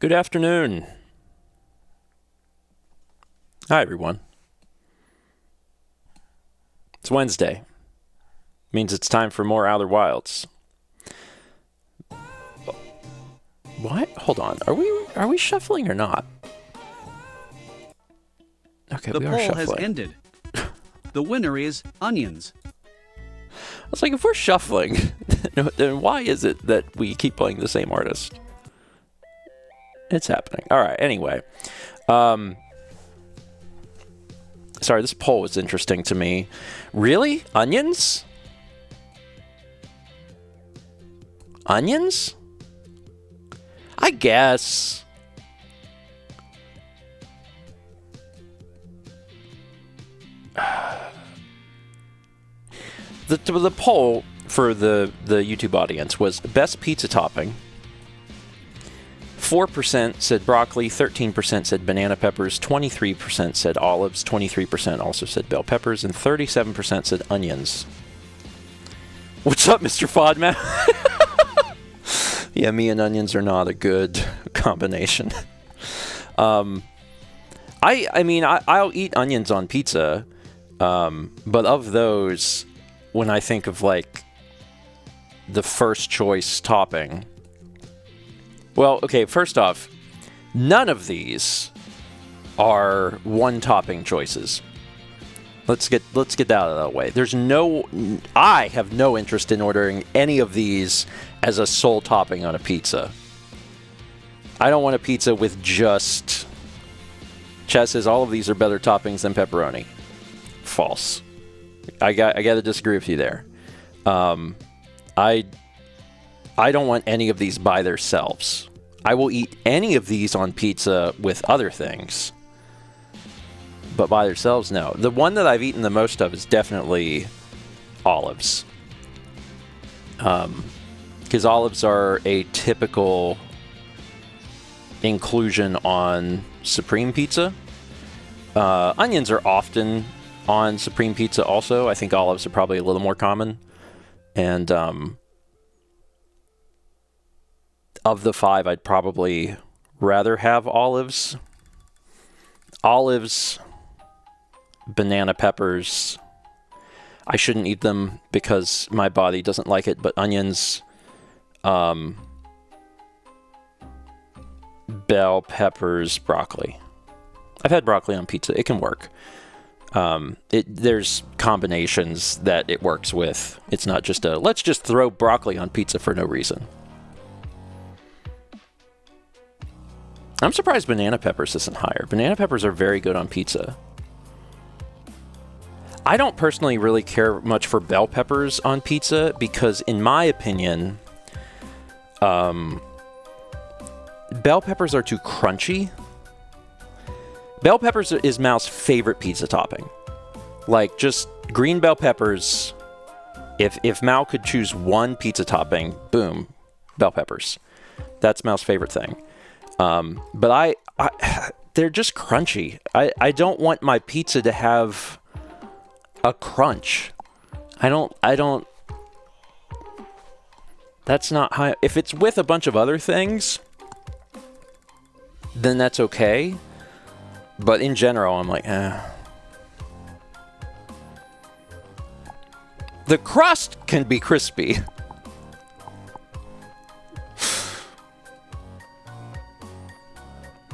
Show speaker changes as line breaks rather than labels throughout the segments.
Good afternoon. Hi, everyone. It's Wednesday. Means it's time for more Outer Wilds. What? Hold on. Are we shuffling or not? Okay,
the
we are
poll
shuffling.
has ended. The winner is onions.
I was like, if we're shuffling, then why is it that we keep playing the same artist? It's happening. All right. Anyway, sorry, this poll was interesting to me. Really? Onions? Onions? I guess. The poll for the YouTube audience was best pizza topping. 4% said broccoli, 13% said banana peppers, 23% said olives, 23% also said bell peppers, and 37% said onions. What's up, Mr. Fodman? Yeah, me and onions are not a good combination. I mean, I'll eat onions on pizza, but of those, when I think of like the first choice topping, well, okay, first off, none of these are one topping choices. Let's get that out of the way. I have no interest in ordering any of these as a sole topping on a pizza. I don't want a pizza with just... Chaz says all of these are better toppings than pepperoni. False. I got to disagree with you there. I don't want any of these by themselves. I will eat any of these on pizza with other things, but by themselves, no. The one that I've eaten the most of is definitely olives. Because olives are a typical inclusion on Supreme Pizza. Onions are often on Supreme Pizza also. I think olives are probably a little more common. And of the five, I'd probably rather have olives. Olives, banana peppers. I shouldn't eat them because my body doesn't like it, but onions, bell peppers, broccoli. I've had broccoli on pizza. It can work. There's combinations that it works with. It's not just let's just throw broccoli on pizza for no reason. I'm surprised banana peppers isn't higher. Banana peppers are very good on pizza. I don't personally really care much for bell peppers on pizza because, in my opinion, bell peppers are too crunchy. Bell peppers is Mal's favorite pizza topping. Like, just green bell peppers. If Mal could choose one pizza topping, boom, bell peppers. That's Mal's favorite thing. But I they're just crunchy. I don't want my pizza to have a crunch. I don't. That's not high. If it's with a bunch of other things, then that's okay. But in general, I'm like, The crust can be crispy.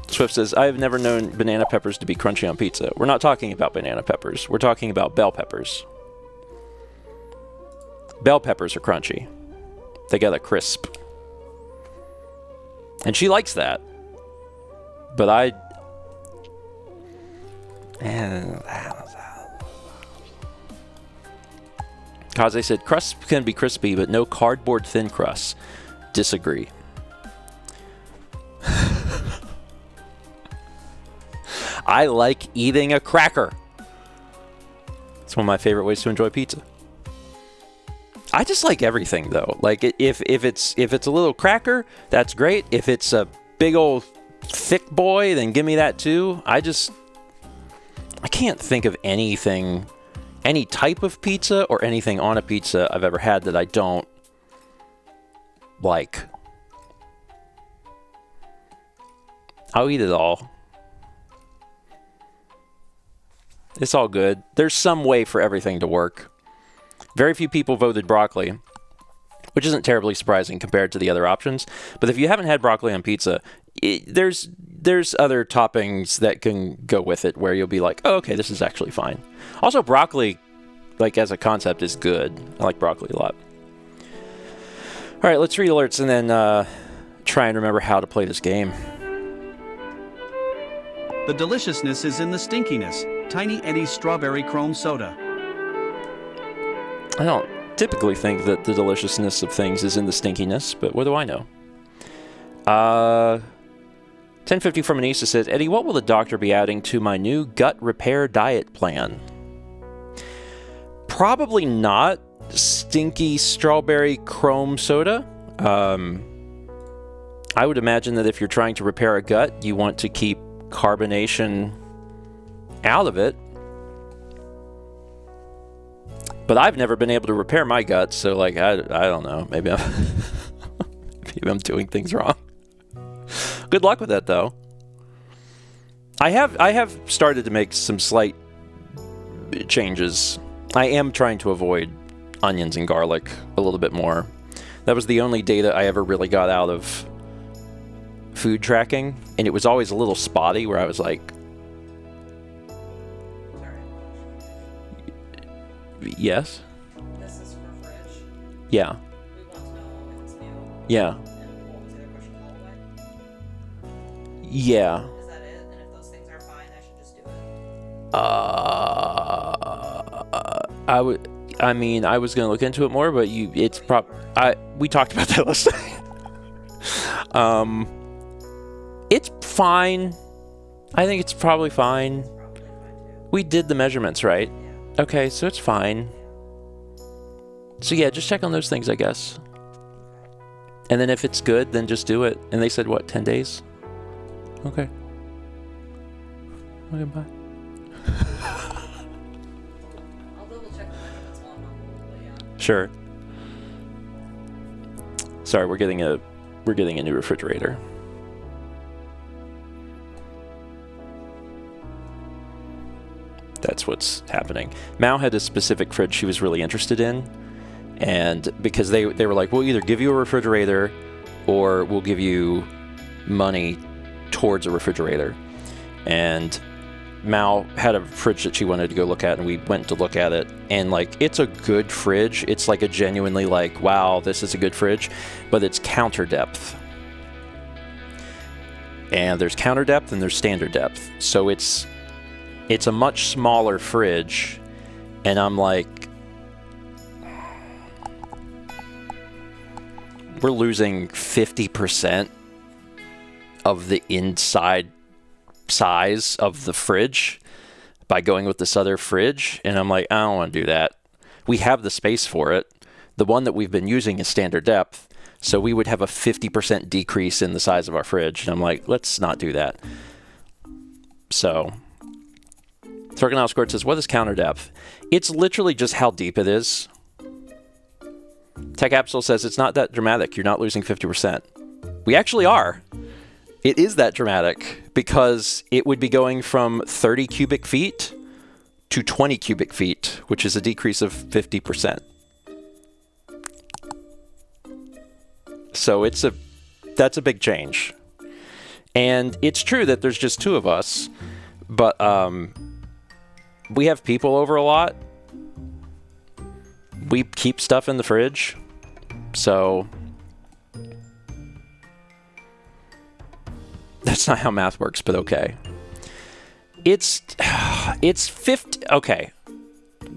Swift says, I have never known banana peppers to be crunchy on pizza. We're not talking about banana peppers. We're talking about bell peppers. Bell peppers are crunchy. They got a crisp. And she likes that. But Kaze said, crust can be crispy, but no cardboard thin crust. Disagree. I like eating a cracker. It's one of my favorite ways to enjoy pizza. I just like everything though. Like if it's a little cracker, that's great. If it's a big old thick boy, then give me that too. I can't think of anything, any type of pizza or anything on a pizza I've ever had that I don't like. I'll eat it all. It's all good. There's some way for everything to work. Very few people voted broccoli, which isn't terribly surprising compared to the other options. But if you haven't had broccoli on pizza, there's other toppings that can go with it where you'll be like, oh, okay, this is actually fine. Also, broccoli, like as a concept, is good. I like broccoli a lot. All right, let's read alerts and then try and remember how to play this game.
The deliciousness is in the stinkiness. Tiny Eddie's Strawberry Chrome Soda.
I don't typically think that the deliciousness of things is in the stinkiness, but what do I know? 1050 from Anissa says, Eddie, what will the doctor be adding to my new gut repair diet plan? Probably not stinky strawberry chrome soda. I would imagine that if you're trying to repair a gut, you want to keep carbonation out of it. But I've never been able to repair my gut, so like I don't know. Maybe I'm doing things wrong. Good luck with that, though. I have started to make some slight changes. I am trying to avoid onions and garlic a little bit more. That was the only data I ever really got out of food tracking, and it was always a little spotty where I was like, yes?
This is for fridge.
Yeah.
We want to know if it's new.
Yeah.
And what was the other question called away?
Yeah.
Is that it? And if those things are fine, I should just do it.
I was gonna look into it more, but we talked about that last night. It's fine. I think it's probably fine.
It's probably fine too.
We did the measurements, right?
Yeah.
Okay, so it's fine. So yeah, just check on those things, I guess. And then if it's good, then just do it. And they said, what, 10 days? Okay. Okay, bye.
I'll double check the measurements while I'm on hold, but yeah.
Sure. Sorry, we're getting a new refrigerator. That's what's happening. Mao had a specific fridge she was really interested in, and because they were like, we'll either give you a refrigerator or we'll give you money towards a refrigerator. And Mao had a fridge that she wanted to go look at, and we went to look at it, and like, it's a good fridge. It's like a genuinely like, wow, this is a good fridge, but it's counter depth. And there's counter depth and there's standard depth. So it's a much smaller fridge, and I'm like, we're losing 50% of the inside size of the fridge by going with this other fridge, and I'm like, I don't want to do that. We have the space for it. The one that we've been using is standard depth, so we would have a 50% decrease in the size of our fridge, and I'm like, let's not do that. So Circle Squirt says, what is counter depth? It's literally just how deep it is. Tech Absol says, it's not that dramatic. You're not losing 50%. We actually are. It is that dramatic because it would be going from 30 cubic feet to 20 cubic feet, which is a decrease of 50%. So that's a big change. And it's true that there's just two of us, but we have people over a lot. We keep stuff in the fridge. So that's not how math works, but okay. It's 50. Okay.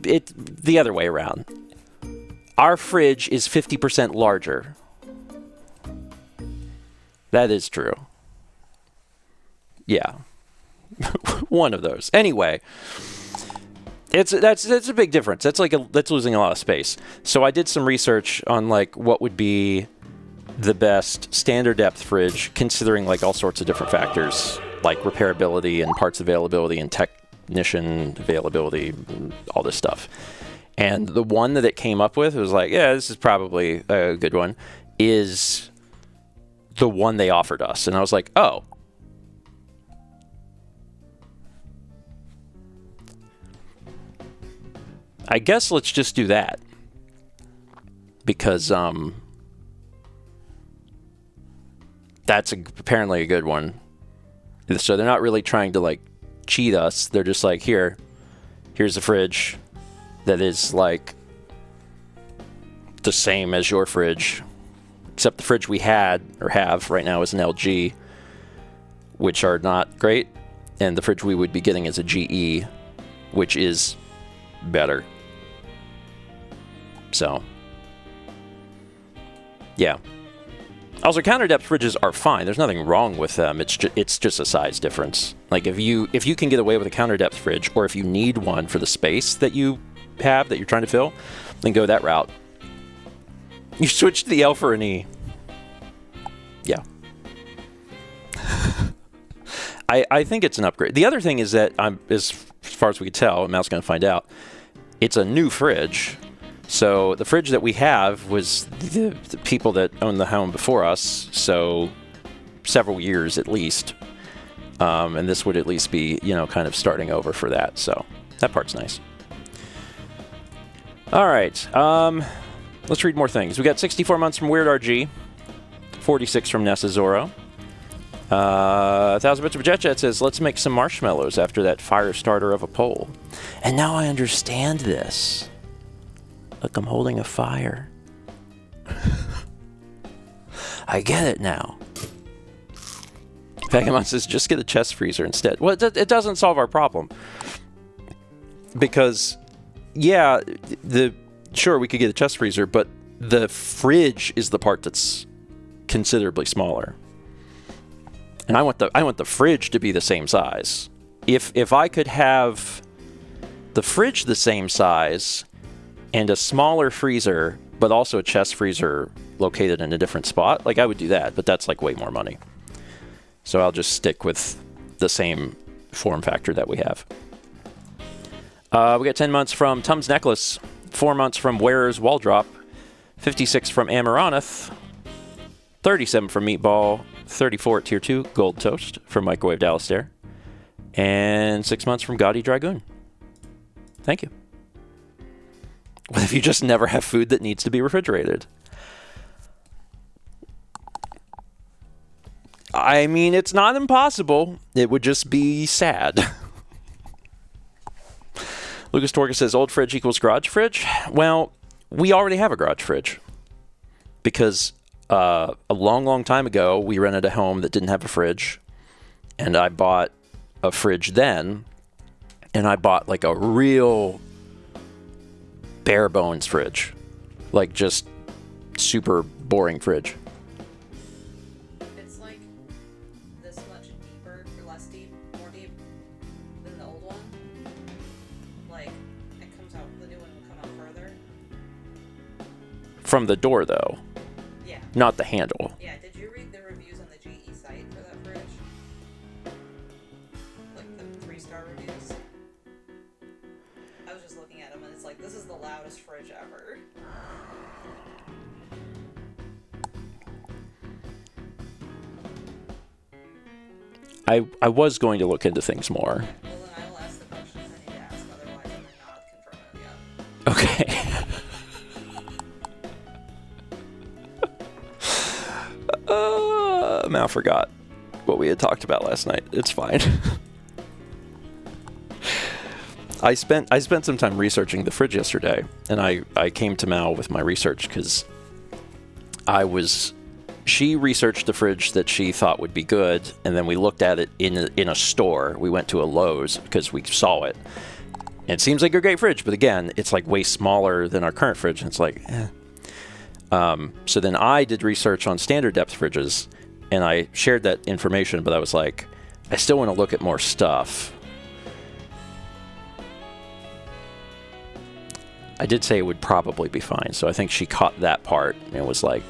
The other way around. Our fridge is 50% larger. That is true. Yeah. One of those. Anyway, that's a big difference. That's losing a lot of space. So I did some research on like what would be the best standard depth fridge, considering like all sorts of different factors like repairability and parts availability and technician availability, all this stuff. And the one that it came up with, it was like, yeah, this is probably a good one, is the one they offered us. And I was like, oh, I guess let's just do that. Because that's apparently a good one. So they're not really trying to like cheat us. They're just like, here's a fridge that is like the same as your fridge, except the fridge we had or have right now is an LG, which are not great, and the fridge we would be getting is a GE, which is better. So yeah. Also, counter depth fridges are fine. There's nothing wrong with them. It's just a size difference. Like if you can get away with a counter depth fridge, or if you need one for the space that you have that you're trying to fill, then go that route. You switch to the L for an E. Yeah. I think it's an upgrade. The other thing is that as far as we can tell, and Mal's going to find out, it's a new fridge. So the fridge that we have was the people that owned the home before us, so several years at least. And this would at least be, kind of starting over for that. So that part's nice. All right. Let's read more things. We got 64 months from Weird RG, 46 from Nessa Zorro. 1,000 Bits of Jet says, let's make some marshmallows after that fire starter of a poll. And now I understand this. Look, I'm holding a fire. I get it now. Pagamon says, just get a chest freezer instead. Well, it doesn't solve our problem. Because, yeah, sure, we could get a chest freezer, but the fridge is the part that's considerably smaller. And I want the fridge to be the same size. If I could have the fridge the same size and a smaller freezer, but also a chest freezer located in a different spot, like I would do that, but that's like way more money. So I'll just stick with the same form factor that we have. We got 10 months from Tum's Necklace, 4 months from Wearer's Wall Drop, 56 from Amaranth, 37 from Meatball, 34 at Tier 2, Gold Toast from Microwave Alistair, and 6 months from Gaudy Dragoon. Thank you. What if you just never have food that needs to be refrigerated? I mean, it's not impossible. It would just be sad. Lucas Torga says, old fridge equals garage fridge? Well, we already have a garage fridge. Because a long, long time ago, we rented a home that didn't have a fridge. And I bought a fridge then. And I bought like a real bare bones fridge, like just super boring fridge.
It's like this much deeper, or less deep, more deep than the old one. Like it comes out, the new one will come out further.
From the door though.
Yeah.
Not the handle.
Yeah. Did you read the reviews on the GE site for that fridge? Like the 3-star reviews. I was just looking at them and it's like, this is the loudest fridge ever.
I was going to look into things more.
Well, then I will ask the questions I need to ask, otherwise I'm not confirming it yet.
Okay. Mal forgot what we had talked about last night. It's fine. I spent some time researching the fridge yesterday, and I came to Mal with my research because she researched the fridge that she thought would be good, and then we looked at it in a store. We went to a Lowe's because we saw it. And it seems like a great fridge, but again, it's like way smaller than our current fridge, and it's like, eh. So then I did research on standard depth fridges, and I shared that information, but I was like, I still want to look at more stuff. I did say it would probably be fine, so I think she caught that part and was like,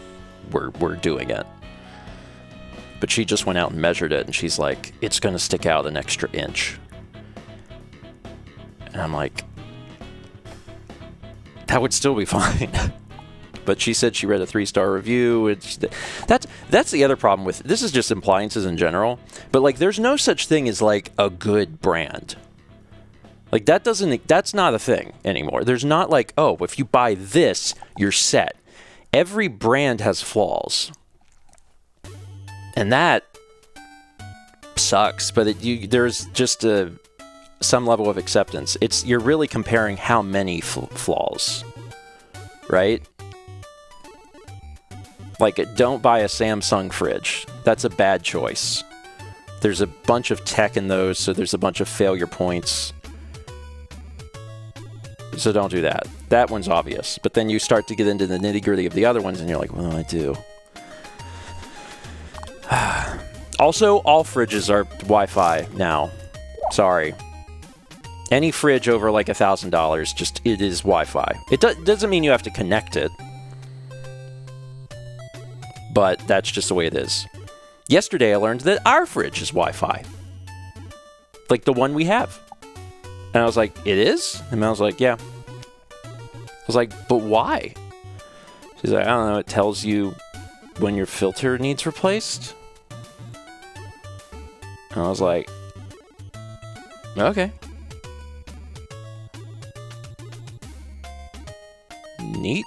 we're doing it. But she just went out and measured it, and she's like, it's going to stick out an extra inch. And I'm like, that would still be fine. But she said she read a 3-star review. That's the other problem with this is just appliances in general. But like, there's no such thing as like a good brand. Like, that's not a thing anymore. There's not like, oh, if you buy this, you're set. Every brand has flaws. And that sucks, but there's just some level of acceptance. You're really comparing how many flaws, right? Like, don't buy a Samsung fridge. That's a bad choice. There's a bunch of tech in those, so there's a bunch of failure points. So don't do that. That one's obvious. But then you start to get into the nitty-gritty of the other ones, and you're like, what do I do? Also, all fridges are Wi-Fi now. Sorry. Any fridge over like $1,000, it is Wi-Fi. It doesn't mean you have to connect it. But that's just the way it is. Yesterday, I learned that our fridge is Wi-Fi. Like the one we have. And I was like, it is? And I was like, yeah. I was like, but why? She's like, I don't know. It tells you when your filter needs replaced. And I was like, okay. Neat.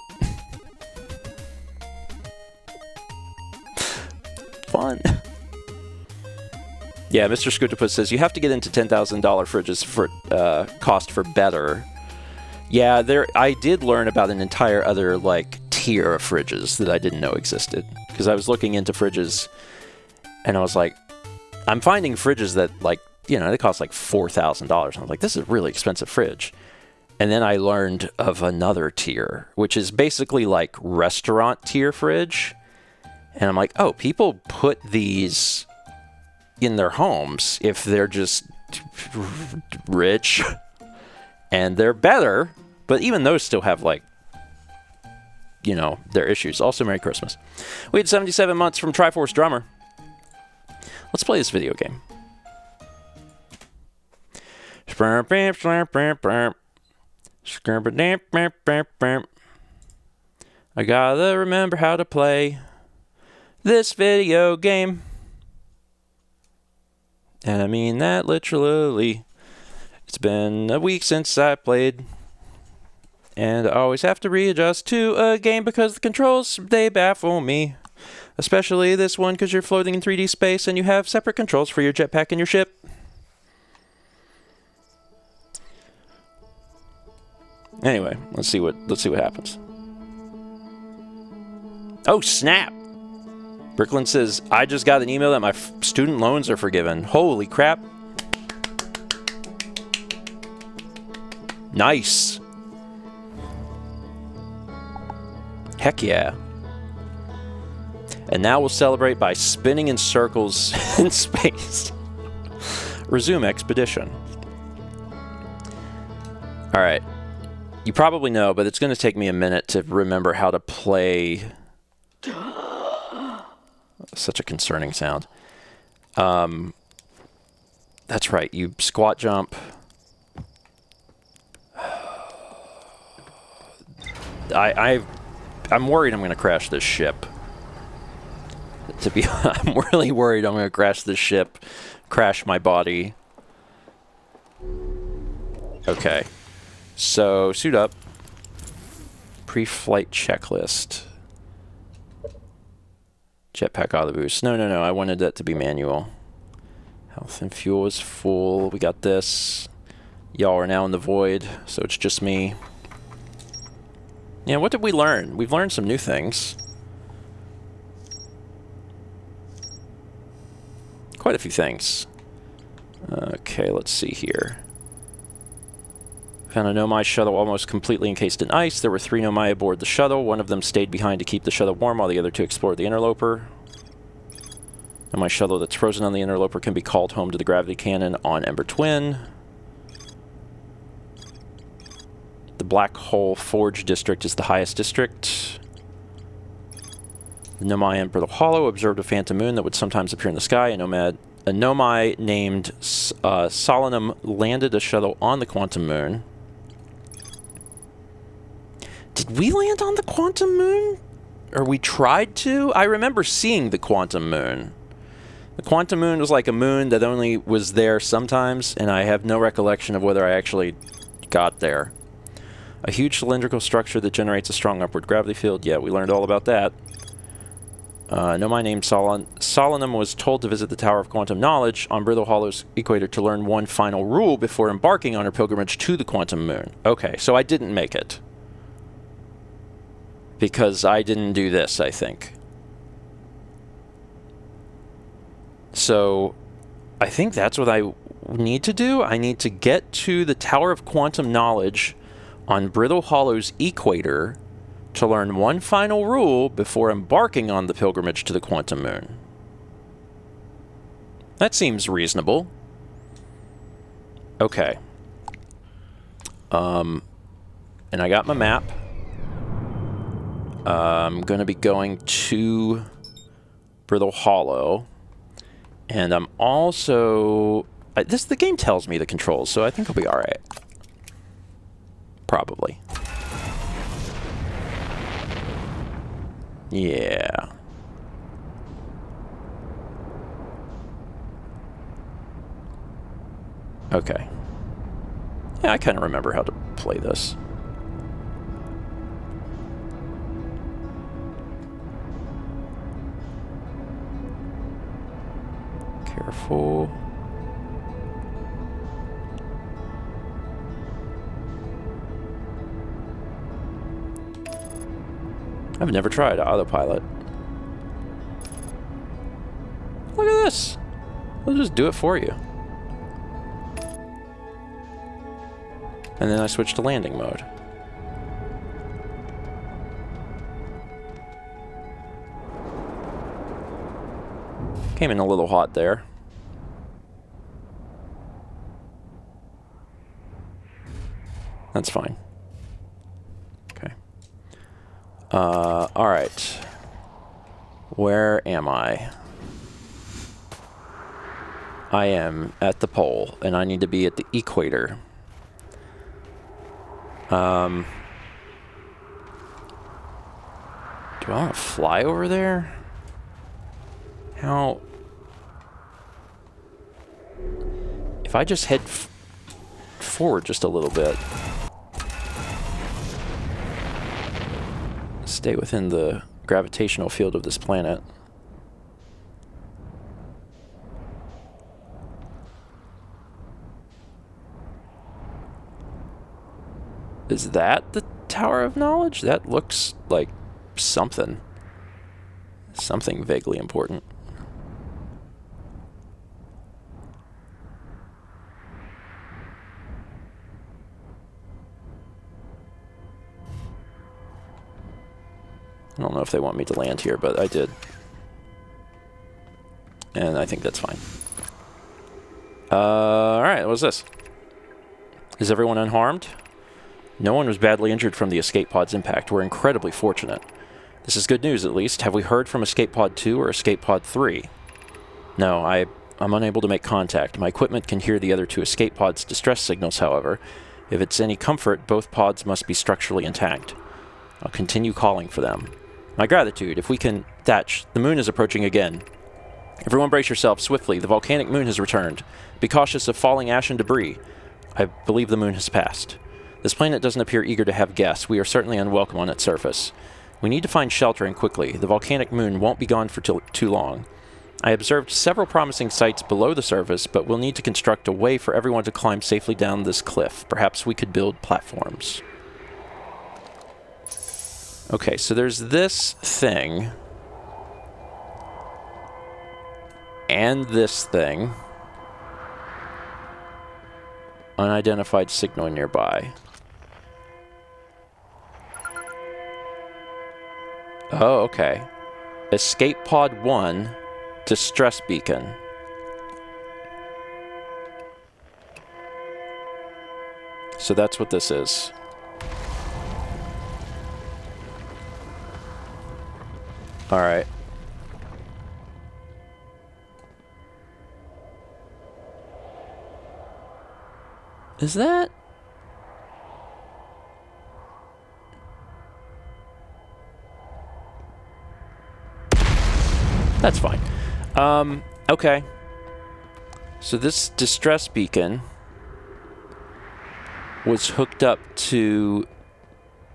Fun. Yeah, Mr. Scootopus says, you have to get into $10,000 fridges for cost for better. Yeah, I did learn about an entire other, like, tier of fridges that I didn't know existed. Because I was looking into fridges, and I was like, I'm finding fridges that, like, you know, they cost like $4,000. And I was like, this is a really expensive fridge. And then I learned of another tier, which is basically like restaurant tier fridge. And I'm like, oh, people put these in their homes if they're just rich and they're better. But even those still have, like, you know, their issues. Also, Merry Christmas. We had 77 months from Triforce Drummer. Let's play this video game. I gotta remember how to play this video game. And I mean that literally. It's been a week since I played. And I always have to readjust to a game because the controls, they baffle me. Especially this one because you're floating in 3D space and you have separate controls for your jetpack and your ship. Anyway, let's see what happens. Oh, snap! Brooklyn says, I just got an email that my student loans are forgiven. Holy crap. Nice. Heck yeah. And now we'll celebrate by spinning in circles in space. Resume expedition. Alright. You probably know, but it's going to take me a minute to remember how to play. Such a concerning sound. That's right. You squat jump. I'm worried I'm going to crash this ship. I'm really worried I'm going to crash this ship, crash my body. Okay. So, suit up. Pre-flight checklist. Jetpack auto boost. No, I wanted that to be manual. Health and fuel is full. We got this. Y'all are now in the void, so it's just me. Yeah, what did we learn? We've learned some new things. Quite a few things. Okay, let's see here. Found a Nomai shuttle almost completely encased in ice. There were 3 Nomai aboard the shuttle. One of them stayed behind to keep the shuttle warm while the other 2 explored the interloper. Nomai shuttle that's frozen on the interloper can be called home to the gravity cannon on Ember Twin. The Black Hole Forge district is the highest district. The Nomai Emperor Hollow observed a phantom moon that would sometimes appear in the sky. A Nomai named Solanum landed a shuttle on the Quantum Moon. Did we land on the Quantum Moon? Or we tried to? I remember seeing the Quantum Moon. The quantum moon was like a moon that only was there sometimes, and I have no recollection of whether I actually got there. A huge cylindrical structure that generates a strong upward gravity field. Yeah, we learned all about that. Know my name, Solanum was told to visit the Tower of Quantum Knowledge on Brittle Hollow's equator to learn one final rule before embarking on her pilgrimage to the quantum moon. Okay, so I didn't make it. Because I didn't do this, I think. So, I think that's what I need to do. I need to get to the Tower of Quantum Knowledge on Brittle Hollow's equator to learn one final rule before embarking on the pilgrimage to the quantum moon. That seems reasonable. Okay. And I got my map. I'm going to be going to Brittle Hollow. And I'm also... the game tells me the controls, so I think I'll be alright. Probably. Yeah. Okay. Yeah, I kind of remember how to play this. Careful. I've never tried autopilot. Look at this. It'll just do it for you. And then I switch to landing mode. Came in a little hot there. That's fine. Okay. Alright. Where am I? I am at the pole, and I need to be at the equator. Do I want to fly over there? How... If I just head forward just a little bit. Stay within the gravitational field of this planet. Is that the Tower of Knowledge? That looks like something. Something vaguely important. I don't know if they want me to land here, but I did. And I think that's fine. Alright, what's this? Is everyone unharmed? No one was badly injured from the escape pod's impact. We're incredibly fortunate. This is good news, at least. Have we heard from Escape Pod 2 or Escape Pod 3? No, I'm unable to make contact. My equipment can hear the other two escape pods' distress signals, however. If it's any comfort, both pods must be structurally intact. I'll continue calling for them. My gratitude. If we can... Thatch, the moon is approaching again. Everyone brace yourselves swiftly. The volcanic moon has returned. Be cautious of falling ash and debris. I believe the moon has passed. This planet doesn't appear eager to have guests. We are certainly unwelcome on its surface. We need to find shelter and quickly. The volcanic moon won't be gone for too long. I observed several promising sites below the surface, but we'll need to construct a way for everyone to climb safely down this cliff. Perhaps we could build platforms. Okay, so there's this thing. And this thing. Unidentified signal nearby. Oh, okay. Escape Pod 1, Distress Beacon. So that's what this is. Alright. Is that... That's fine. Okay. So this distress beacon was hooked up to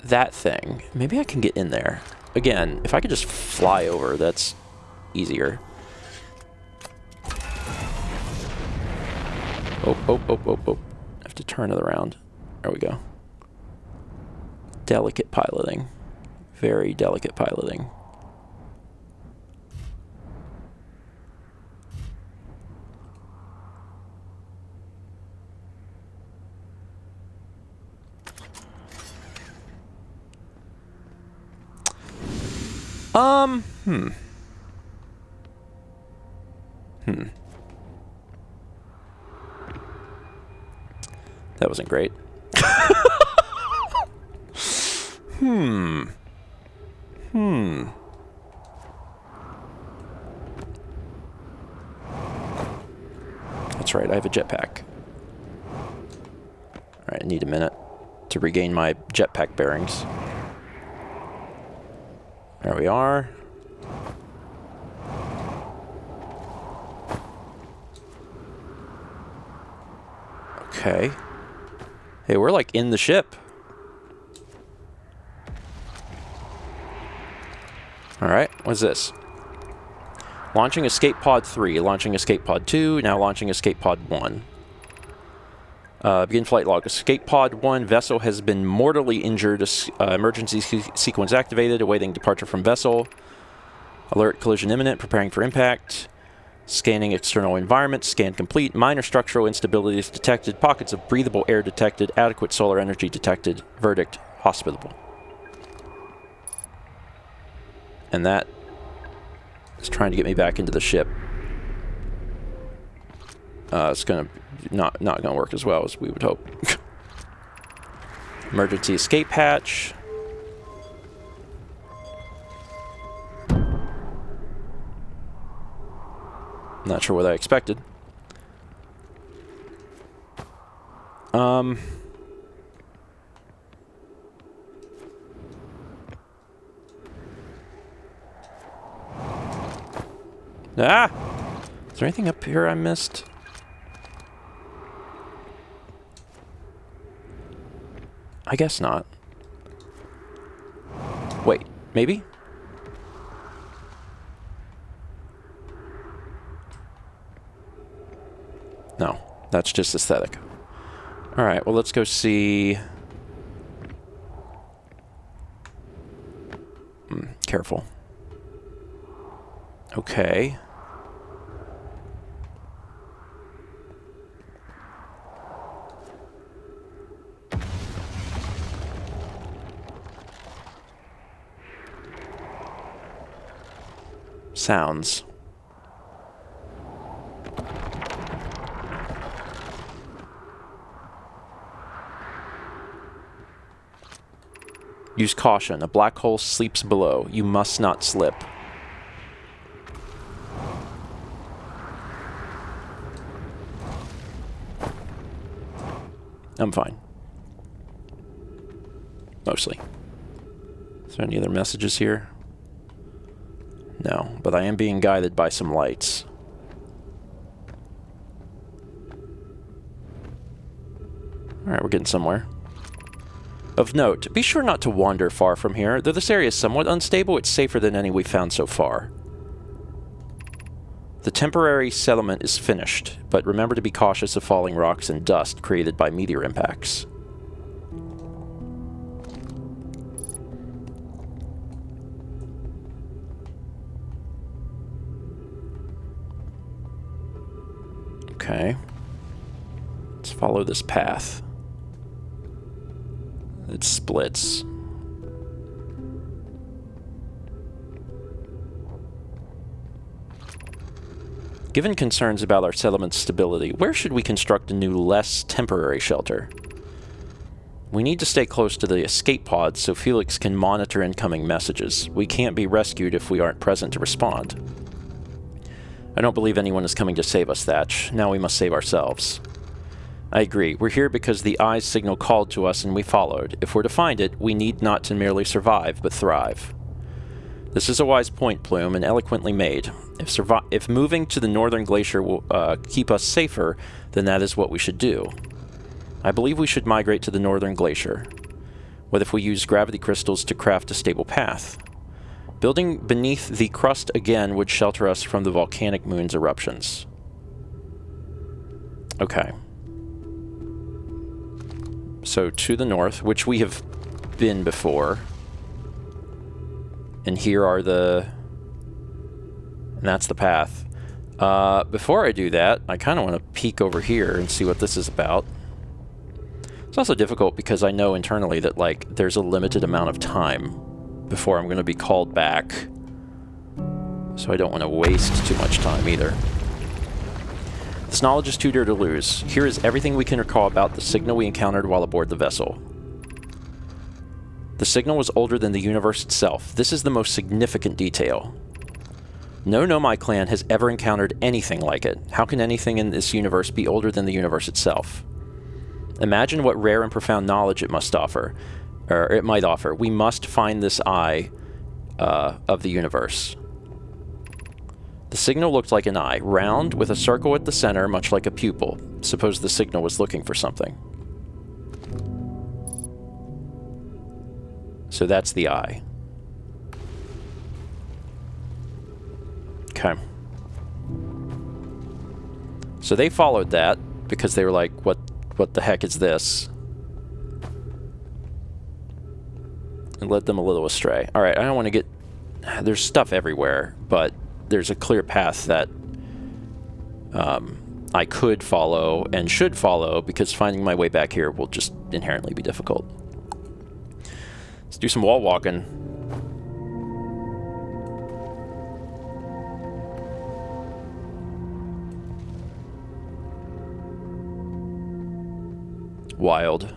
that thing. Maybe I can get in there. Again, if I could just fly over, that's easier. Oh. I have to turn it around. There we go. Delicate piloting. Very delicate piloting. That wasn't great. That's right, I have a jetpack. Alright, I need a minute to regain my jetpack bearings. There we are. Okay. Hey, we're like in the ship. Alright, what's this? Launching Escape Pod 3, launching Escape Pod 2, now launching Escape Pod 1. Begin flight log. Escape Pod 1 vessel has been mortally injured. Emergency sequence activated, awaiting departure from vessel. Alert, collision imminent, preparing for impact. Scanning external environment, scan complete. Minor structural instabilities detected. Pockets of breathable air detected. Adequate solar energy detected. Verdict, hospitable. And that is trying to get me back into the ship. It's gonna not gonna work as well as we would hope. Emergency escape hatch. Not sure what I expected. Ah! Is there anything up here I missed? I guess not. Wait, maybe? No, that's just aesthetic. Alright, well, let's go see... Careful. Okay. Sounds. Use caution. A black hole sleeps below. You must not slip. I'm fine. Mostly. Is there any other messages here? No, but I am being guided by some lights. Alright, we're getting somewhere. Of note, be sure not to wander far from here. Though this area is somewhat unstable, it's safer than any we've found so far. The temporary settlement is finished, but remember to be cautious of falling rocks and dust created by meteor impacts. Okay. Let's follow this path. It splits. Given concerns about our settlement's stability, where should we construct a new, less temporary shelter? We need to stay close to the escape pods so Felix can monitor incoming messages. We can't be rescued if we aren't present to respond. I don't believe anyone is coming to save us, Thatch. Now we must save ourselves. I agree. We're here because the Eye's signal called to us and we followed. If we're to find it, we need not to merely survive, but thrive. This is a wise point, Plume, and eloquently made. If moving to the northern glacier will keep us safer, then that is what we should do. I believe we should migrate to the northern glacier. What if we use gravity crystals to craft a stable path? Building beneath the crust again would shelter us from the volcanic moon's eruptions. Okay. So to the north, which we have been before. And here are the... And that's the path. Before I do that, I kind of want to peek over here and see what this is about. It's also difficult because I know internally that, like, there's a limited amount of time before I'm going to be called back. So I don't want to waste too much time either. This knowledge is too dear to lose. Here is everything we can recall about the signal we encountered while aboard the vessel. The signal was older than the universe itself. This is the most significant detail. No Nomai clan has ever encountered anything like it. How can anything in this universe be older than the universe itself? Imagine what rare and profound knowledge it must offer, or it might offer. We must find this eye of the universe. The signal looked like an eye, round, with a circle at the center, much like a pupil. Suppose the signal was looking for something. So that's the eye. Okay. So they followed that because they were like, what the heck is this? It led them a little astray. Alright, I don't want to get... There's stuff everywhere, but there's a clear path that I could follow and should follow because finding my way back here will just inherently be difficult. Let's do some wall walking. Wild.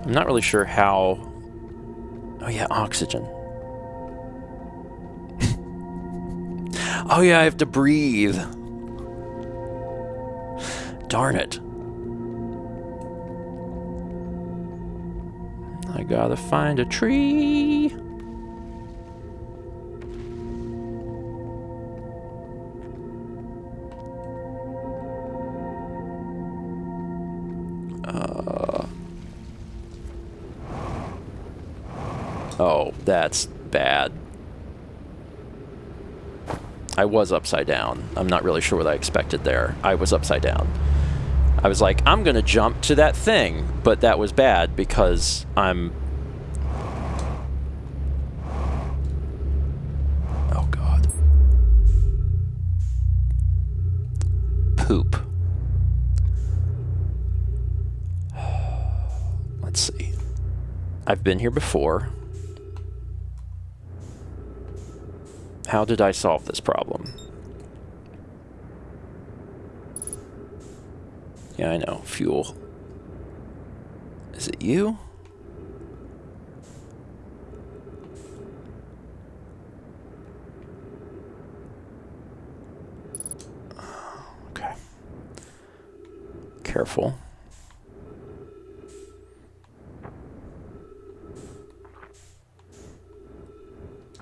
I'm not really sure how... Oh yeah, oxygen. Oh yeah, I have to breathe. Darn it. I gotta find a tree. Oh, that's bad. I was upside down. I'm not really sure what I expected there. I was upside down. I was like, I'm gonna jump to that thing, but that was bad because I'm... Oh God. Poop. Let's see. I've been here before. How did I solve this problem? Yeah, I know. Fuel. Is it you? Okay. Careful.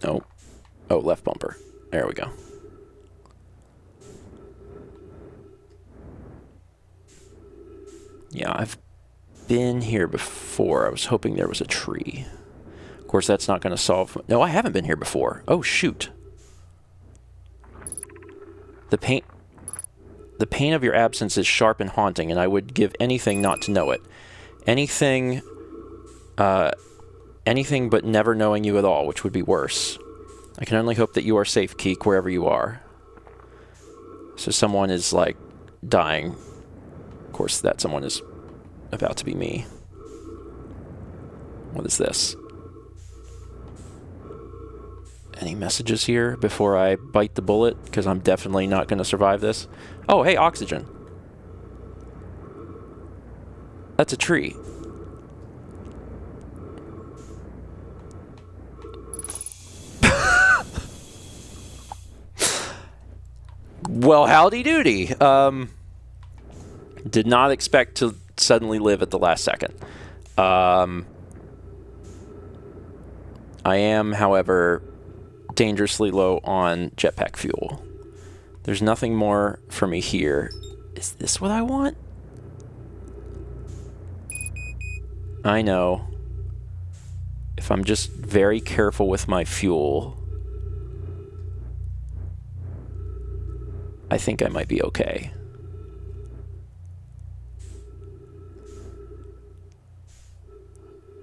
Nope. Oh, left bumper. There we go. Yeah, I've been here before. I was hoping there was a tree. Of course, that's not going to solve... No, I haven't been here before. Oh, shoot. The pain of your absence is sharp and haunting, and I would give anything not to know it. Anything but never knowing you at all, which would be worse. I can only hope that you are safe, Keek, wherever you are. So someone is, like, dying. Of course, that someone is about to be me. What is this? Any messages here before I bite the bullet? Because I'm definitely not going to survive this. Oh, hey, oxygen. That's a tree. Well, howdy doody. Did not expect to suddenly live at the last second. I am, however, dangerously low on jetpack fuel. There's nothing more for me here. Is this what I want? I know. If I'm just very careful with my fuel, I think I might be okay.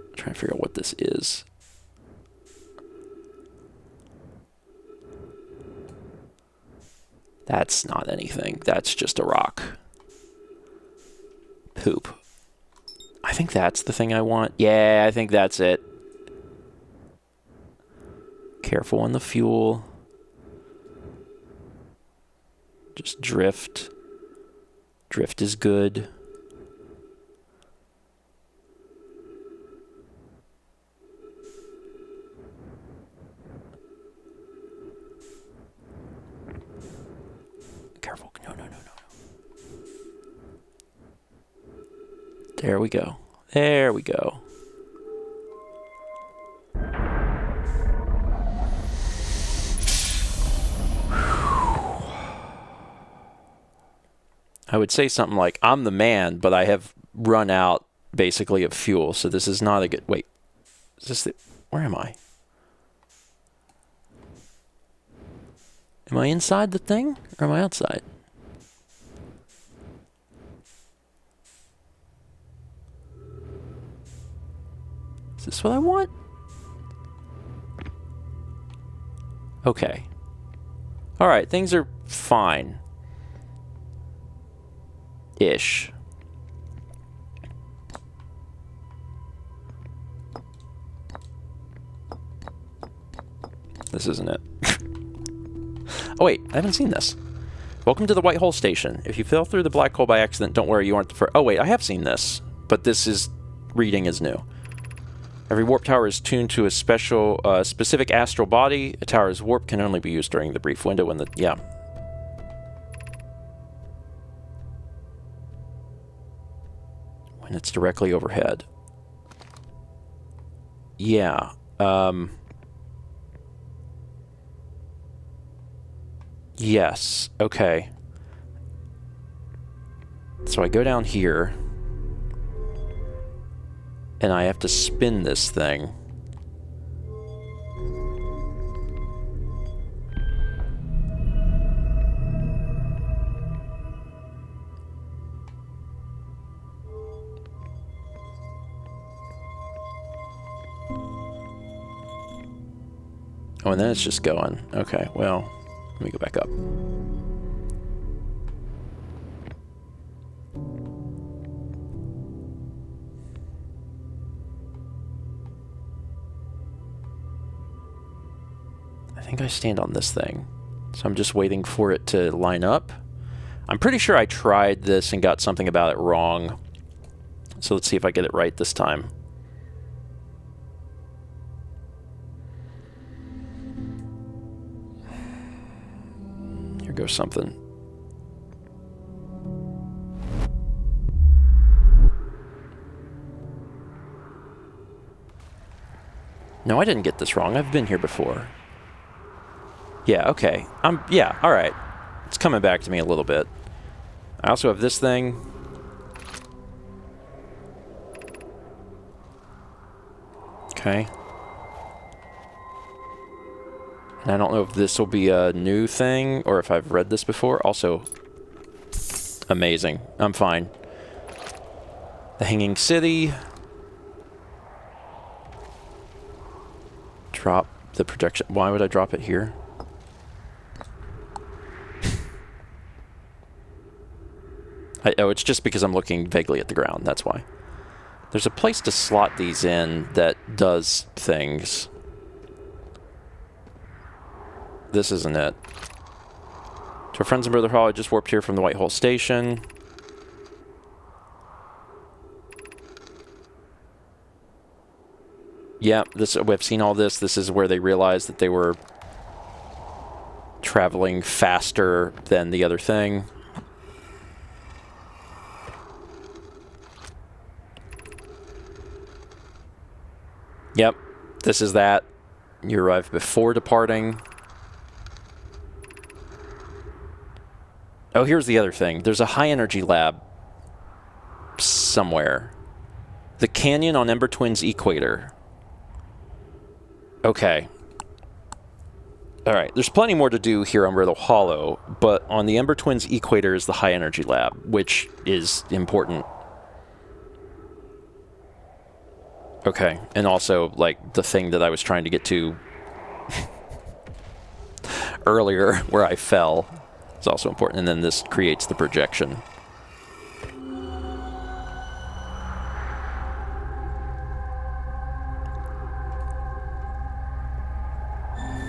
I'm trying to figure out what this is. That's not anything. That's just a rock. Poop. I think that's the thing I want. Yeah, I think that's it. Careful on the fuel. Just drift. Drift is good. Careful. No, no, no, no, no. There we go. There we go. I would say something like, I'm the man, but I have run out, basically, of fuel, so this is not a good... Wait. Is this the... Where am I? Am I inside the thing, or am I outside? Is this what I want? Okay. Alright, things are fine. Ish. This isn't it. Oh wait, I haven't seen this. Welcome to the White Hole Station. If you fell through the black hole by accident, don't worry, you aren't the first. Oh wait, I have seen this, but this is reading is new. Every warp tower is tuned to a specific astral body. A tower's warp can only be used during the brief window when the... Yeah. When it's directly overhead. Yeah. Yes. Okay. So I go down here. And I have to spin this thing. Oh, and then it's just going. Okay, well, let me go back up. I think I stand on this thing. So I'm just waiting for it to line up. I'm pretty sure I tried this and got something about it wrong. So let's see if I get it right this time. Here goes something. No, I didn't get this wrong. I've been here before. Yeah, okay. Yeah, alright. It's coming back to me a little bit. I also have this thing. Okay. And I don't know if this will be a new thing or if I've read this before. Also, amazing. I'm fine. The Hanging City. Drop the projection. Why would I drop it here? Oh, it's just because I'm looking vaguely at the ground. That's why. There's a place to slot these in that does things. This isn't it. To our friends in Brother Hall, I just warped here from the White Hole Station. Yeah, we've seen all this. This is where they realized that they were traveling faster than the other thing. Yep, this is that. You arrive before departing. Oh, here's the other thing. There's a high-energy lab somewhere. The canyon on Ember Twin's equator. Okay. Alright, there's plenty more to do here on Brittle Hollow, but on the Ember Twin's equator is the high-energy lab, which is important. Okay, and also, like, the thing that I was trying to get to earlier, where I fell, is also important, and then this creates the projection.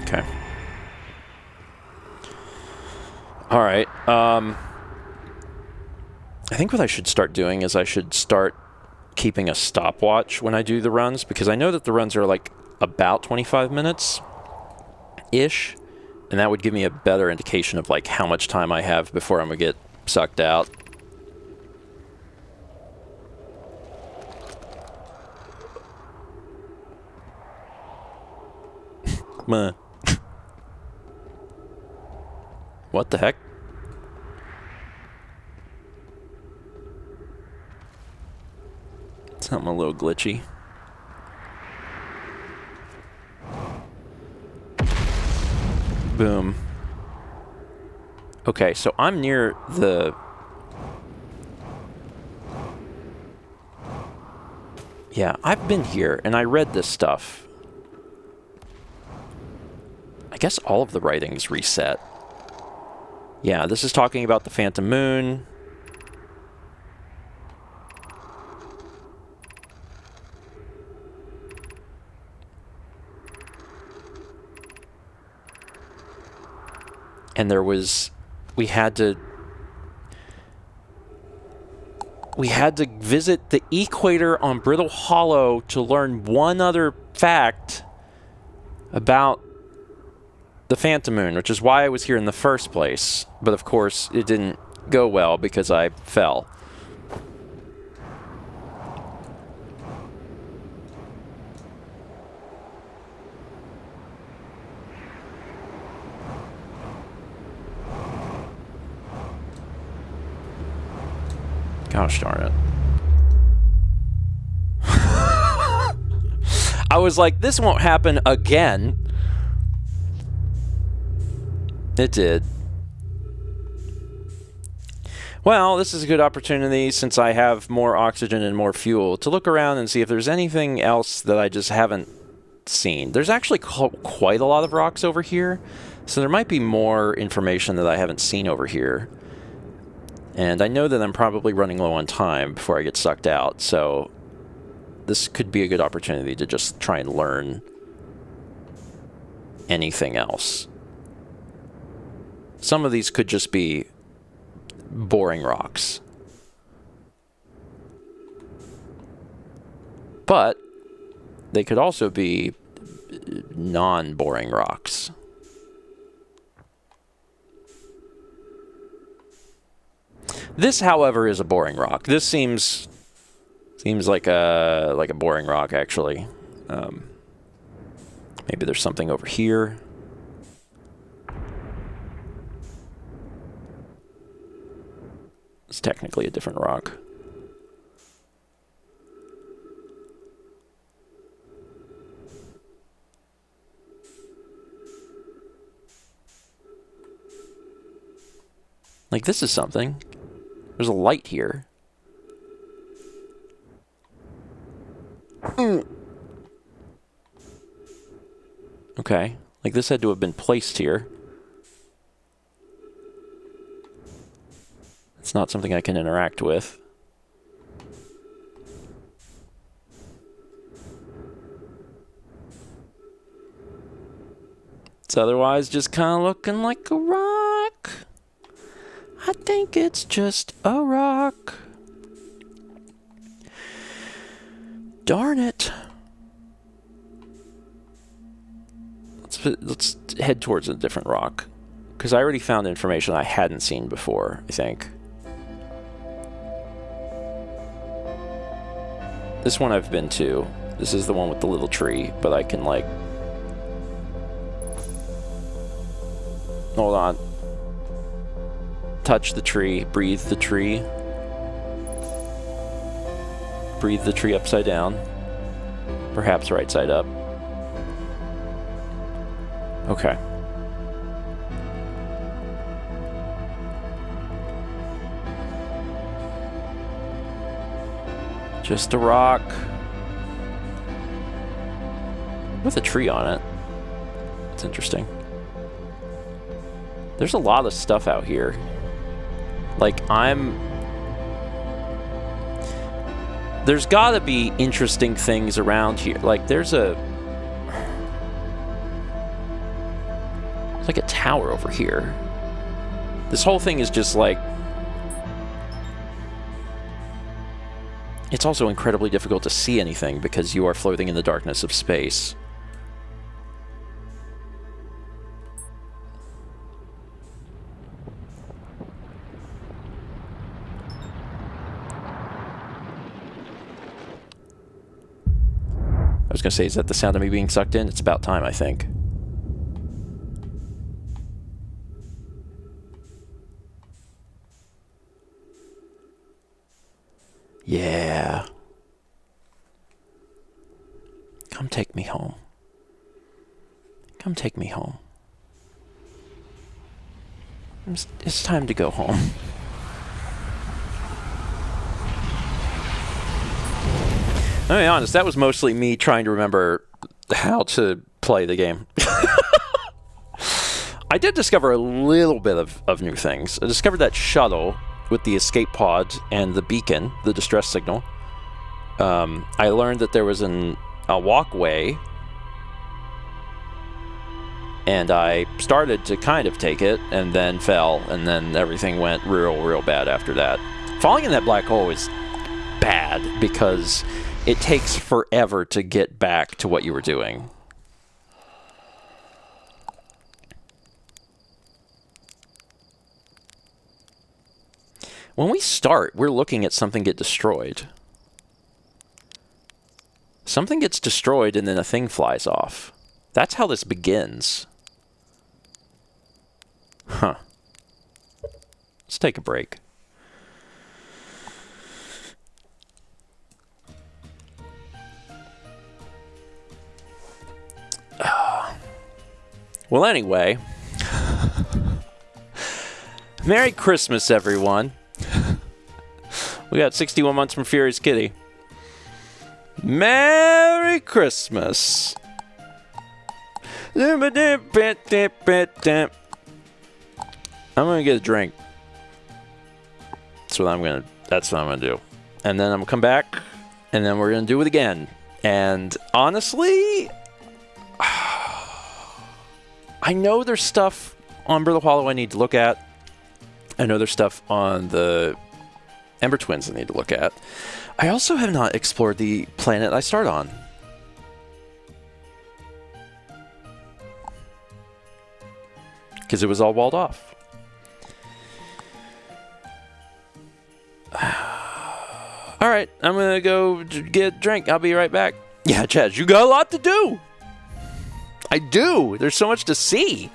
Okay. Alright, I think what I should start doing is I should start keeping a stopwatch when I do the runs, because I know that the runs are like about 25 minutes-ish, and that would give me a better indication of like how much time I have before I'm gonna get sucked out. What the heck? Something a little glitchy. Boom. Okay, so I'm near the... Yeah, I've been here, and I read this stuff. I guess all of the writing's reset. Yeah, this is talking about the Phantom Moon. And there was... We had to visit the equator on Brittle Hollow to learn one other fact about the Phantom Moon, which is why I was here in the first place. But of course, it didn't go well because I fell. Gosh darn it. I was like, this won't happen again. It did. Well, this is a good opportunity, since I have more oxygen and more fuel, to look around and see if there's anything else that I just haven't seen. There's actually quite a lot of rocks over here, so there might be more information that I haven't seen over here. And I know that I'm probably running low on time before I get sucked out, so this could be a good opportunity to just try and learn anything else. Some of these could just be boring rocks. But they could also be non-boring rocks. This, however, is a boring rock. This seems like a boring rock, actually. Maybe there's something over here. It's technically a different rock. Like, this is something. There's a light here. Okay. Like, this had to have been placed here. It's not something I can interact with. It's otherwise just kind of looking like a rock. I think it's just a rock. Darn it. Let's head towards a different rock, because I already found information I hadn't seen before, I think. This one I've been to. This is the one with the little tree, but I can, like... Hold on. Touch the tree, breathe the tree. Breathe the tree upside down. Perhaps right side up. Okay. Just a rock. With a tree on it. It's interesting. There's a lot of stuff out here. Like, there's gotta be interesting things around here. Like, there's like a tower over here. This whole thing is just like... It's also incredibly difficult to see anything because you are floating in the darkness of space. I was gonna say, is that the sound of me being sucked in? It's about time, I think. Yeah. Come take me home. Come take me home. It's time to go home. I'll be honest, that was mostly me trying to remember how to play the game. I did discover a little bit of new things. I discovered that shuttle with the escape pod and the beacon, the distress signal. I learned that there was a walkway, and I started to kind of take it, and then fell, and then everything went real bad after that. Falling in that black hole is bad, because it takes forever to get back to what you were doing. When we start, we're looking at something get destroyed. Something gets destroyed and then a thing flies off. That's how this begins. Huh. Let's take a break. Well, anyway. Merry Christmas, everyone. We got 61 months from Furious Kitty. Merry Christmas. I'm gonna get a drink. That's what I'm gonna do. And then I'm gonna come back, and then we're gonna do it again. And honestly, I know there's stuff on Brittle Hollow I need to look at. I know there's stuff on the Ember Twins I need to look at. I also have not explored the planet I start on. Because it was all walled off. Alright, I'm gonna go get a drink. I'll be right back. Yeah, Chaz, you got a lot to do. I do. There's so much to see.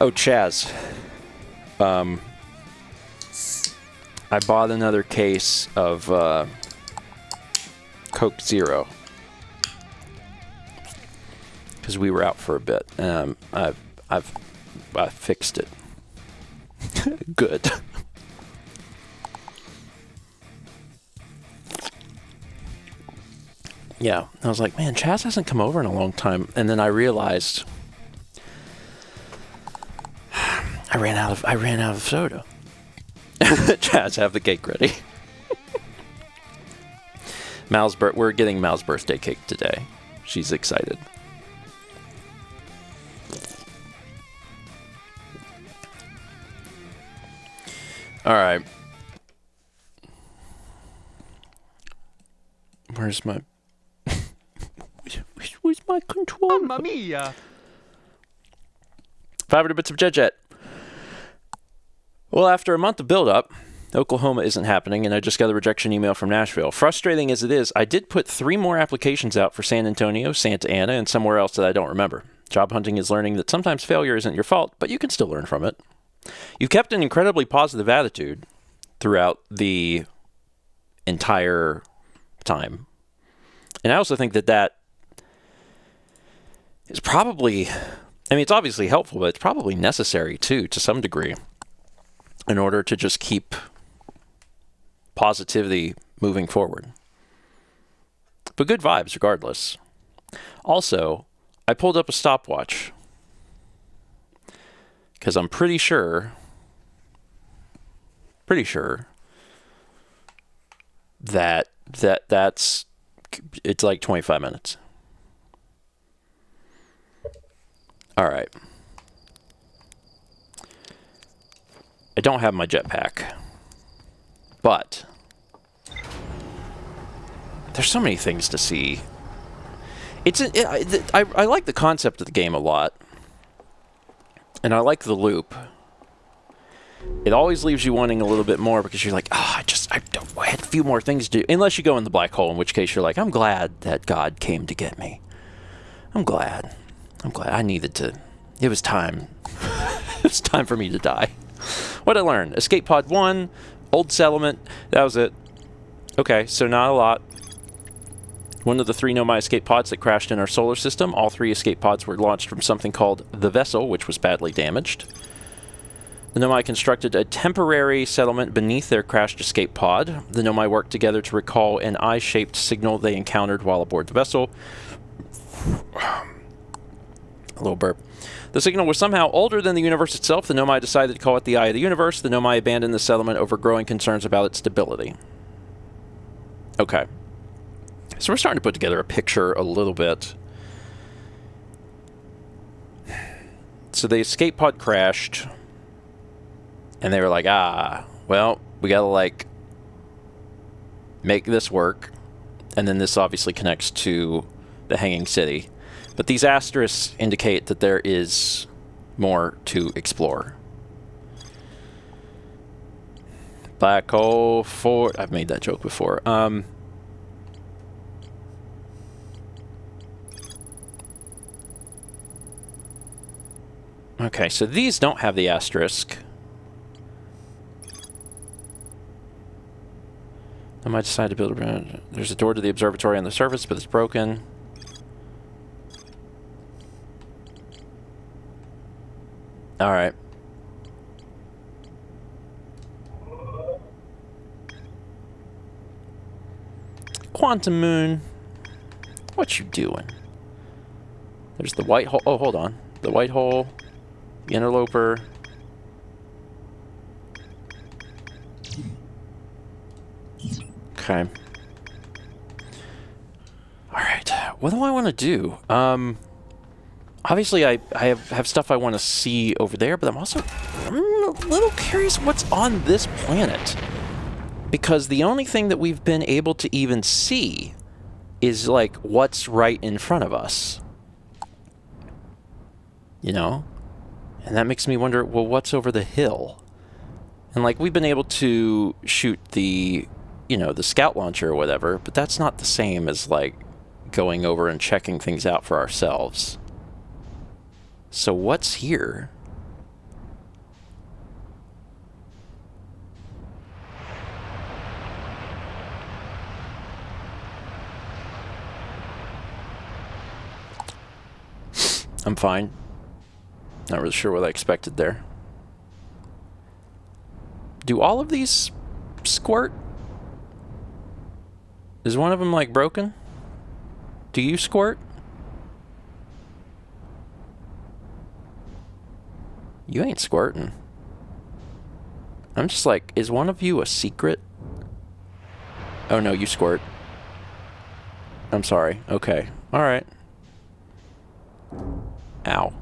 Oh, Chaz. I bought another case of Coke Zero because we were out for a bit. I've fixed it. Good. Yeah, I was like, man, Chaz hasn't come over in a long time, and then I realized I ran out of soda. Chaz, have the cake ready. We're getting Mal's birthday cake today. She's excited. All right. Where's my controller?
Mamma mia!
500 bits of Jet. Well, after a month of build-up, Oklahoma isn't happening, and I just got a rejection email from Nashville. Frustrating as it is, I did put 3 more applications out for San Antonio, Santa Ana, and somewhere else that I don't remember. Job hunting is learning that sometimes failure isn't your fault, but you can still learn from it. You've kept an incredibly positive attitude throughout the entire time. And I also think that is probably, I mean, it's obviously helpful, but it's probably necessary too, to some degree, in order to just keep positivity moving forward. But good vibes regardless. Also, I pulled up a stopwatch because I'm pretty sure that's it's like 25 minutes. All right. I don't have my jetpack, but there's so many things to see. I like the concept of the game a lot, and I like the loop. It always leaves you wanting a little bit more because you're like, I had a few more things to do. Unless you go in the black hole, in which case you're like, I'm glad that God came to get me. I'm glad I needed to. It was time. It was time for me to die. What'd I learn? Escape pod 1, old settlement. That was it. Okay, so not a lot. One of the 3 Nomai escape pods that crashed in our solar system. All 3 escape pods were launched from something called the Vessel, which was badly damaged. The Nomai constructed a temporary settlement beneath their crashed escape pod. The Nomai worked together to recall an eye-shaped signal they encountered while aboard the vessel. A little burp. The signal was somehow older than the universe itself. The Nomai decided to call it the Eye of the Universe. The Nomai abandoned the settlement over growing concerns about its stability. Okay. So we're starting to put together a picture a little bit. So the escape pod crashed. And they were like, well, we gotta, like, make this work. And then this obviously connects to the Hanging City. But these asterisks indicate that there is more to explore. Black hole for... I've made that joke before. Okay, so these don't have the asterisk. I might decide to build a... There's a door to the observatory on the surface, but it's broken. Alright. Quantum Moon. What you doing? There's the white hole. Oh, hold on. The white hole. The interloper. Okay. Alright. What do I want to do? Obviously, I have stuff I want to see over there, but I'm a little curious what's on this planet. Because the only thing that we've been able to even see is, like, what's right in front of us. You know? And that makes me wonder, well, what's over the hill? And, like, we've been able to shoot the, you know, the scout launcher or whatever, but that's not the same as, like, going over and checking things out for ourselves. So what's here? I'm fine. Not really sure what I expected there. Do all of these squirt? Is one of them, like, broken? Do you squirt? You ain't squirting. I'm just like, is one of you a secret? Oh no, you squirt. I'm sorry. Okay. Alright. Ow.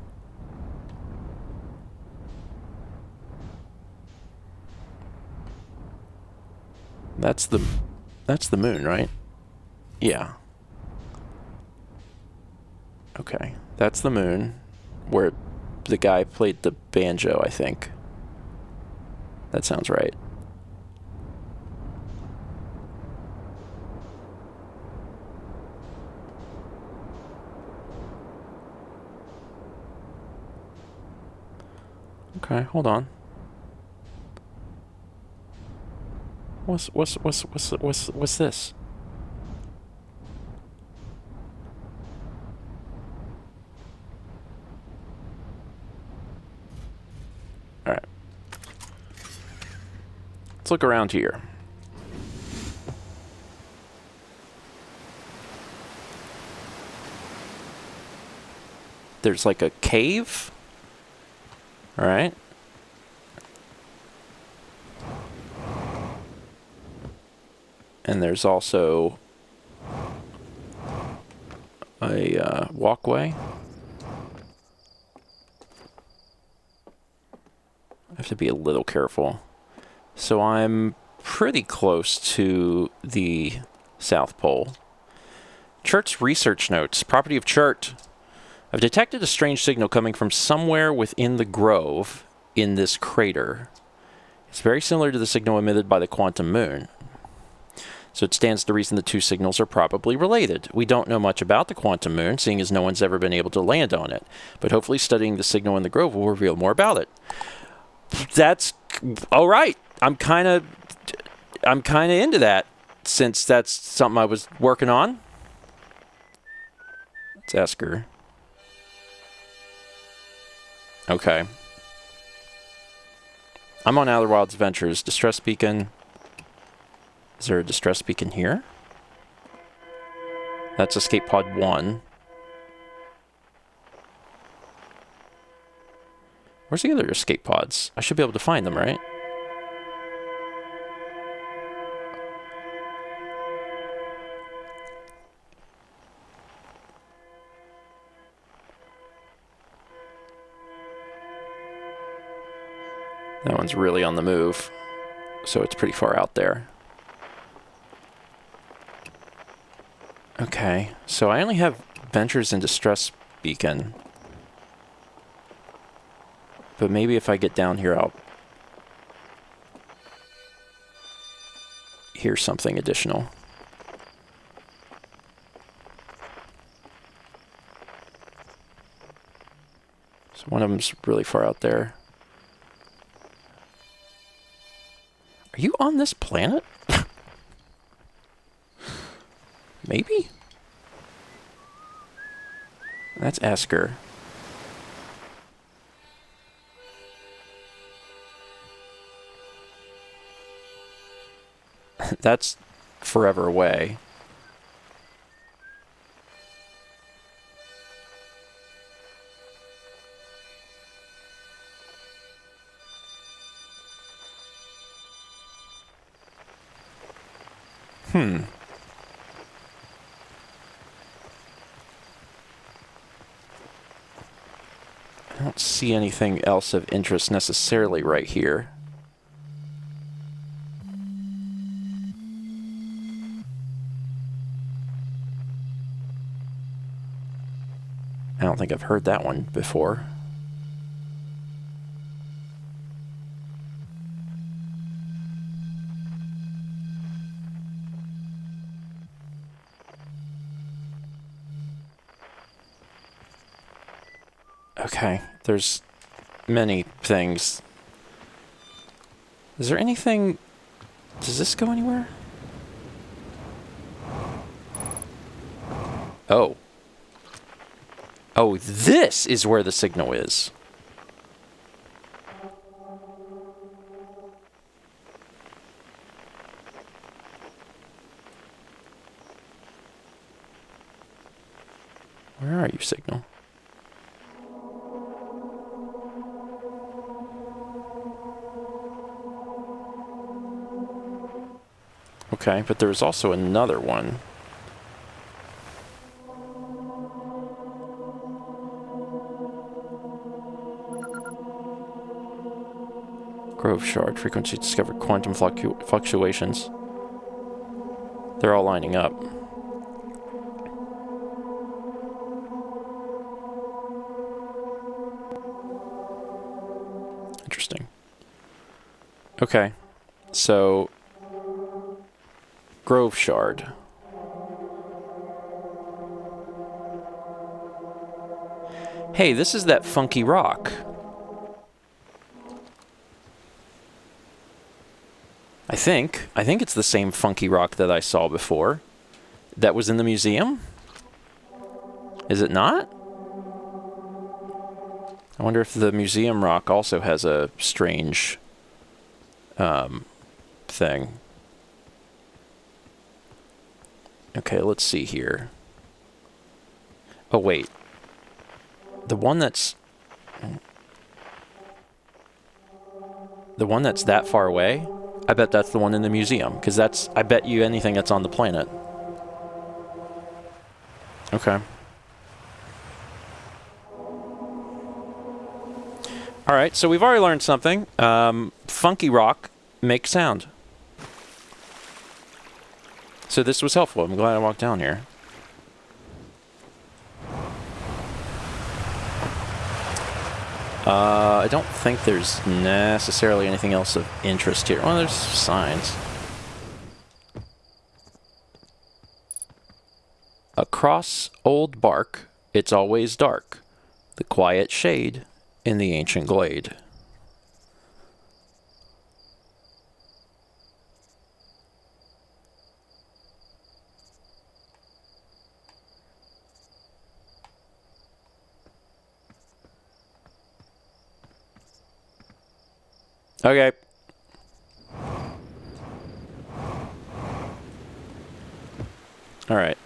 That's the moon, right? Yeah. Okay. That's the moon where the guy played the banjo, I think. That sounds right. Okay, hold on. What's this? All right. Let's look around here. There's like a cave. All right. And there's also a walkway. I have to be a little careful. So I'm pretty close to the South Pole. Chert's research notes. Property of Chert. I've detected a strange signal coming from somewhere within the grove in this crater. It's very similar to the signal emitted by the quantum moon. So it stands to reason the two signals are probably related. We don't know much about the quantum moon, seeing as no one's ever been able to land on it. But hopefully studying the signal in the grove will reveal more about it. That's all right. I'm kind of into that, since that's something I was working on. Let's ask her. Okay. I'm on Outer Wilds Adventures. Distress beacon. Is there a distress beacon here? That's escape pod 1. Where's the other escape pods? I should be able to find them, right? That one's really on the move, so it's pretty far out there. Okay, so I only have Ventures and Distress Beacon. But maybe if I get down here, I'll hear something additional. So one of them's really far out there. Are you on this planet? Maybe? That's Esker. That's forever away. I don't see anything else of interest necessarily right here. I don't think I've heard that one before. Okay, there's many things. Is there anything... Does this go anywhere? Oh. Oh, this is where the signal is. Where are you, signal? Okay, but there's also another one. Grove shard. Frequency discovered quantum fluctuations. They're all lining up. Interesting. Okay. So, Grove shard. Hey, this is that funky rock. I think it's the same funky rock that I saw before. That was in the museum? Is it not? I wonder if the museum rock also has a strange thing. Okay, let's see here. Oh, wait. The one that's that far away? I bet that's the one in the museum, because that's, I bet you anything that's on the planet. Okay. Alright, so we've already learned something. Funky rock makes sound. So this was helpful. I'm glad I walked down here. I don't think there's necessarily anything else of interest here. Well, there's signs. Across old bark, it's always dark. The quiet shade in the ancient glade. Okay. Alright.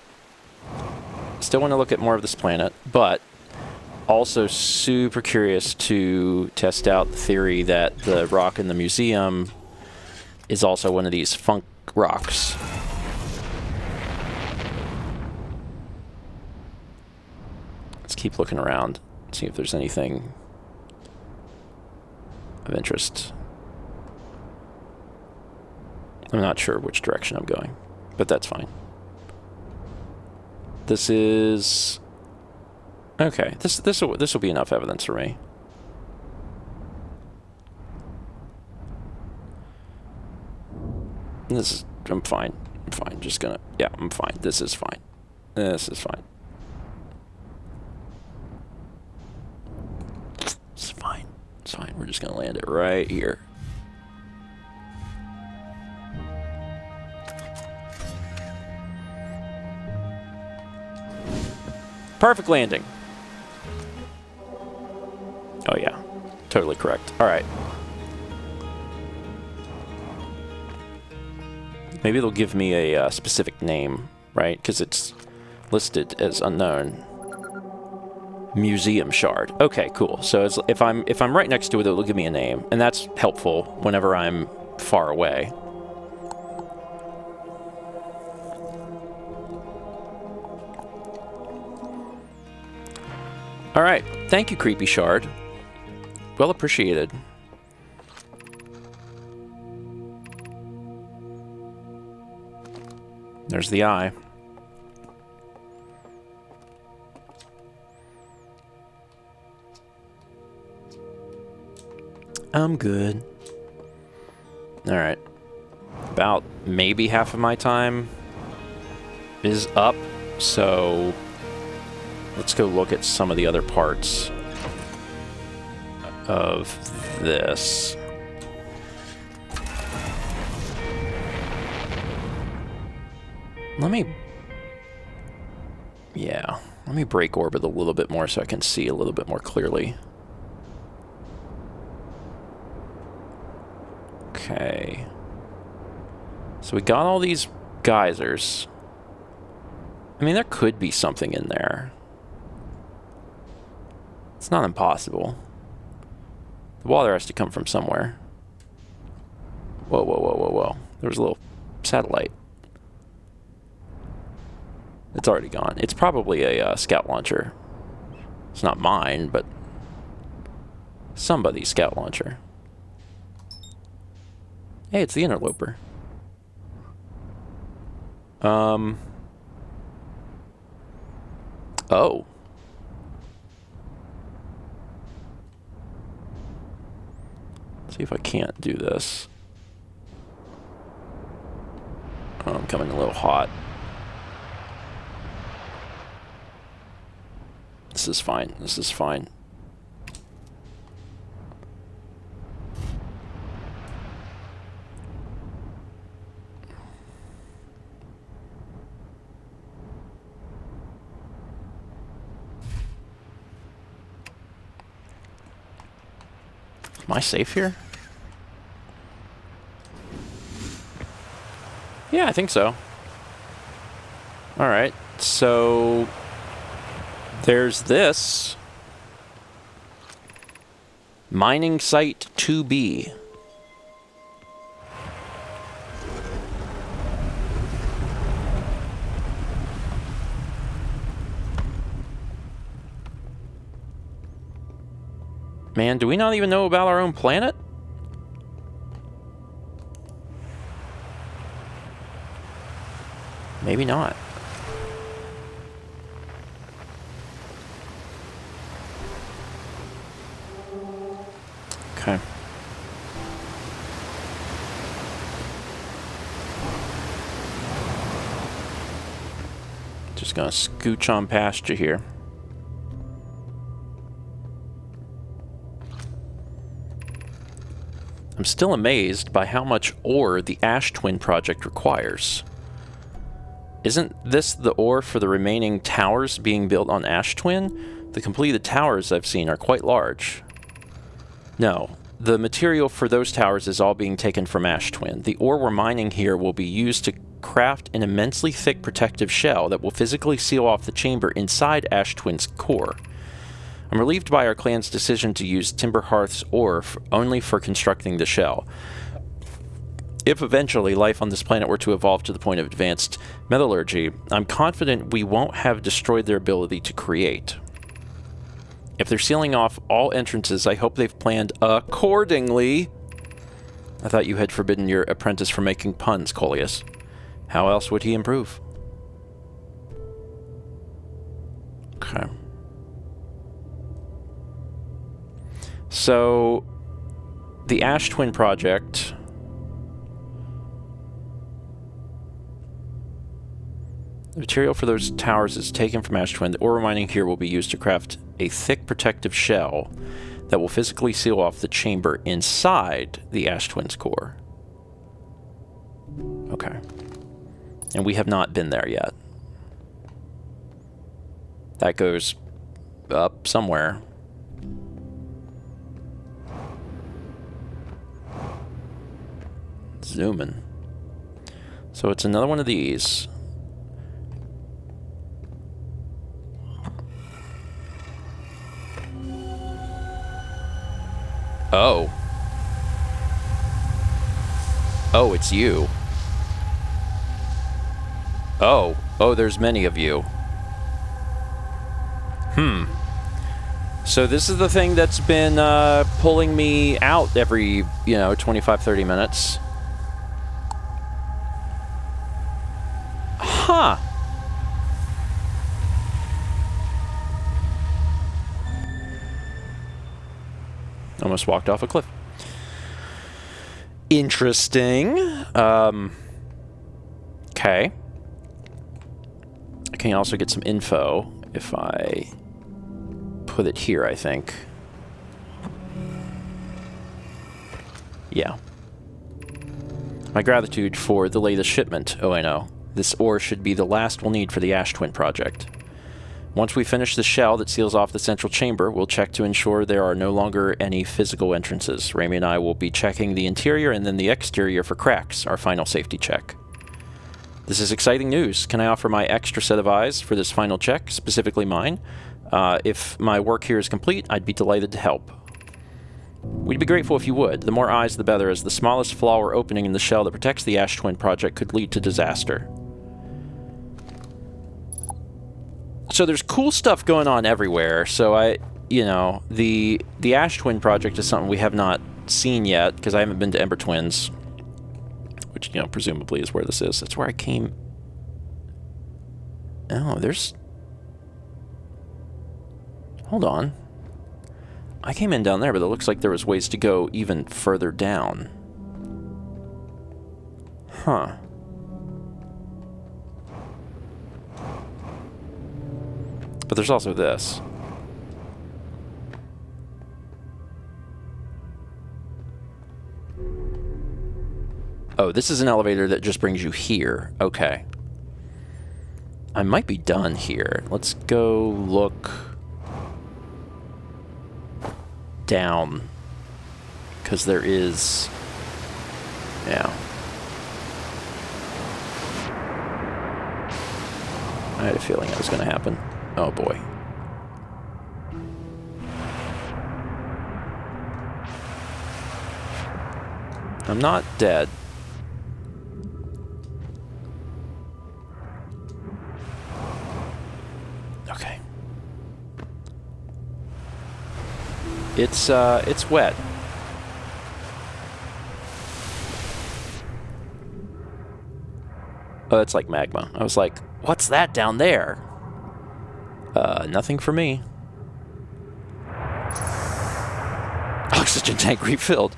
Still want to look at more of this planet, but also super curious to test out the theory that the rock in the museum is also one of these funk rocks. Let's keep looking around, see if there's anything of interest. I'm not sure which direction I'm going, but that's fine. This is okay. This will be enough evidence for me. I'm fine. I'm fine. Just gonna, yeah, I'm fine. This is fine. This is fine. It's fine. It's fine. We're just gonna land it right here. Perfect landing. Oh yeah, totally correct. All right. Maybe they'll give me a specific name, right? Because it's listed as unknown. Museum shard. Okay, cool. So if I'm right next to it, it'll give me a name, and that's helpful whenever I'm far away. All right. Thank you, Creepy Shard. Well appreciated. There's the eye. I'm good. All right. About maybe half of my time is up, so let's go look at some of the other parts of this. Yeah. Let me break orbit a little bit more so I can see a little bit more clearly. Okay. So we got all these geysers. I mean, there could be something in there. It's not impossible. The water has to come from somewhere. Whoa, whoa, whoa, whoa, whoa. There was a little satellite. It's already gone. It's probably a scout launcher. It's not mine, but somebody's scout launcher. Hey, it's the interloper. Oh. See if I can't do this. Oh, I'm coming a little hot. This is fine. This is fine. Am I safe here? Yeah, I think so. Alright, so there's this. Mining Site 2B. Man, do we not even know about our own planet? Maybe not. Okay. Just gonna scooch on past you here. I'm still amazed by how much ore the Ash Twin project requires. Isn't this the ore for the remaining towers being built on Ash Twin? The completed towers I've seen are quite large. No, the material for those towers is all being taken from Ash Twin. The ore we're mining here will be used to craft an immensely thick protective shell that will physically seal off the chamber inside Ash Twin's core. I'm relieved by our clan's decision to use Timberhearth's ore only for constructing the shell. If eventually life on this planet were to evolve to the point of advanced metallurgy, I'm confident we won't have destroyed their ability to create. If they're sealing off all entrances, I hope they've planned accordingly. I thought you had forbidden your apprentice from making puns, Coleus. How else would he improve? Okay. So, the Ash Twin project... The material for those towers is taken from Ash Twin. The ore mining here will be used to craft a thick protective shell that will physically seal off the chamber inside the Ash Twin's core. Okay. And we have not been there yet. That goes up somewhere. Zooming. So it's another one of these. Oh. Oh, it's you. Oh. Oh, there's many of you. So this is the thing that's been pulling me out every, 25, 30 minutes. Huh. Almost walked off a cliff. Interesting. Okay. I can also get some info if I put it here, I think. Yeah. My gratitude for the latest shipment, ONO. This ore should be the last we'll need for the Ash Twin project. Once we finish the shell that seals off the central chamber, we'll check to ensure there are no longer any physical entrances. Rami and I will be checking the interior and then the exterior for cracks, our final safety check. This is exciting news. Can I offer my extra set of eyes for this final check, specifically mine? If my work here is complete, I'd be delighted to help. We'd be grateful if you would. The more eyes, the better, as the smallest flaw or opening in the shell that protects the Ash Twin project could lead to disaster. So there's cool stuff going on everywhere. So the Ash Twin project is something we have not seen yet, because I haven't been to Ember Twins, which, presumably is where this is. That's where I came. Oh, there's... Hold on. I came in down there, but it looks like there was ways to go even further down. Huh. But there's also this. Oh, this is an elevator that just brings you here. Okay. I might be done here. Let's go look down. Because there is... Yeah. I had a feeling that was going to happen. Oh boy. I'm not dead. Okay. It's wet. Oh, it's like magma. I was like, what's that down there? Nothing for me. Oxygen tank refilled.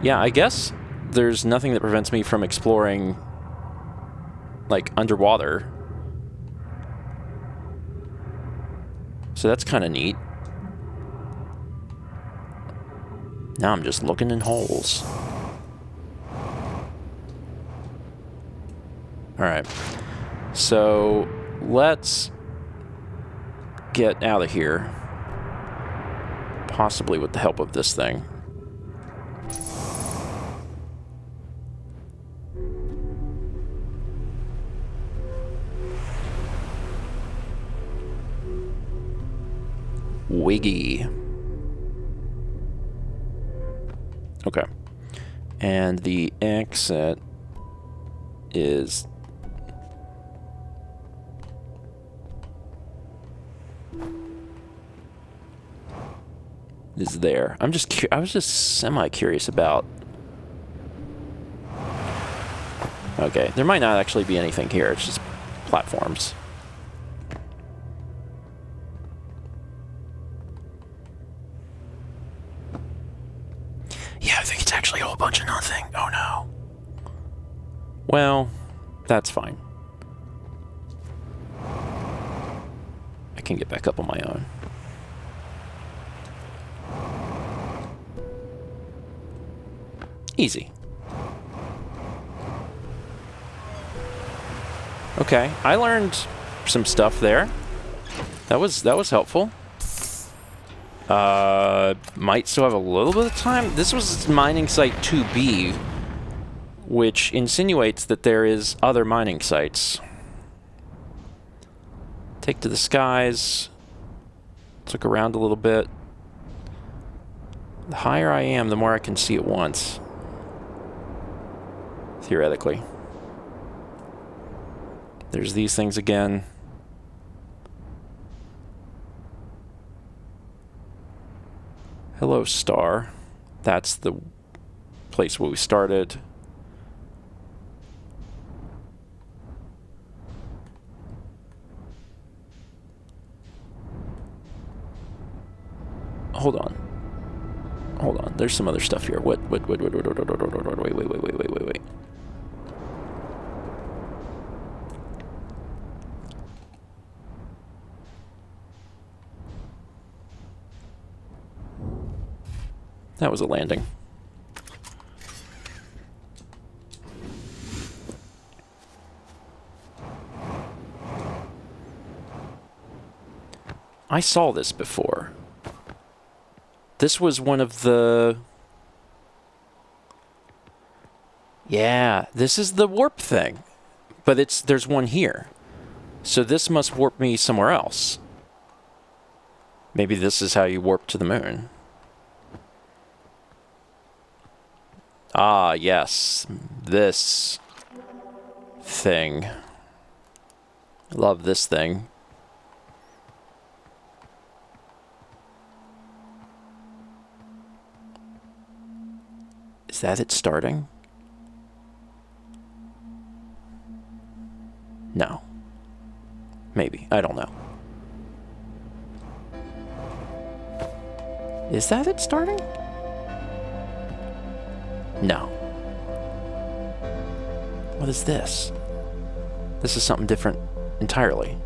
Yeah, I guess there's nothing that prevents me from exploring, like, underwater. So that's kind of neat. Now I'm just looking in holes. Alright. So, let's get out of here. Possibly with the help of this thing. Wiggy. Okay. And the exit is... is there. I was just semi-curious about... Okay, there might not actually be anything here. It's just platforms. Yeah, I think it's actually a whole bunch of nothing. Oh no. Well, that's fine. I can get back up on my own. Easy. Okay, I learned some stuff there. That was helpful. Might still have a little bit of time. This was mining site 2B, which insinuates that there is other mining sites. Take to the skies. Let's look around a little bit. The higher I am, the more I can see at once. Theoretically. There's these things again. Hello, star. That's the place where we started. Hold on. Hold on. There's some other stuff here. Wait. That was a landing. I saw this before. This was one of the... Yeah, this is the warp thing. But there's one here. So this must warp me somewhere else. Maybe this is how you warp to the moon. Ah, yes. This thing. Love this thing. Is that it starting? No. Maybe. I don't know. Is that it starting? No. What is this? This is something different entirely.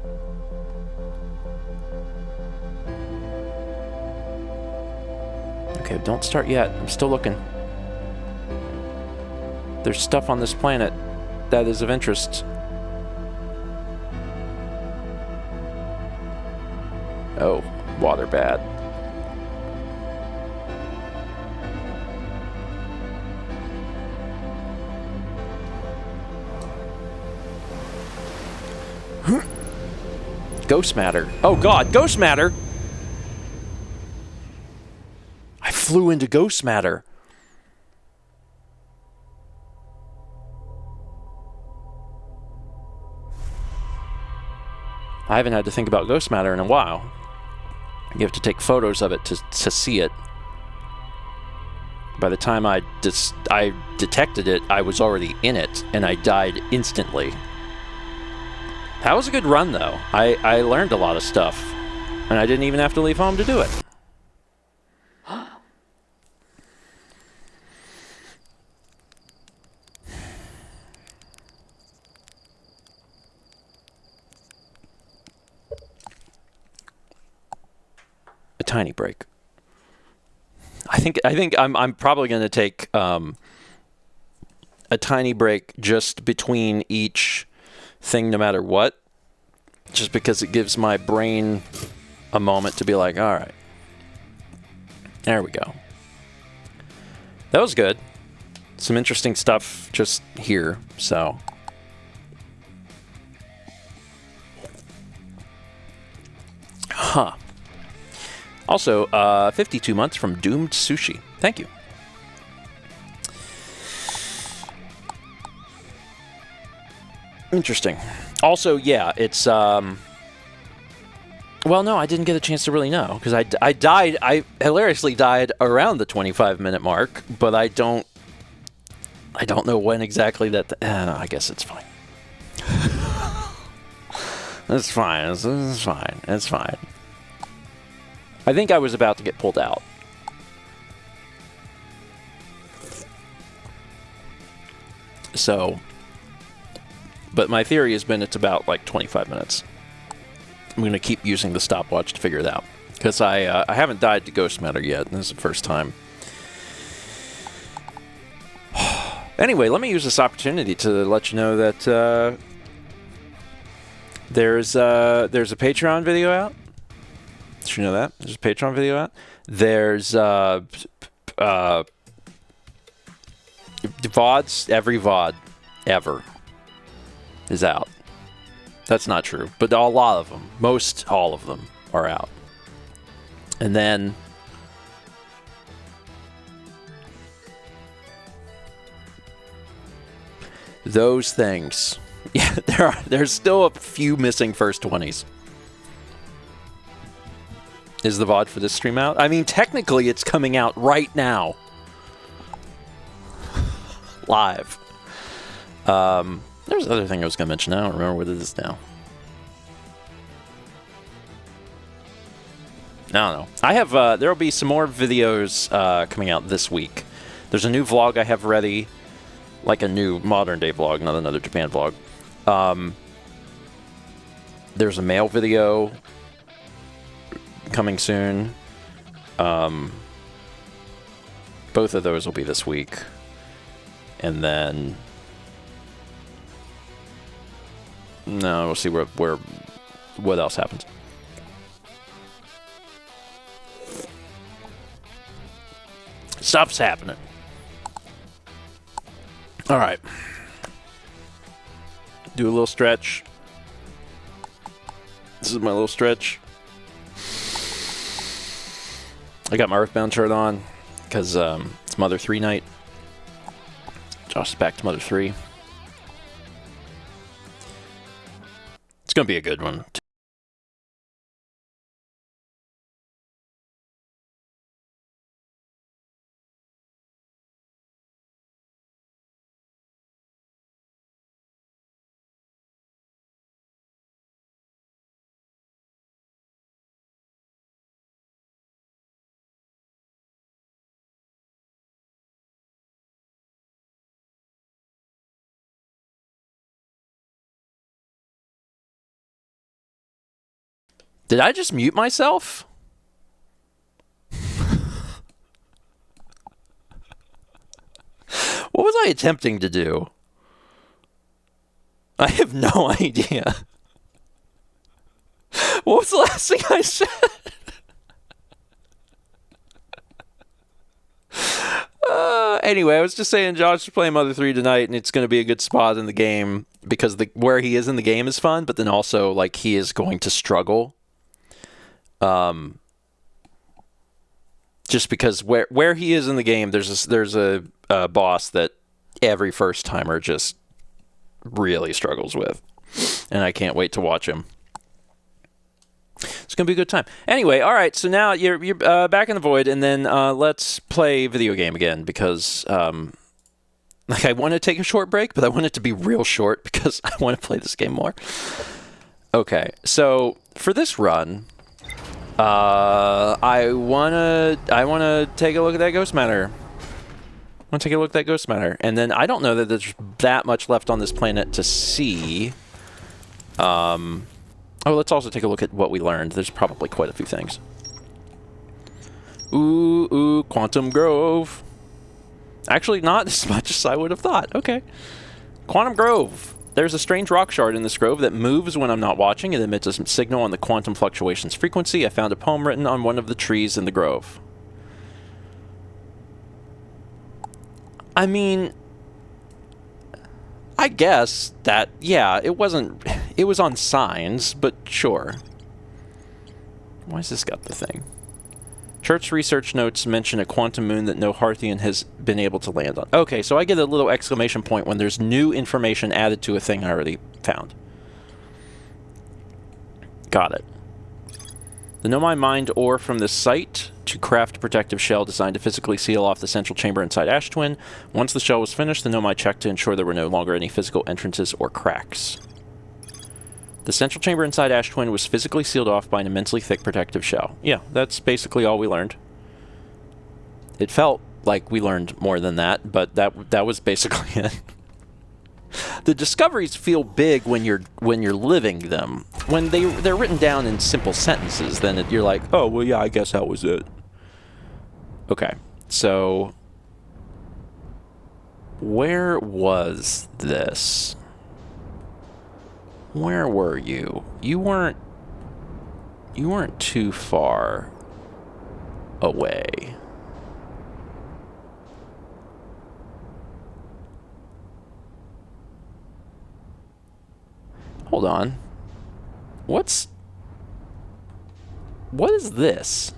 Okay, don't start yet. I'm still looking. There's stuff on this planet that is of interest. Oh, water bad. Ghost matter. Oh god, ghost matter! I flew into ghost matter. I haven't had to think about ghost matter in a while. You have to take photos of it to see it. By the time I detected it, I was already in it, and I died instantly. That was a good run, though. I learned a lot of stuff, and I didn't even have to leave home to do it. A tiny break. I think I'm probably going to take a tiny break just between each thing, no matter what, just because it gives my brain a moment to be like, all right, there we go. That was good. Some interesting stuff just here, so. Huh. Also, 52 months from Doomed Sushi. Thank you. Interesting. Also, yeah, it's, well, no, I didn't get a chance to really know, because I hilariously died around the 25-minute mark, but I don't know when exactly that, I guess it's fine. It's fine, it's fine, it's fine. I think I was about to get pulled out. So, but my theory has been it's about like 25 minutes. I'm going to keep using the stopwatch to figure it out. Because I haven't died to ghost matter yet. This is the first time. Anyway, let me use this opportunity to let you know that there's a Patreon video out. Did you know that? There's a Patreon video out. There's VODs, every VOD ever is out. That's not true, but a lot of them, most all of them are out. And then those things, yeah, there's still a few missing first 20s. Is the VOD for this stream out? I mean, technically, it's coming out right now. Live. There's another thing I was going to mention. I don't remember what it is now. I don't know. I have, there will be some more videos coming out this week. There's a new vlog I have ready. Like a new modern day vlog, not another Japan vlog. There's a mail video coming soon. Both of those will be this week. And then no, we'll see what else happens. Stuff's happening. All right. Do a little stretch. This is my little stretch. I got my Earthbound shirt on because it's Mother 3 night. Josh is back to Mother 3. It's going to be a good one. Did I just mute myself? What was I attempting to do? I have no idea. What was the last thing I said? Anyway, I was just saying Josh is playing Mother 3 tonight, and it's going to be a good spot in the game because where he is in the game is fun, but then also like he is going to struggle. Just because where he is in the game, there's a boss that every first timer just really struggles with, and I can't wait to watch him. It's gonna be a good time. Anyway, all right. So now you're back in the void, and then let's play video game again because like I want to take a short break, but I want it to be real short because I want to play this game more. Okay, so for this run. I wanna take a look at that ghost matter. And then I don't know that there's that much left on this planet to see. Oh, let's also take a look at what we learned. There's probably quite a few things. Ooh, Quantum Grove. Actually, not as much as I would have thought. Okay. Quantum Grove. There's a strange rock shard in this grove that moves when I'm not watching. It emits a signal on the quantum fluctuations frequency. I found a poem written on one of the trees in the grove. I mean, I guess that, yeah, it was on signs, but sure. Why has this got the thing? Church research notes mention a quantum moon that no Harthian has been able to land on. Okay, so I get a little exclamation point when there's new information added to a thing I already found. Got it. The Nomai mined ore from this site to craft a protective shell designed to physically seal off the central chamber inside Ash Twin. Once the shell was finished, the Nomai checked to ensure there were no longer any physical entrances or cracks. The central chamber inside Ash Twin was physically sealed off by an immensely thick protective shell. Yeah, that's basically all we learned. It felt like we learned more than that, but that was basically it. The discoveries feel big when you're living them. When they're written down in simple sentences, then you're like, oh well, yeah, I guess that was it. Okay, so where was this? Where were you? You weren't too far away. Hold on. What is this?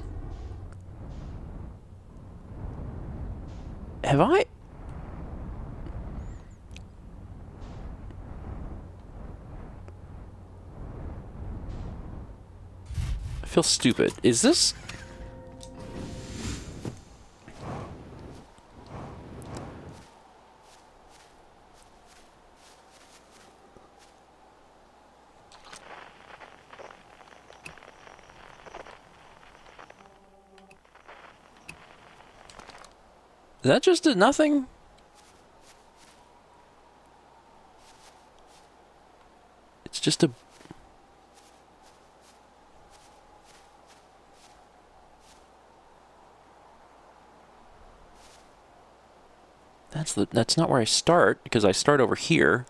Have I... I feel stupid. Is this... Is that just a nothing? It's just a... That's not where I start, because I start over here.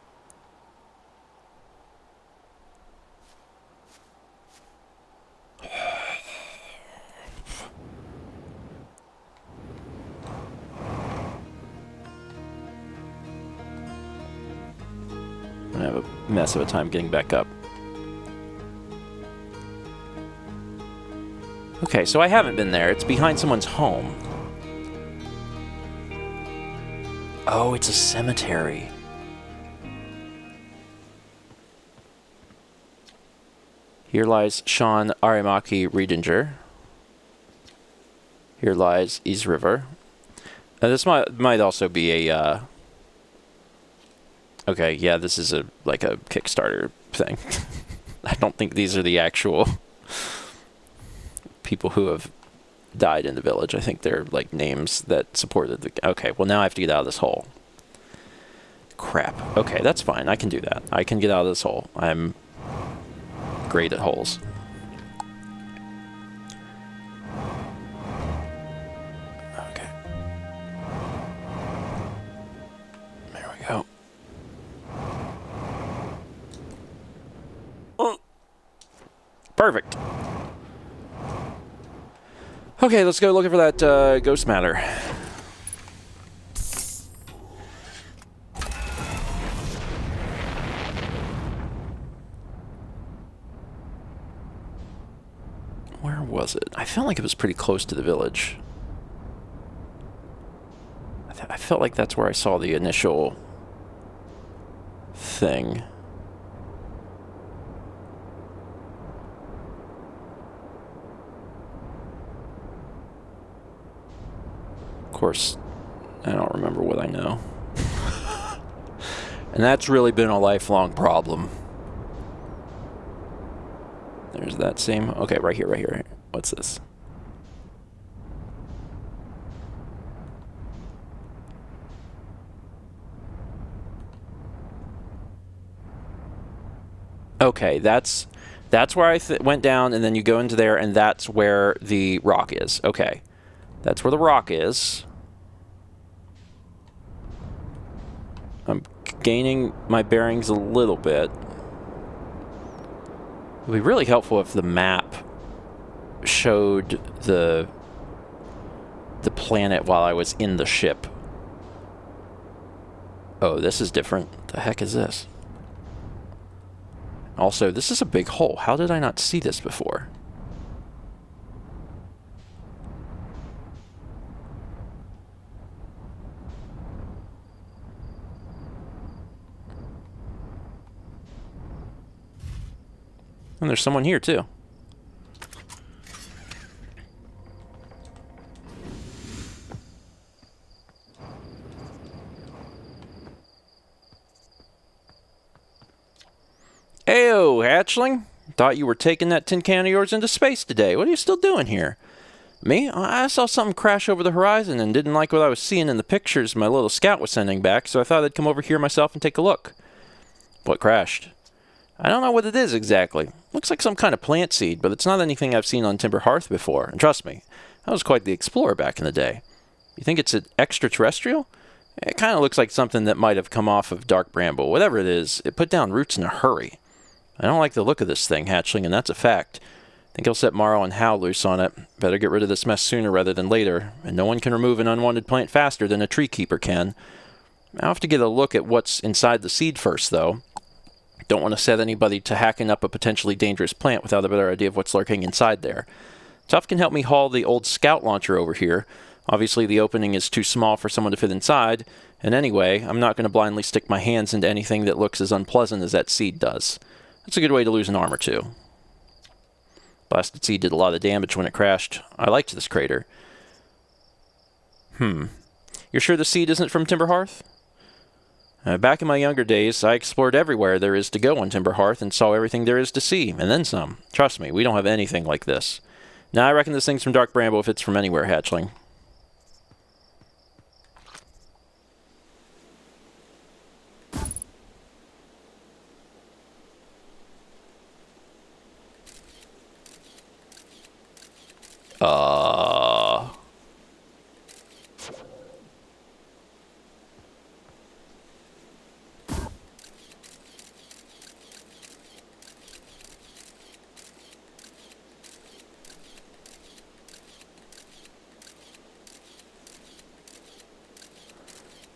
I'm gonna have a mess of a time getting back up. Okay, so I haven't been there. It's behind someone's home. Oh, it's a cemetery. Here lies Sean Arimaki Riedinger. Here lies East River. This might also be a... Okay, yeah, this is like a Kickstarter thing. I don't think these are the actual people who have died in the village. I think they're like names that supported the... Okay, well now I have to get out of this hole. Crap. Okay, that's fine. I can do that. I can get out of this hole. I'm great at holes. Okay. There we go. Oh. Perfect. Okay, let's go looking for that ghost matter. Where was it? I felt like it was pretty close to the village. I felt like that's where I saw the initial thing. Of course, I don't remember what I know. And that's really been a lifelong problem. There's that same... Okay, right here, right here. What's this? Okay, that's where I went down, and then you go into there, and that's where the rock is. Okay. That's where the rock is. I'm gaining my bearings a little bit. It would be really helpful if the map showed the planet while I was in the ship. Oh, this is different. The heck is this? Also, this is a big hole. How did I not see this before? And there's someone here, too. Ayo, hatchling. Thought you were taking that tin can of yours into space today. What are you still doing here? Me? I saw something crash over the horizon and didn't like what I was seeing in the pictures my little scout was sending back, so I thought I'd come over here myself and take a look. What crashed? I don't know what it is exactly. Looks like some kind of plant seed, but it's not anything I've seen on Timber Hearth before. And trust me, I was quite the explorer back in the day. You think it's an extraterrestrial? It kind of looks like something that might have come off of Dark Bramble. Whatever it is, it put down roots in a hurry. I don't like the look of this thing, hatchling, and that's a fact. Think I'll set Morrow and Hal loose on it. Better get rid of this mess sooner rather than later, and no one can remove an unwanted plant faster than a tree keeper can. I'll have to get a look at what's inside the seed first, though. Don't want to set anybody to hacking up a potentially dangerous plant without a better idea of what's lurking inside there. Tuff can help me haul the old scout launcher over here. Obviously, the opening is too small for someone to fit inside, and anyway, I'm not going to blindly stick my hands into anything that looks as unpleasant as that seed does. That's a good way to lose an arm or two. Blasted seed did a lot of damage when it crashed. I liked this crater. You're sure the seed isn't from Timber Hearth? Back in my younger days, I explored everywhere there is to go on Timber Hearth and saw everything there is to see, and then some. Trust me, we don't have anything like this. Now, I reckon this thing's from Dark Bramble if it's from anywhere, hatchling.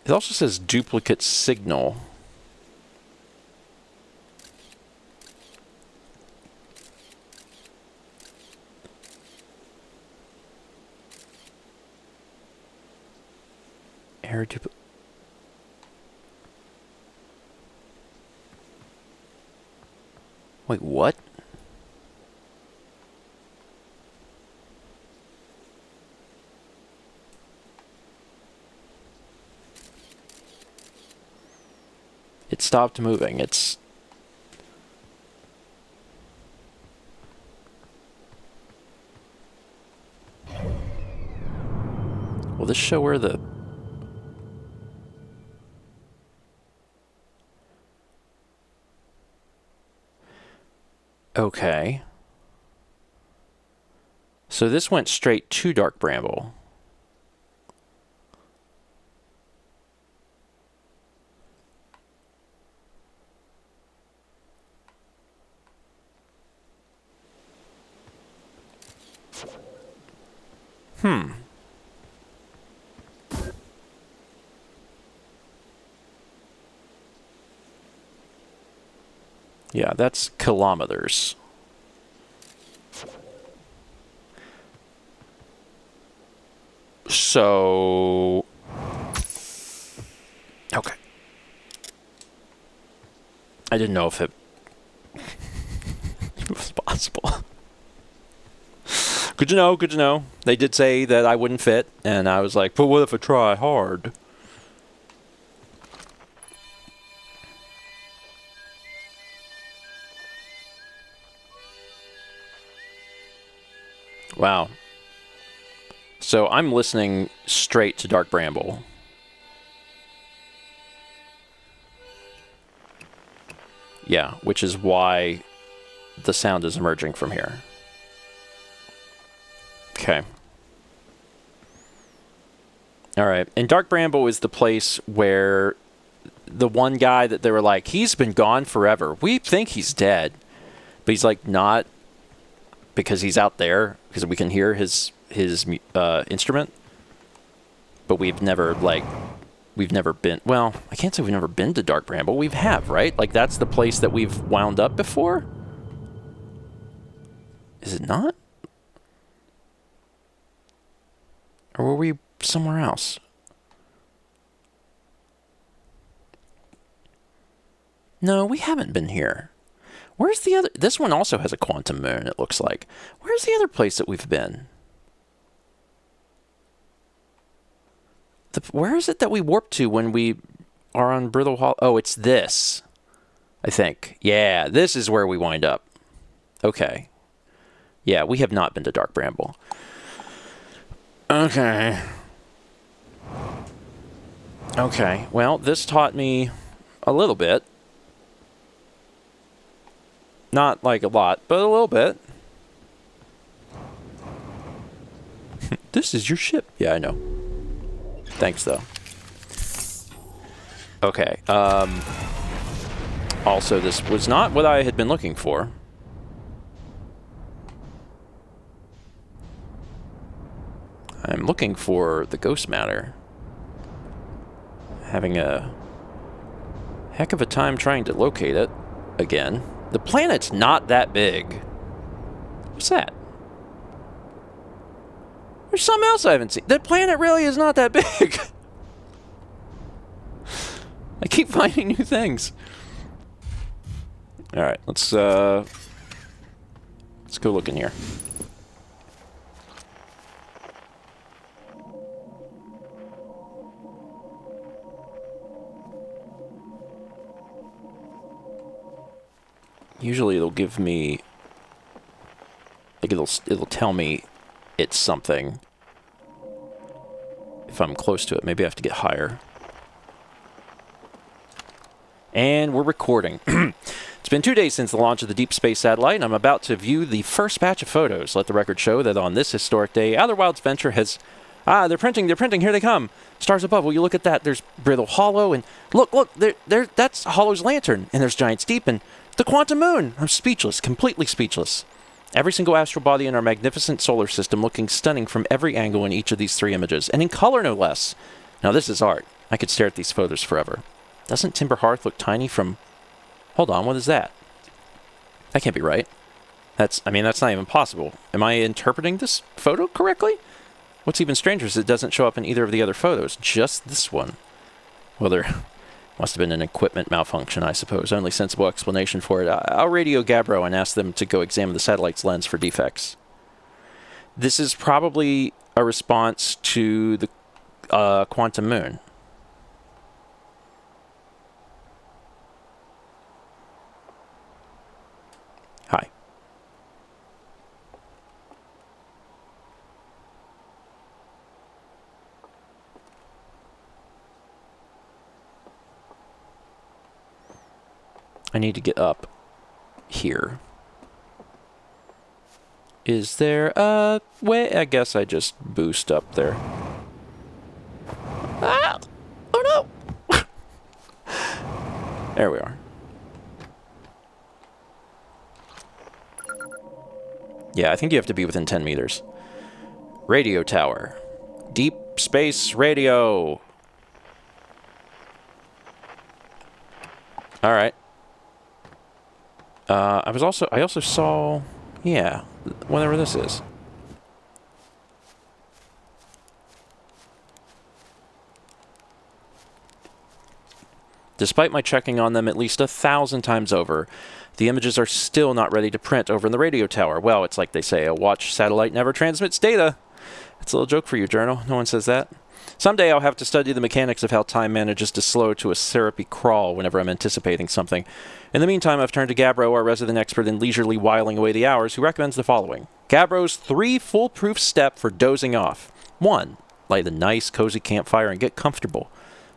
It also says duplicate signal. Error to... Wait, what? It stopped moving. It's... Will this show where the... Okay. So this went straight to Dark Bramble. Yeah, that's kilometers. So... Okay. I didn't know if it was possible. Good to know, good to know. They did say that I wouldn't fit, and I was like, but what if I try hard? Wow. So I'm listening straight to Dark Bramble. Yeah, which is why the sound is emerging from here. Okay. All right. And Dark Bramble is the place where the one guy that they were like, he's been gone forever. We think he's dead. But he's like not, because he's out there, because we can hear his instrument. But we've never been, well, I can't say we've never been to Dark Bramble. We have, right? Like, that's the place that we've wound up before? Is it not? Or were we somewhere else? No, we haven't been here. Where's the other? This one also has a quantum moon, it looks like. Where's the other place that we've been? Where is it that we warp to when we are on Brittle Hall? Oh, it's this, I think. Yeah, this is where we wind up. Okay. Yeah, we have not been to Dark Bramble. Okay. Okay, well, this taught me a little bit. Not like a lot, but a little bit. This is your ship. Yeah, I know. Thanks, though. Okay, also, this was not what I had been looking for. I'm looking for the ghost matter. Having a heck of a time trying to locate it again. The planet's not that big. What's that? There's something else I haven't seen. The planet really is not that big. I keep finding new things. All right, let's go look in here. Usually it'll give me, like it'll tell me it's something if I'm close to it. Maybe I have to get higher. And we're recording. It's been 2 days since the launch of the Deep Space Satellite, and I'm about to view the first batch of photos. Let the record show that on this historic day, Outer Wilds Venture has... Ah, they're printing, here they come. Stars above, will you look at that? There's Brittle Hollow, and look, that's Hollow's lantern, and there's Giant's Deep, and the Quantum Moon. I'm speechless, completely speechless. Every single astral body in our magnificent solar system looking stunning from every angle in each of these three images, and in color no less. Now this is art. I could stare at these photos forever. Doesn't Timber Hearth look tiny from... Hold on, what is that? That can't be right. That's not even possible. Am I interpreting this photo correctly? What's even stranger is it doesn't show up in either of the other photos, just this one. Well, there must have been an equipment malfunction, I suppose. Only sensible explanation for it. I'll radio Gabbro and ask them to go examine the satellite's lens for defects. This is probably a response to the quantum moon. Hi. I need to get up here. Is there a way? I guess I just boost up there. Ah! Oh no! There we are. Yeah, I think you have to be within 10 meters. Radio tower. Deep space radio. All right. I also saw, yeah, whatever this is. Despite my checking on them at least 1,000 times over, the images are still not ready to print over in the radio tower. Well, it's like they say, a watch satellite never transmits data. It's a little joke for you, Journal. No one says that. Someday I'll have to study the mechanics of how time manages to slow to a syrupy crawl whenever I'm anticipating something. In the meantime, I've turned to Gabbro, our resident expert in leisurely whiling away the hours, who recommends the following. Gabbro's 3 foolproof steps for dozing off. 1. Light a nice, cozy campfire and get comfortable.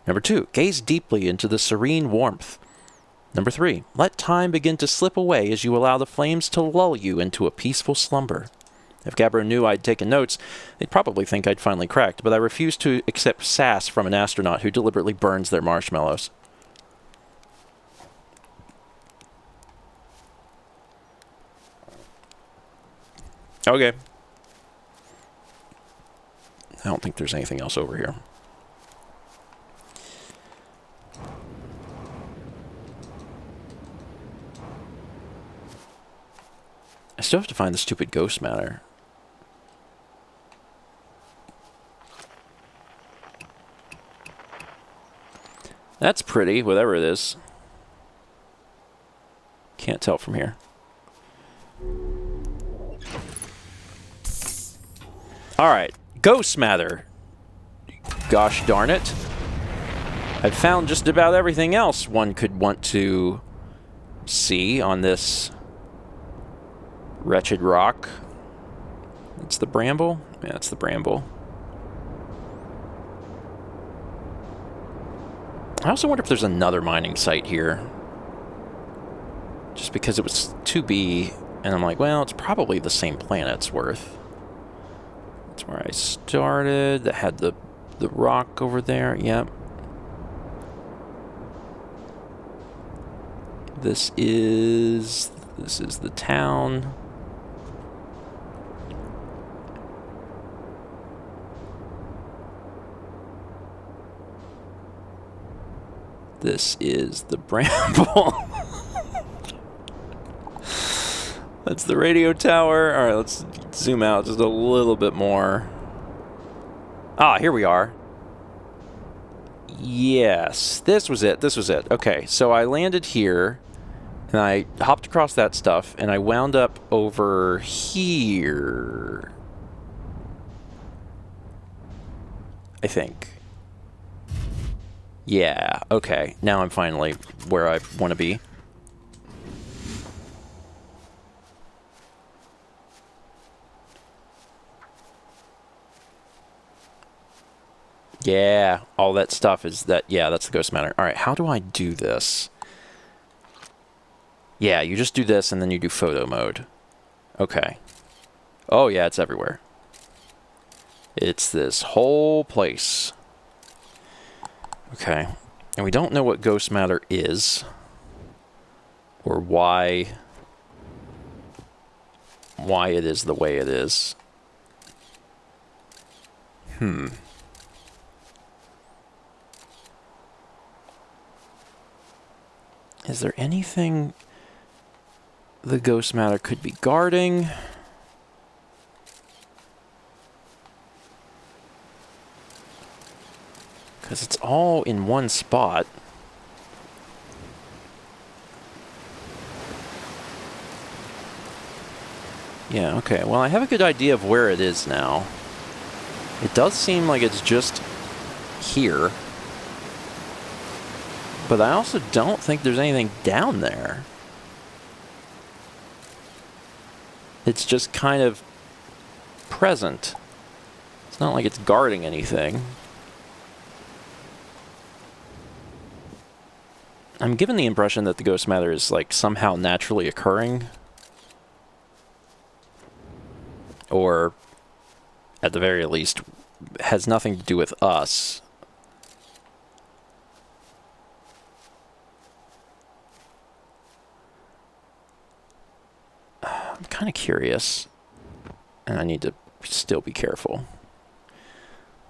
Number 2. Gaze deeply into the serene warmth. Number 3. Let time begin to slip away as you allow the flames to lull you into a peaceful slumber. If Gabbro knew I'd taken notes, they'd probably think I'd finally cracked, but I refuse to accept sass from an astronaut who deliberately burns their marshmallows. Okay. I don't think there's anything else over here. I still have to find the stupid ghost matter. That's pretty, whatever it is. Can't tell from here. Alright, ghost matter. Gosh darn it. I've found just about everything else one could want to see on this wretched rock. It's the bramble? Yeah, it's the bramble. I also wonder if there's another mining site here. Just because it was 2B, and I'm like, well, it's probably the same planet's worth. That's where I started. That had the rock over there. Yep. This is the town. This is the bramble. That's the radio tower. All right, let's zoom out just a little bit more. Ah, here we are. Yes, this was it. This was it. Okay, so I landed here, and I hopped across that stuff, and I wound up over here. I think. Yeah, okay. Now I'm finally where I want to be. Yeah, all that stuff is that, yeah, that's the ghost matter. All right, how do I do this? Yeah, you just do this and then you do photo mode. Okay. Oh, yeah, it's everywhere. It's this whole place. Okay. And we don't know what ghost matter is. Or why it is the way it is. Is there anything the ghost matter could be guarding? Because it's all in one spot. Yeah, okay. Well, I have a good idea of where it is now. It does seem like it's just here. But I also don't think there's anything down there. It's just kind of present. It's not like it's guarding anything. I'm given the impression that the ghost matter is like somehow naturally occurring. Or, at the very least, has nothing to do with us. I'm kind of curious. And I need to still be careful.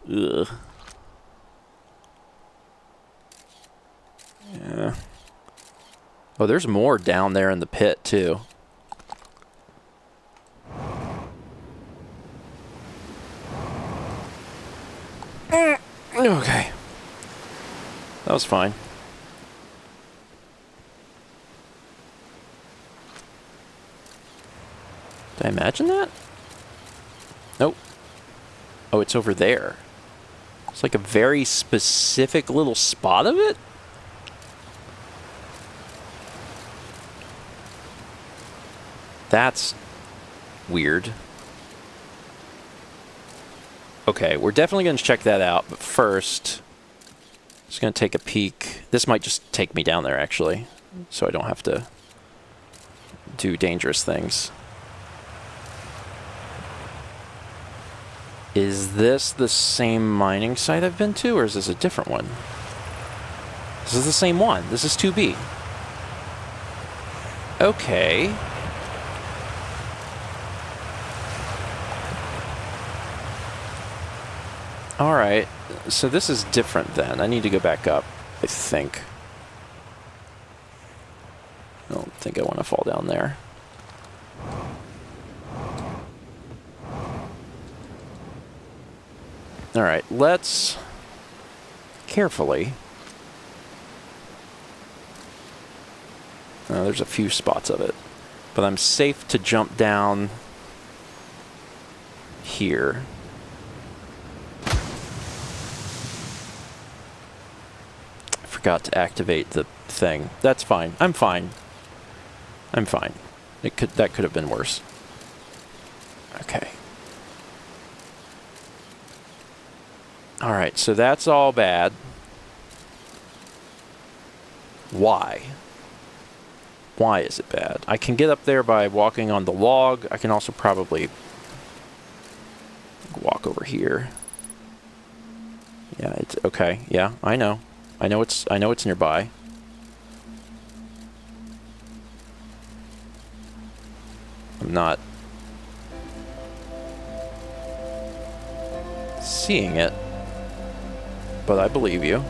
Ugh. Yeah. Oh, there's more down there in the pit, too. Okay. That was fine. Did I imagine that? Nope. Oh, it's over there. It's like a very specific little spot of it? That's weird. Okay, we're definitely going to check that out, but first, I'm just going to take a peek. This might just take me down there, actually, so I don't have to do dangerous things. Is this the same mining site I've been to, or is this a different one? This is the same one. This is 2B. Okay. Alright, so this is different then. I need to go back up, I think. I don't think I want to fall down there. Alright, let's carefully. There's a few spots of it, but I'm safe to jump down here. Forgot to activate the thing. That's fine. I'm fine. I'm fine. That could have been worse. Okay. Alright, so that's all bad. Why? Why is it bad? I can get up there by walking on the log. I can also probably walk over here. Yeah, it's okay. Yeah, I know. I know it's nearby. I'm not seeing it, but I believe you.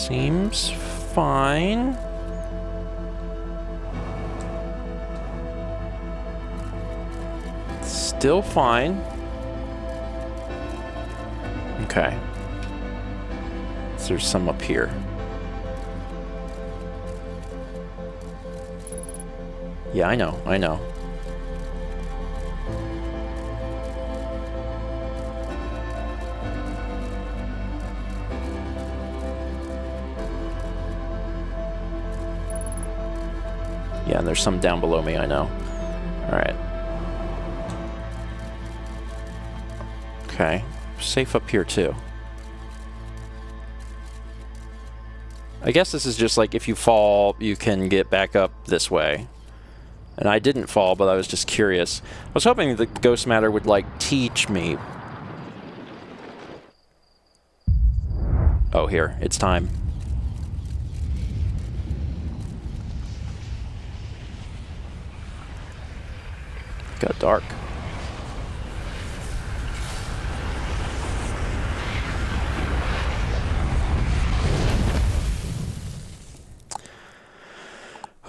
Seems fine. Still fine. Okay. So there's some up here. Yeah, I know. Yeah, and there's some down below me, I know. Alright. Okay. Safe up here, too. I guess this is just like if you fall, you can get back up this way. And I didn't fall, but I was just curious. I was hoping the ghost matter would, like, teach me. Oh, here. It's time. Got dark.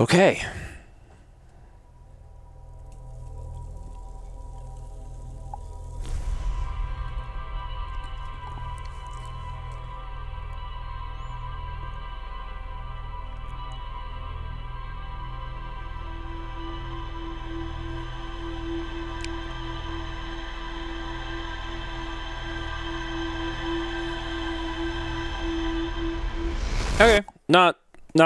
Okay. Okay, not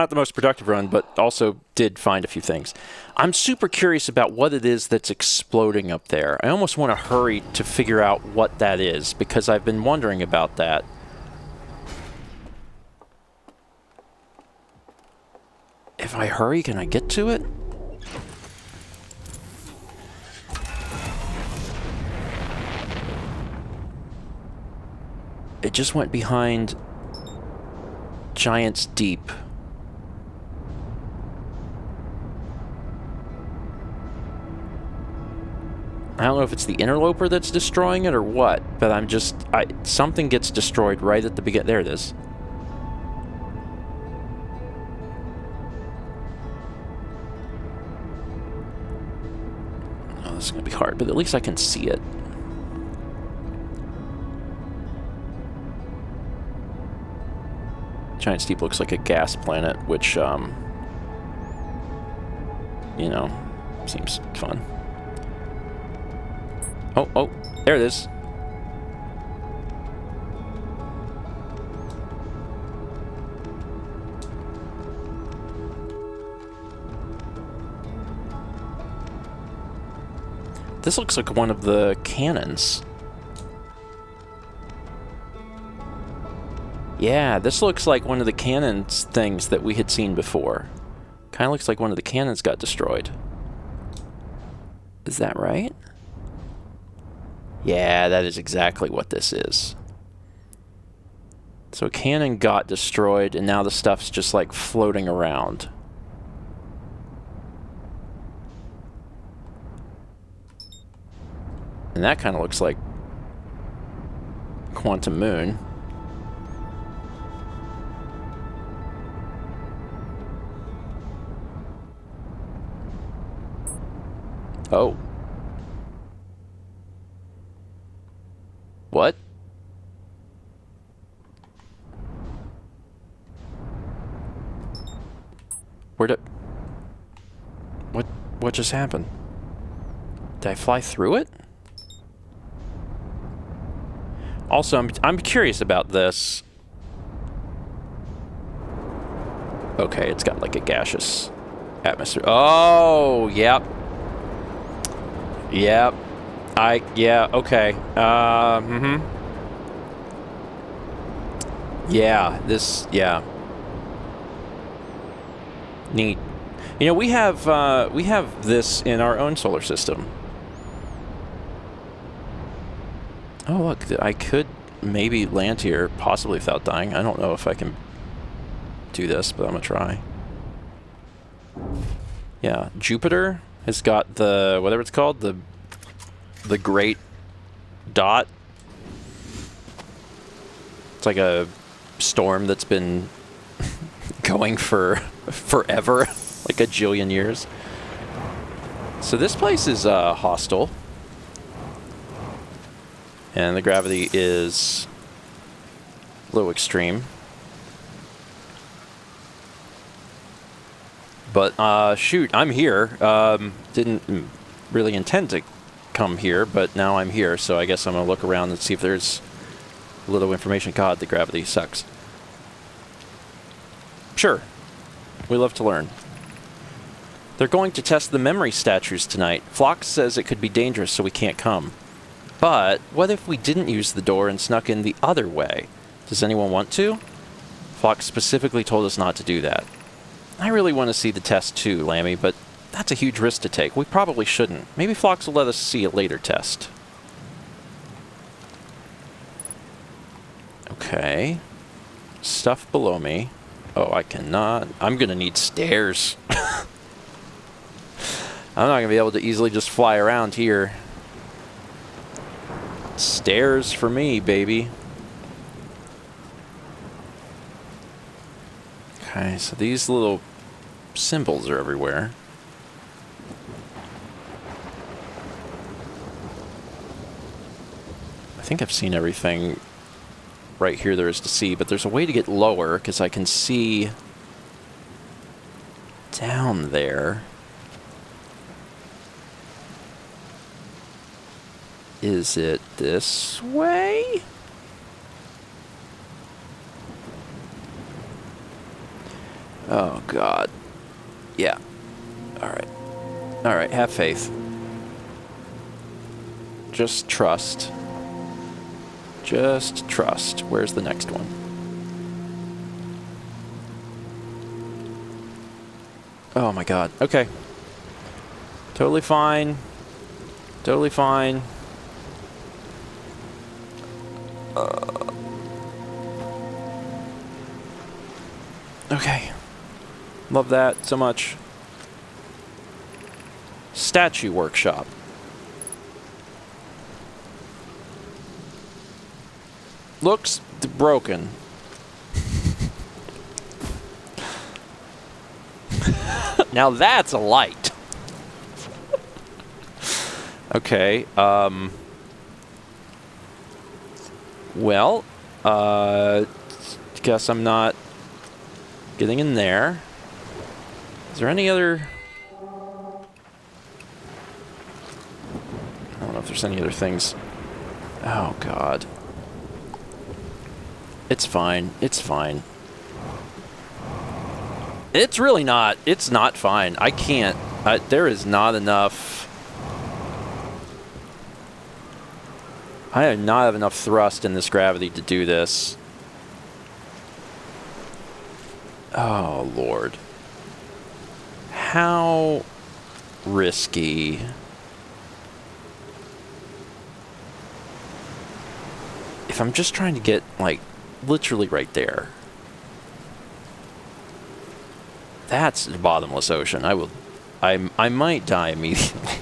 the most productive run, but also did find a few things. I'm super curious about what it is that's exploding up there. I almost want to hurry to figure out what that is, because I've been wondering about that. If I hurry, can I get to it? It just went behind Giant's Deep. I don't know if it's the interloper that's destroying it or what, but something gets destroyed right at the beginning. There it is. Oh, this is going to be hard, but at least I can see it. Giant's Deep looks like a gas planet, which, you know, seems fun. Oh, there it is. This looks like one of the cannons. Yeah, this looks like one of the cannons things that we had seen before. Kind of looks like one of the cannons got destroyed. Is that right? Yeah, that is exactly what this is. So a cannon got destroyed, and now the stuff's just like floating around. And that kind of looks like Quantum Moon. Oh. What? What just happened? Did I fly through it? Also, I'm curious about this. Okay, it's got like a gaseous atmosphere. Oh, yep. Yep. Yeah, okay. Yeah, neat. You know, we have this in our own solar system. Oh, look, I could maybe land here, possibly without dying. I don't know if I can do this, but I'm gonna try. Yeah, Jupiter has got the, whatever it's called, the Great Dot. It's like a storm that's been going for forever, like a jillion years. So this place is hostile. And the gravity is low extreme. But, shoot, I'm here. Didn't really intend to come here, but now I'm here, so I guess I'm going to look around and see if there's a little information. God, the gravity sucks. Sure. We love to learn. They're going to test the memory statues tonight. Flox says it could be dangerous, so we can't come. But what if we didn't use the door and snuck in the other way? Does anyone want to? Flox specifically told us not to do that. I really want to see the test too, Lammy, but that's a huge risk to take. We probably shouldn't. Maybe Flox will let us see a later test. Okay. Stuff below me. Oh, I cannot. I'm going to need stairs. I'm not going to be able to easily just fly around here. Stairs for me, baby. Okay, so these little symbols are everywhere. I think I've seen everything right here there is to see, but there's a way to get lower, because I can see down there. Is it this way? Oh, God. Yeah. Alright. Alright, have faith. Just trust. Just trust. Where's the next one? Oh my God. Okay. Totally fine. Totally fine. Okay. Love that so much. Statue workshop. Looks broken. Now that's a light. Okay, well, guess I'm not getting in there. Is there any other... I don't know if there's any other things. Oh, God. It's fine. It's fine. It's really not. It's not fine. I can't. There is not enough... I do not have enough thrust in this gravity to do this. Oh, Lord. How risky. If I'm just trying to get, like, literally right there. That's the bottomless ocean. I might die immediately.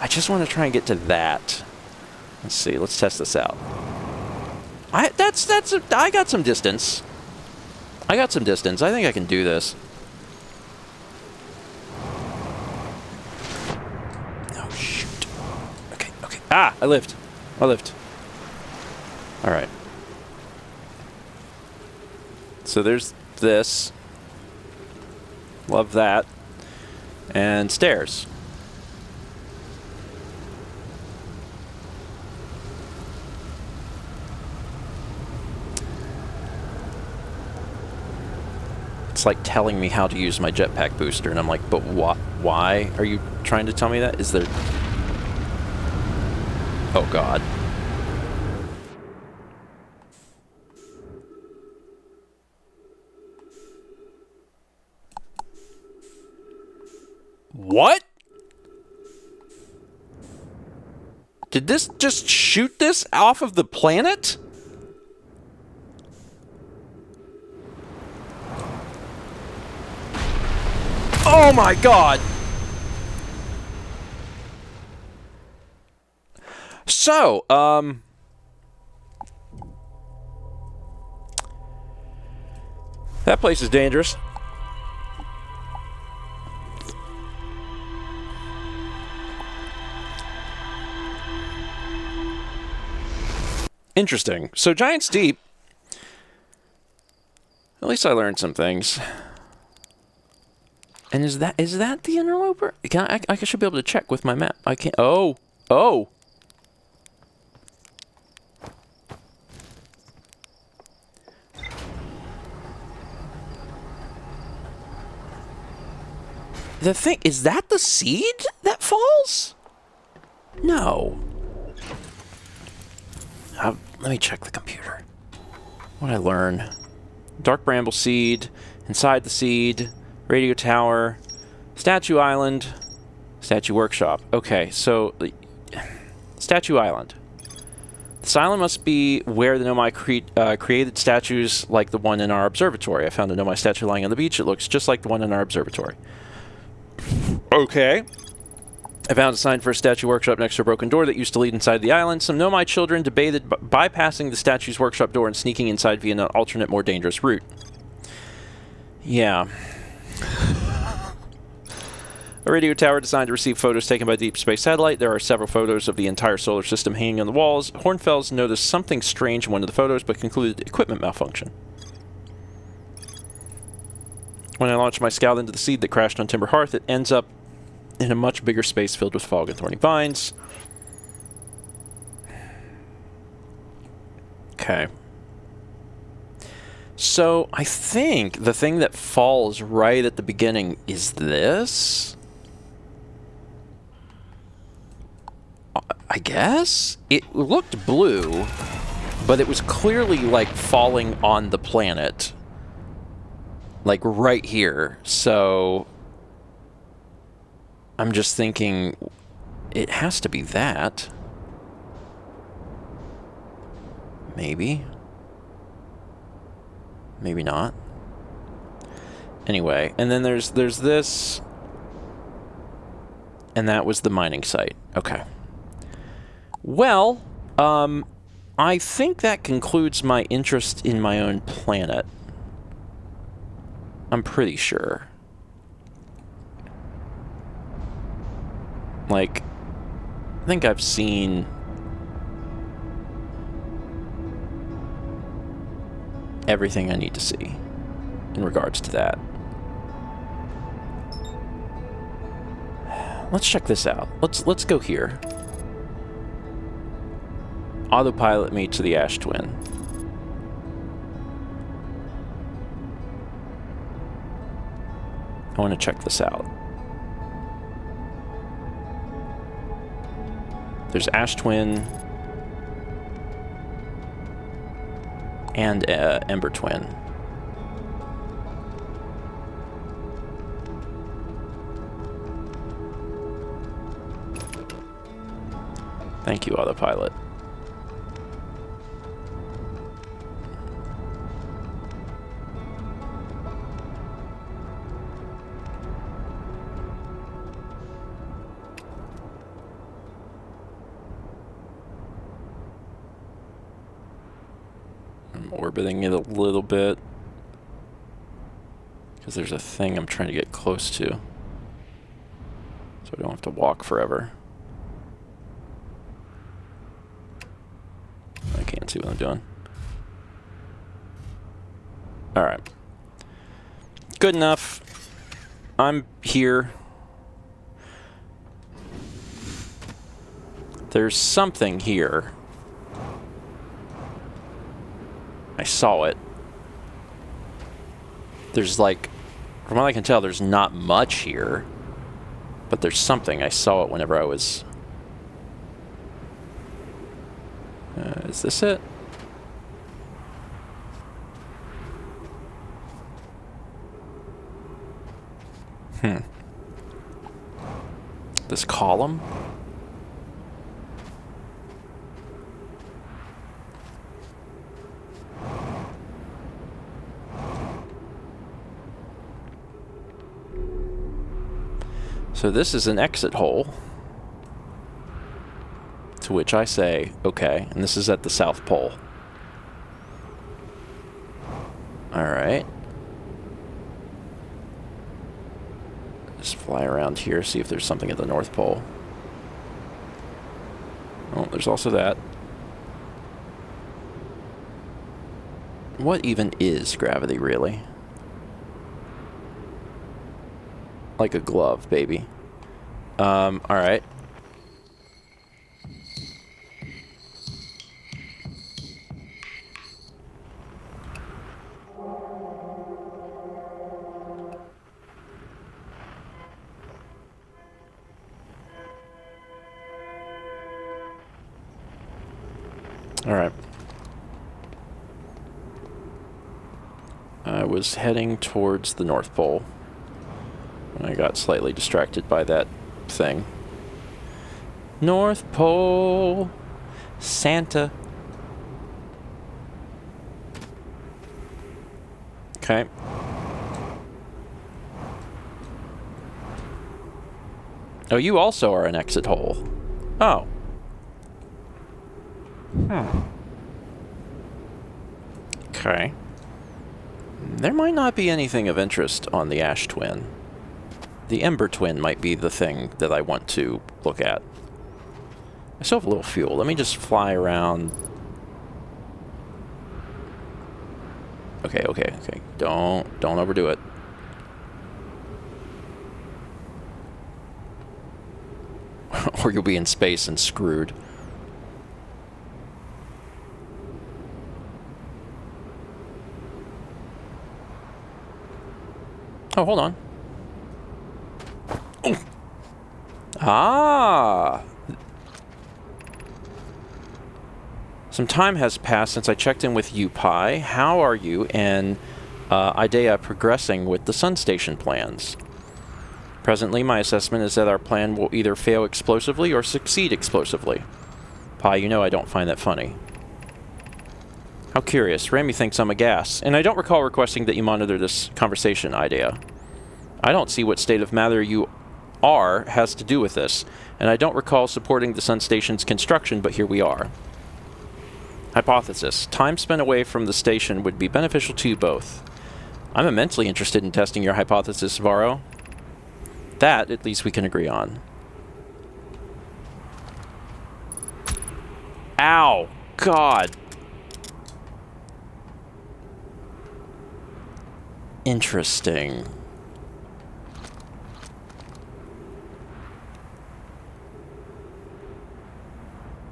I just want to try and get to that. Let's see. Let's test this out. I got some distance. I got some distance. I think I can do this. Oh, shoot. Okay, okay. Ah, I lived. I lived. All right. So there's this. Love that. And stairs. It's like telling me how to use my jetpack booster, and I'm like, but why are you trying to tell me that? Is there... Oh, God. What? Did this just shoot this off of the planet? Oh my God! So, that place is dangerous. Interesting. So, Giant's Deep. At least I learned some things. And is that the interloper? I should be able to check with my map. I can't. Oh. The thing, is that the seed that falls? No. Let me check the computer. What did I learn? Dark bramble seed, inside the seed, radio tower, statue island, statue workshop. Okay, so statue island. This island must be where the Nomai created statues like the one in our observatory. I found a Nomai statue lying on the beach. It looks just like the one in our observatory. Okay. I found a sign for a statue workshop next to a broken door that used to lead inside the island. Some Nomai children debated bypassing the statue's workshop door and sneaking inside via an alternate, more dangerous route. Yeah. A radio tower designed to receive photos taken by deep space satellite. There are several photos of the entire solar system hanging on the walls. Hornfels noticed something strange in one of the photos, but concluded equipment malfunction. When I launched my scout into the seed that crashed on Timber Hearth, it ends up in a much bigger space filled with fog and thorny vines. Okay. So, I think the thing that falls right at the beginning is this? I guess? It looked blue, but it was clearly, like, falling on the planet. Like, right here. So, I'm just thinking, it has to be that. Maybe. Maybe not. Anyway, and then there's this. And that was the mining site. Okay. Well, I think that concludes my interest in my own planet. I'm pretty sure. Like, I think I've seen everything I need to see in regards to that. Let's check this out. Let's go here. Autopilot me to the Ash Twin. I want to check this out. There's Ash Twin and Ember Twin. Thank you, Autopilot. I'm orbiting it a little bit because there's a thing I'm trying to get close to, so I don't have to walk forever. I can't see what I'm doing. Alright. Good enough. I'm here. There's something here. I saw it. There's like, from what I can tell, there's not much here. But there's something. I saw it whenever I was... is this it? This column? So this is an exit hole. To which I say, okay, and this is at the South Pole. Alright. Just fly around here, see if there's something at the North Pole. Oh, there's also that. What even is gravity, really? Like a glove, baby. Alright. Alright. I was heading towards the North Pole when I got slightly distracted by that thing. North Pole, Santa. Okay. Oh, you also are an exit hole. Oh. Okay. There might not be anything of interest on the Ash Twin. The Ember Twin might be the thing that I want to look at. I still have a little fuel. Let me just fly around. Okay, okay, okay. Don't overdo it. Or you'll be in space and screwed. Oh, hold on. Oh. Ah! Some time has passed since I checked in with you, Pi. How are you and Idea progressing with the Sun Station plans? Presently, my assessment is that our plan will either fail explosively or succeed explosively. Pi, you know I don't find that funny. How curious. Rami thinks I'm a gas. And I don't recall requesting that you monitor this conversation, Idea. I don't see what state of matter you are has to do with this, and I don't recall supporting the Sun Station's construction, but here we are. Hypothesis. Time spent away from the station would be beneficial to you both. I'm immensely interested in testing your hypothesis, Varro. That, at least, we can agree on. Ow! God! Interesting.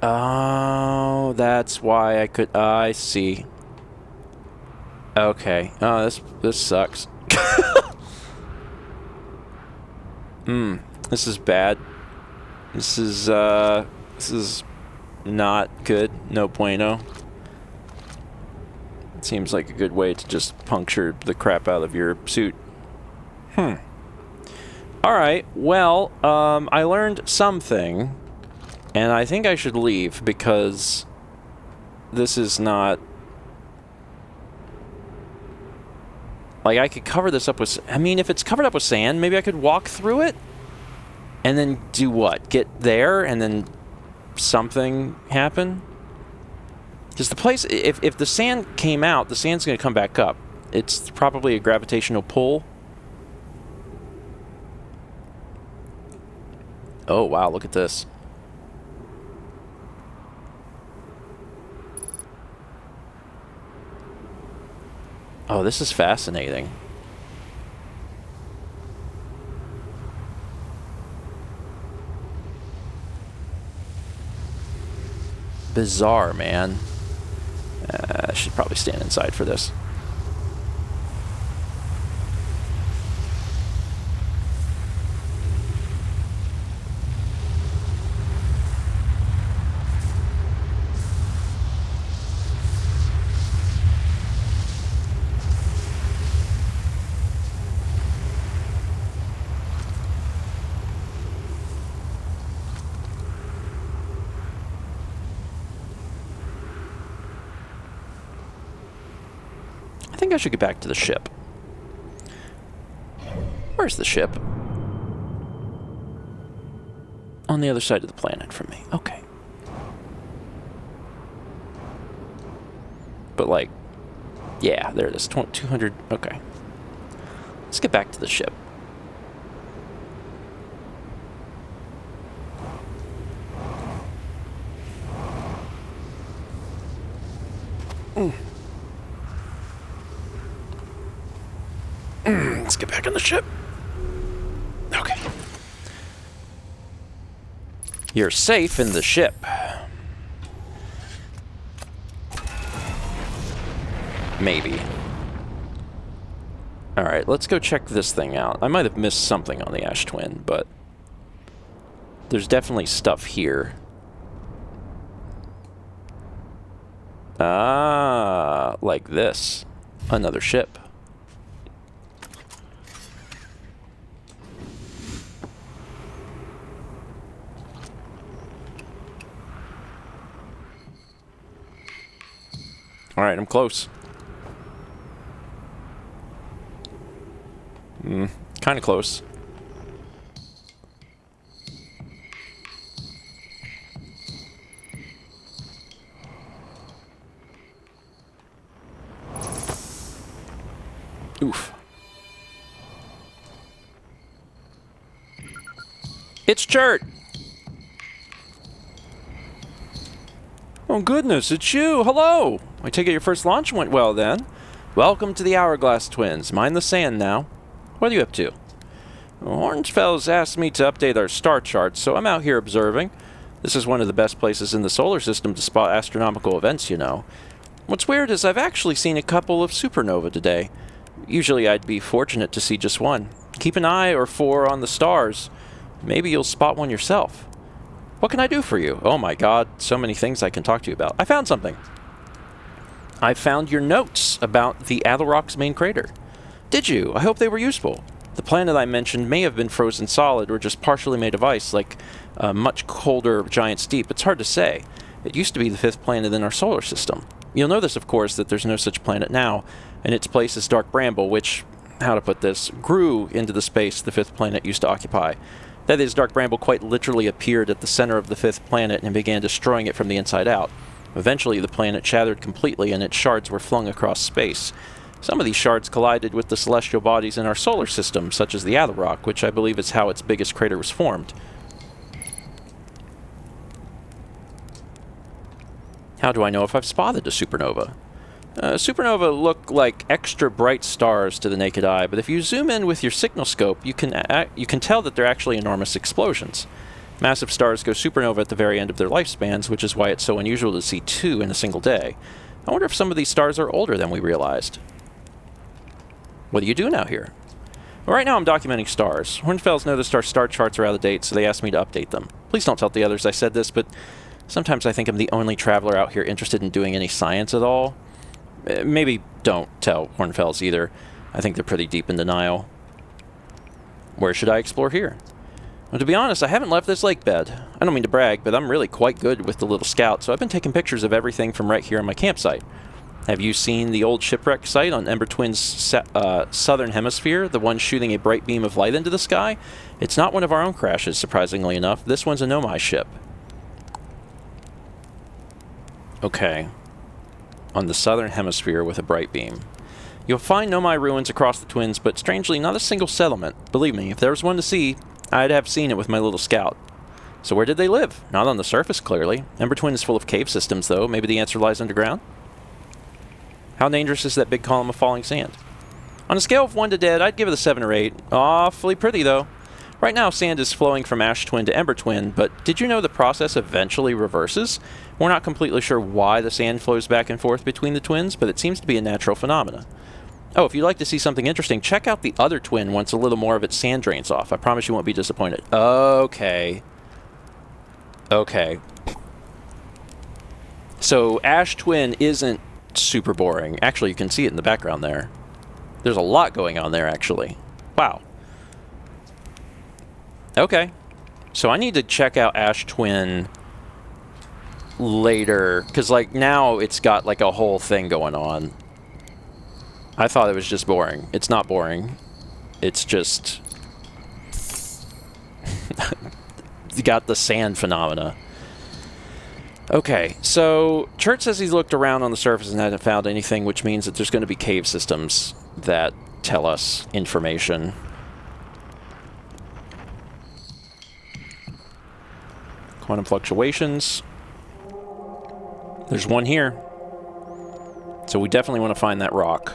Oh, that's why I could... I see. Okay. Oh, this sucks. This is bad. This is not good. No bueno. It seems like a good way to just puncture the crap out of your suit. Alright, well, I learned something, and I think I should leave because this is not... Like, I could cover this up with... I mean, if it's covered up with sand, maybe I could walk through it? And then do what? Get there and then something happen? Because the place... If the sand came out, the sand's going to come back up. It's probably a gravitational pull. Oh, wow, look at this. Oh, this is fascinating. Bizarre, man. I should probably stand inside for this. I think I should get back to the ship. Where's the ship? On the other side of the planet from me. Okay. But like, yeah, there it is. 200. Okay. Let's get back to the ship. Let's get back on the ship. Okay. You're safe in the ship. Maybe. Alright, let's go check this thing out. I might have missed something on the Ash Twin, but there's definitely stuff here. Ah, like this. Another ship. Alright, I'm close. Kind of close. It's Chert! Oh goodness, it's you! Hello! I take it your first launch went well then. Welcome to the Hourglass Twins. Mind the sand now. What are you up to? Hornfels asked me to update our star charts, so I'm out here observing. This is one of the best places in the solar system to spot astronomical events, you know. What's weird is I've actually seen a couple of supernovae today. Usually I'd be fortunate to see just one. Keep an eye or four on the stars. Maybe you'll spot one yourself. What can I do for you? Oh my god, so many things I can talk to you about. I found something. I found your notes about the Attlerock's main crater. Did you? I hope they were useful. The planet I mentioned may have been frozen solid or just partially made of ice, like a much colder giant steep. It's hard to say. It used to be the 5th planet in our solar system. You'll notice, of course, that there's no such planet now, and its place is dark bramble, which, how to put this, grew into the space the 5th planet used to occupy. That is, dark bramble quite literally appeared at the center of the 5th planet and began destroying it from the inside out. Eventually, the planet shattered completely, and its shards were flung across space. Some of these shards collided with the celestial bodies in our solar system, such as the Attlerock, which I believe is how its biggest crater was formed. How do I know if I've spotted a supernova? Supernova look like extra bright stars to the naked eye, but if you zoom in with your signal scope, you can tell that they're actually enormous explosions. Massive stars go supernova at the very end of their lifespans, which is why it's so unusual to see 2 in a single day. I wonder if some of these stars are older than we realized. What are you doing out here? Well, right now I'm documenting stars. Hornfels noticed our star charts are out of date, so they asked me to update them. Please don't tell the others I said this, but sometimes I think I'm the only traveler out here interested in doing any science at all. Maybe don't tell Hornfels either. I think they're pretty deep in denial. Where should I explore here? Well, to be honest, I haven't left this lake bed. I don't mean to brag, but I'm really quite good with the little scout, so I've been taking pictures of everything from right here on my campsite. Have you seen the old shipwreck site on Ember Twin's southern hemisphere, the one shooting a bright beam of light into the sky? It's not one of our own crashes, surprisingly enough. This one's a Nomai ship. Okay. On the southern hemisphere with a bright beam. You'll find Nomai ruins across the Twins, but strangely, not a single settlement. Believe me, if there was one to see, I'd have seen it with my little scout. So where did they live? Not on the surface, clearly. Ember Twin is full of cave systems, though. Maybe the answer lies underground? How dangerous is that big column of falling sand? On a scale of 1 to dead, I'd give it a 7 or 8. Awfully pretty, though. Right now, sand is flowing from Ash Twin to Ember Twin, but did you know the process eventually reverses? We're not completely sure why the sand flows back and forth between the twins, but it seems to be a natural phenomena. Oh, if you'd like to see something interesting, check out the other twin once a little more of its sand drains off. I promise you won't be disappointed. Okay. Okay. So, Ash Twin isn't super boring. Actually, you can see it in the background there. There's a lot going on there, actually. Wow. Okay. So I need to check out Ash Twin later, because, like, now it's got, like, a whole thing going on. I thought it was just boring. It's not boring. It's just... you got the sand phenomena. Okay, so Chert says he's looked around on the surface and hasn't found anything, which means that there's going to be cave systems that tell us information. Quantum fluctuations. There's one here. So we definitely want to find that rock.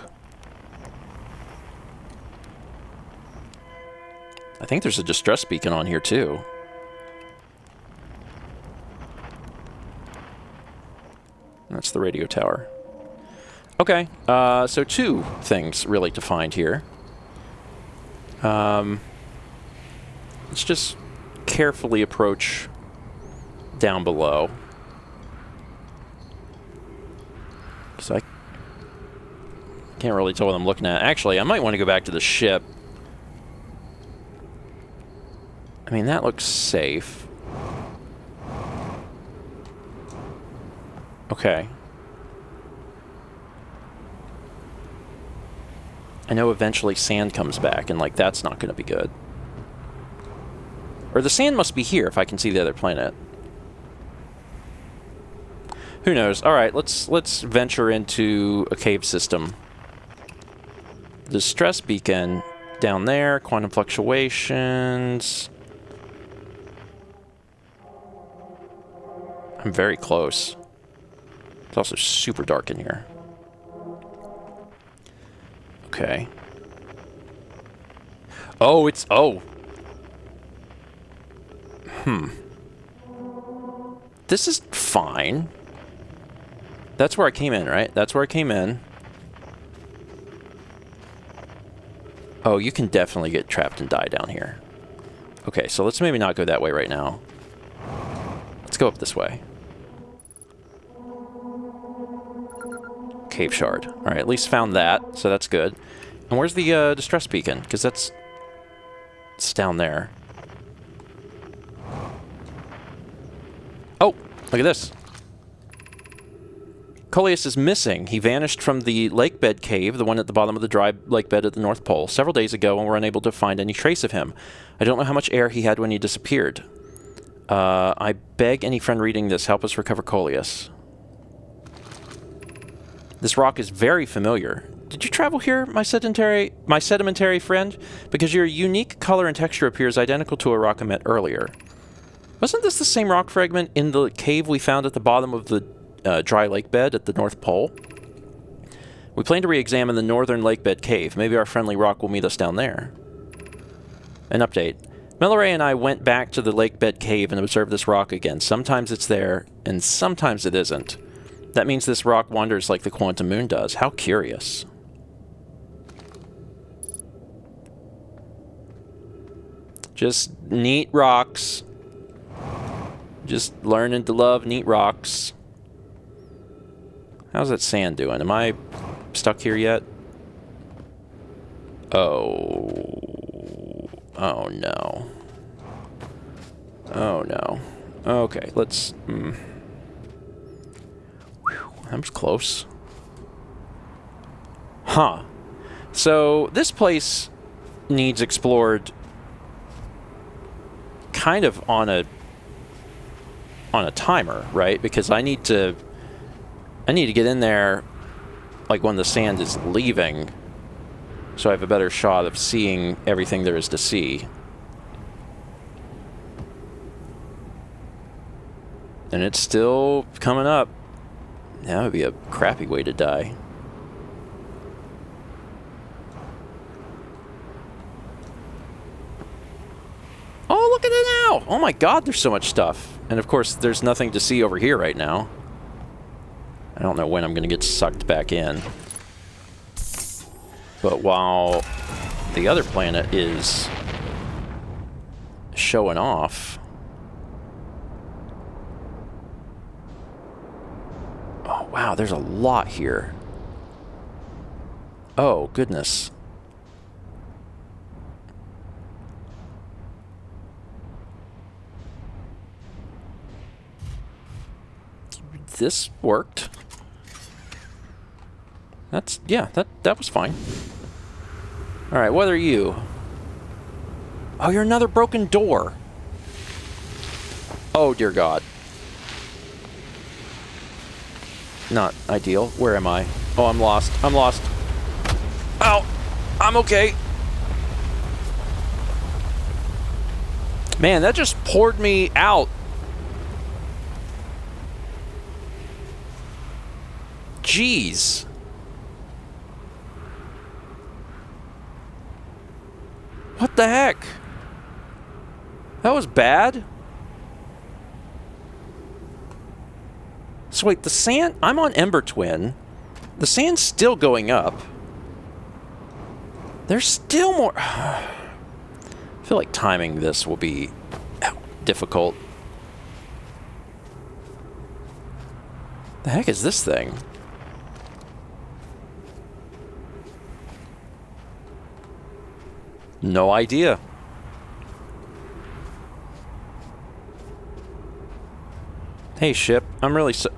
I think there's a distress beacon on here too. That's the radio tower. Okay, so 2 things really to find here. Let's just carefully approach down below. Because I can't really tell what I'm looking at. Actually, I might want to go back to the ship. I mean, that looks safe. Okay. I know eventually sand comes back, and, like, that's not going to be good. Or the sand must be here if I can see the other planet. Who knows? All right, let's venture into a cave system. Distress beacon down there, quantum fluctuations. I'm very close. It's also super dark in here. Okay. Oh, it's... Oh. This is fine. That's where I came in, right? That's where I came in. Oh, you can definitely get trapped and die down here. Okay, so let's maybe not go that way right now. Let's go up this way. Cave shard. Alright, at least found that, so that's good. And where's the distress beacon? Because it's down there. Oh, look at this. Coleus is missing. He vanished from the lake bed cave, the one at the bottom of the dry lake bed at the North Pole, several days ago, and we're unable to find any trace of him. I don't know how much air he had when he disappeared. I beg any friend reading this, help us recover Coleus. This rock is very familiar. Did you travel here, my sedimentary friend? Because your unique color and texture appears identical to a rock I met earlier. Wasn't this the same rock fragment in the cave we found at the bottom of the dry lake bed at the North Pole? We plan to re-examine the northern lake bed cave. Maybe our friendly rock will meet us down there. An update. Melloray and I went back to the lake bed cave and observed this rock again. Sometimes it's there, and sometimes it isn't. That means this rock wanders like the quantum moon does. How curious. Just neat rocks. Just learning to love neat rocks. How's that sand doing? Am I stuck here yet? Oh. Oh no. Oh no. Okay, let's... Whew, that was close. Huh. So, this place needs explored kind of on a timer, right? Because I need to get in there like when the sand is leaving, so I have a better shot of seeing everything there is to see. And it's still coming up. That would be a crappy way to die. Oh, look at it now! Oh my god, there's so much stuff. And of course, there's nothing to see over here right now. I don't know when I'm going to get sucked back in. But while the other planet is showing off... Oh, wow, there's a lot here. Oh, goodness. This worked. That's, yeah, that was fine. Alright, what are you? Oh, you're another broken door. Oh, dear God. Not ideal. Where am I? Oh, I'm lost. I'm lost. Ow! I'm okay. Man, that just poured me out. Jeez. What the heck? That was bad. So wait, the sand... I'm on Ember Twin. The sand's still going up. There's still more... I feel like timing this will be difficult. The heck is this thing? No idea. Hey, ship. I'm really so...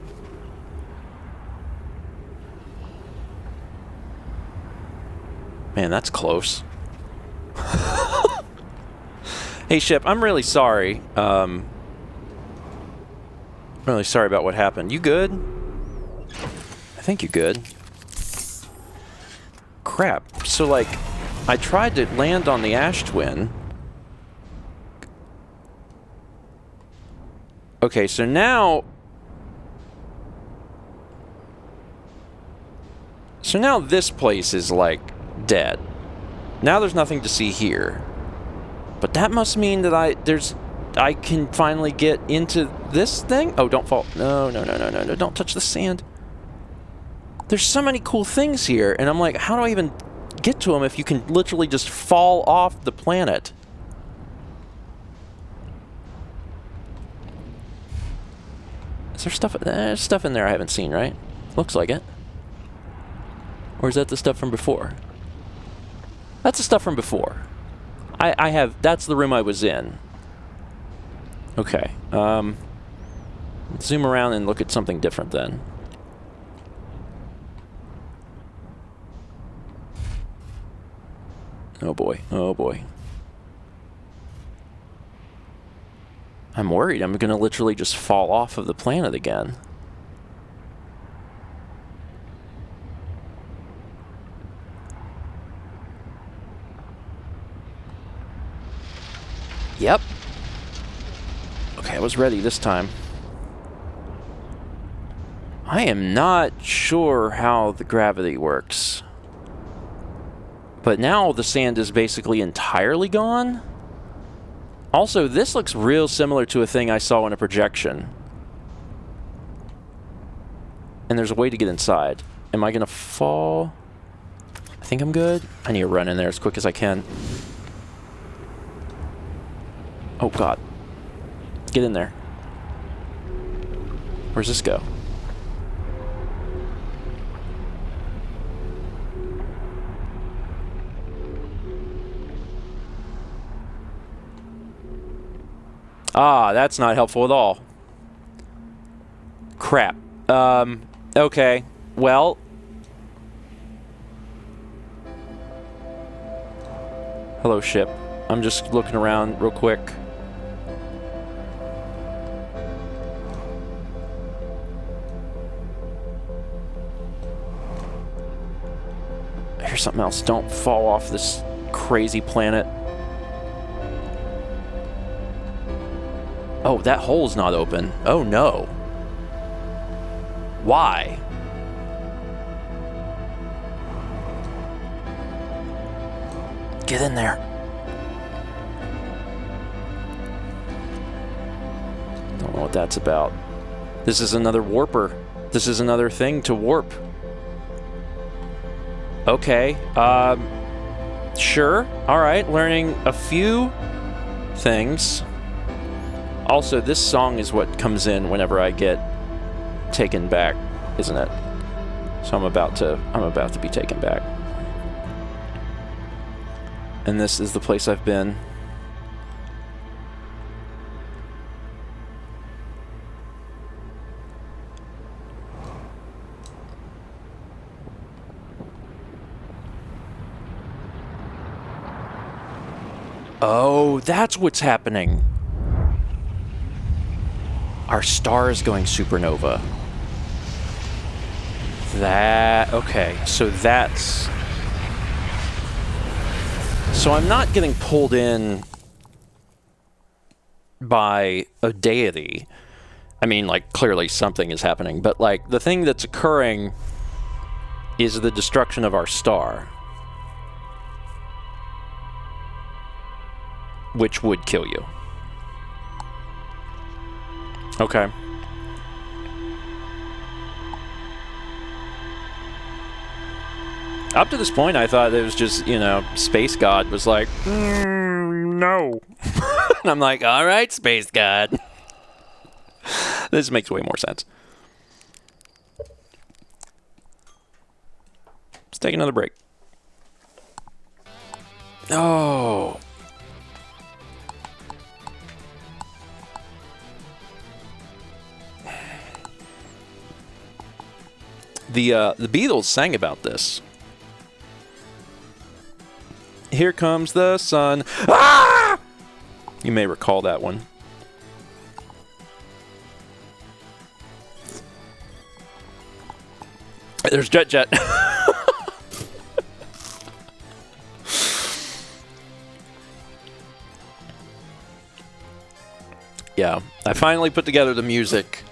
Man, that's close. Hey, ship. I'm really sorry. I'm really sorry about what happened. You good? I think you're good. Crap. So, like... I tried to land on the Ash Twin. Okay, so now So now this place is, like, dead. Now there's nothing to see here. But that must mean that I can finally get into this thing? Oh, don't fall. No, don't touch the sand. There's so many cool things here, and I'm like, how do I even get to them if you can literally just fall off the planet? Is there stuff? There's stuff in there I haven't seen, right? Looks like it. Or is that the stuff from before? That's the stuff from before. I have... That's the room I was in. Okay. Zoom around and look at something different then. Oh boy. Oh boy. I'm worried I'm gonna literally just fall off of the planet again. Yep. Okay, I was ready this time. I am not sure how the gravity works. But now the sand is basically entirely gone. Also, this looks real similar to a thing I saw in a projection. And there's a way to get inside. Am I gonna fall? I think I'm good. I need to run in there as quick as I can. Oh god. Get in there. Where's this go? Ah, that's not helpful at all. Crap. Okay. Well. Hello, ship. I'm just looking around real quick. Here's something else. Don't fall off this crazy planet. Oh, that hole's not open. Oh, no. Why? Get in there. Don't know what that's about. This is another warper. This is another thing to warp. Okay. Sure. All right. Learning a few things. Also, this song is what comes in whenever I get taken back, isn't it? So I'm about to be taken back. And this is the place I've been. Oh, that's what's happening. Our star is going supernova. Okay, so that's... So I'm not getting pulled in by a deity. I mean, like, clearly something is happening, but, like, the thing that's occurring is the destruction of our star. Which would kill you. Okay. Up to this point, I thought it was just, you know, Space God was like, no. And I'm like, all right, Space God. This makes way more sense. Let's take another break. Oh. The Beatles sang about this. Here comes the sun. Ah! You may recall that one. There's Jet. Yeah, I finally put together the music.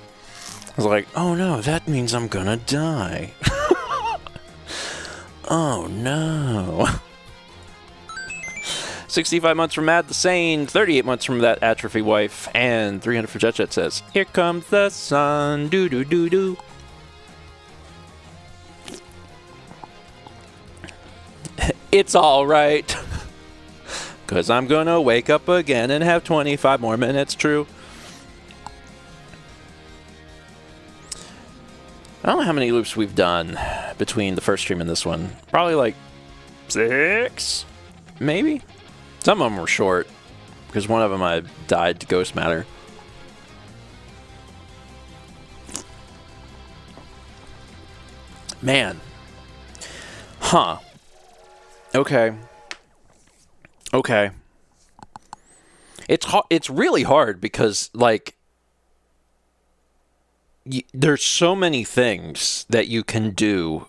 I was like, oh no, that means I'm gonna die. Oh no. 65 months from Mad the Sane, 38 months from that atrophy wife, and 300 for Jet Jet says, here comes the sun, doo doo doo doo. It's alright. Cause I'm gonna wake up again and have 25 more minutes, true. I don't know how many loops we've done between the first stream and this one. Probably like 6, maybe? Some of them were short, because one of them I died to ghost matter. Man. Huh. Okay. Okay. It's really hard because, like, there's so many things that you can do,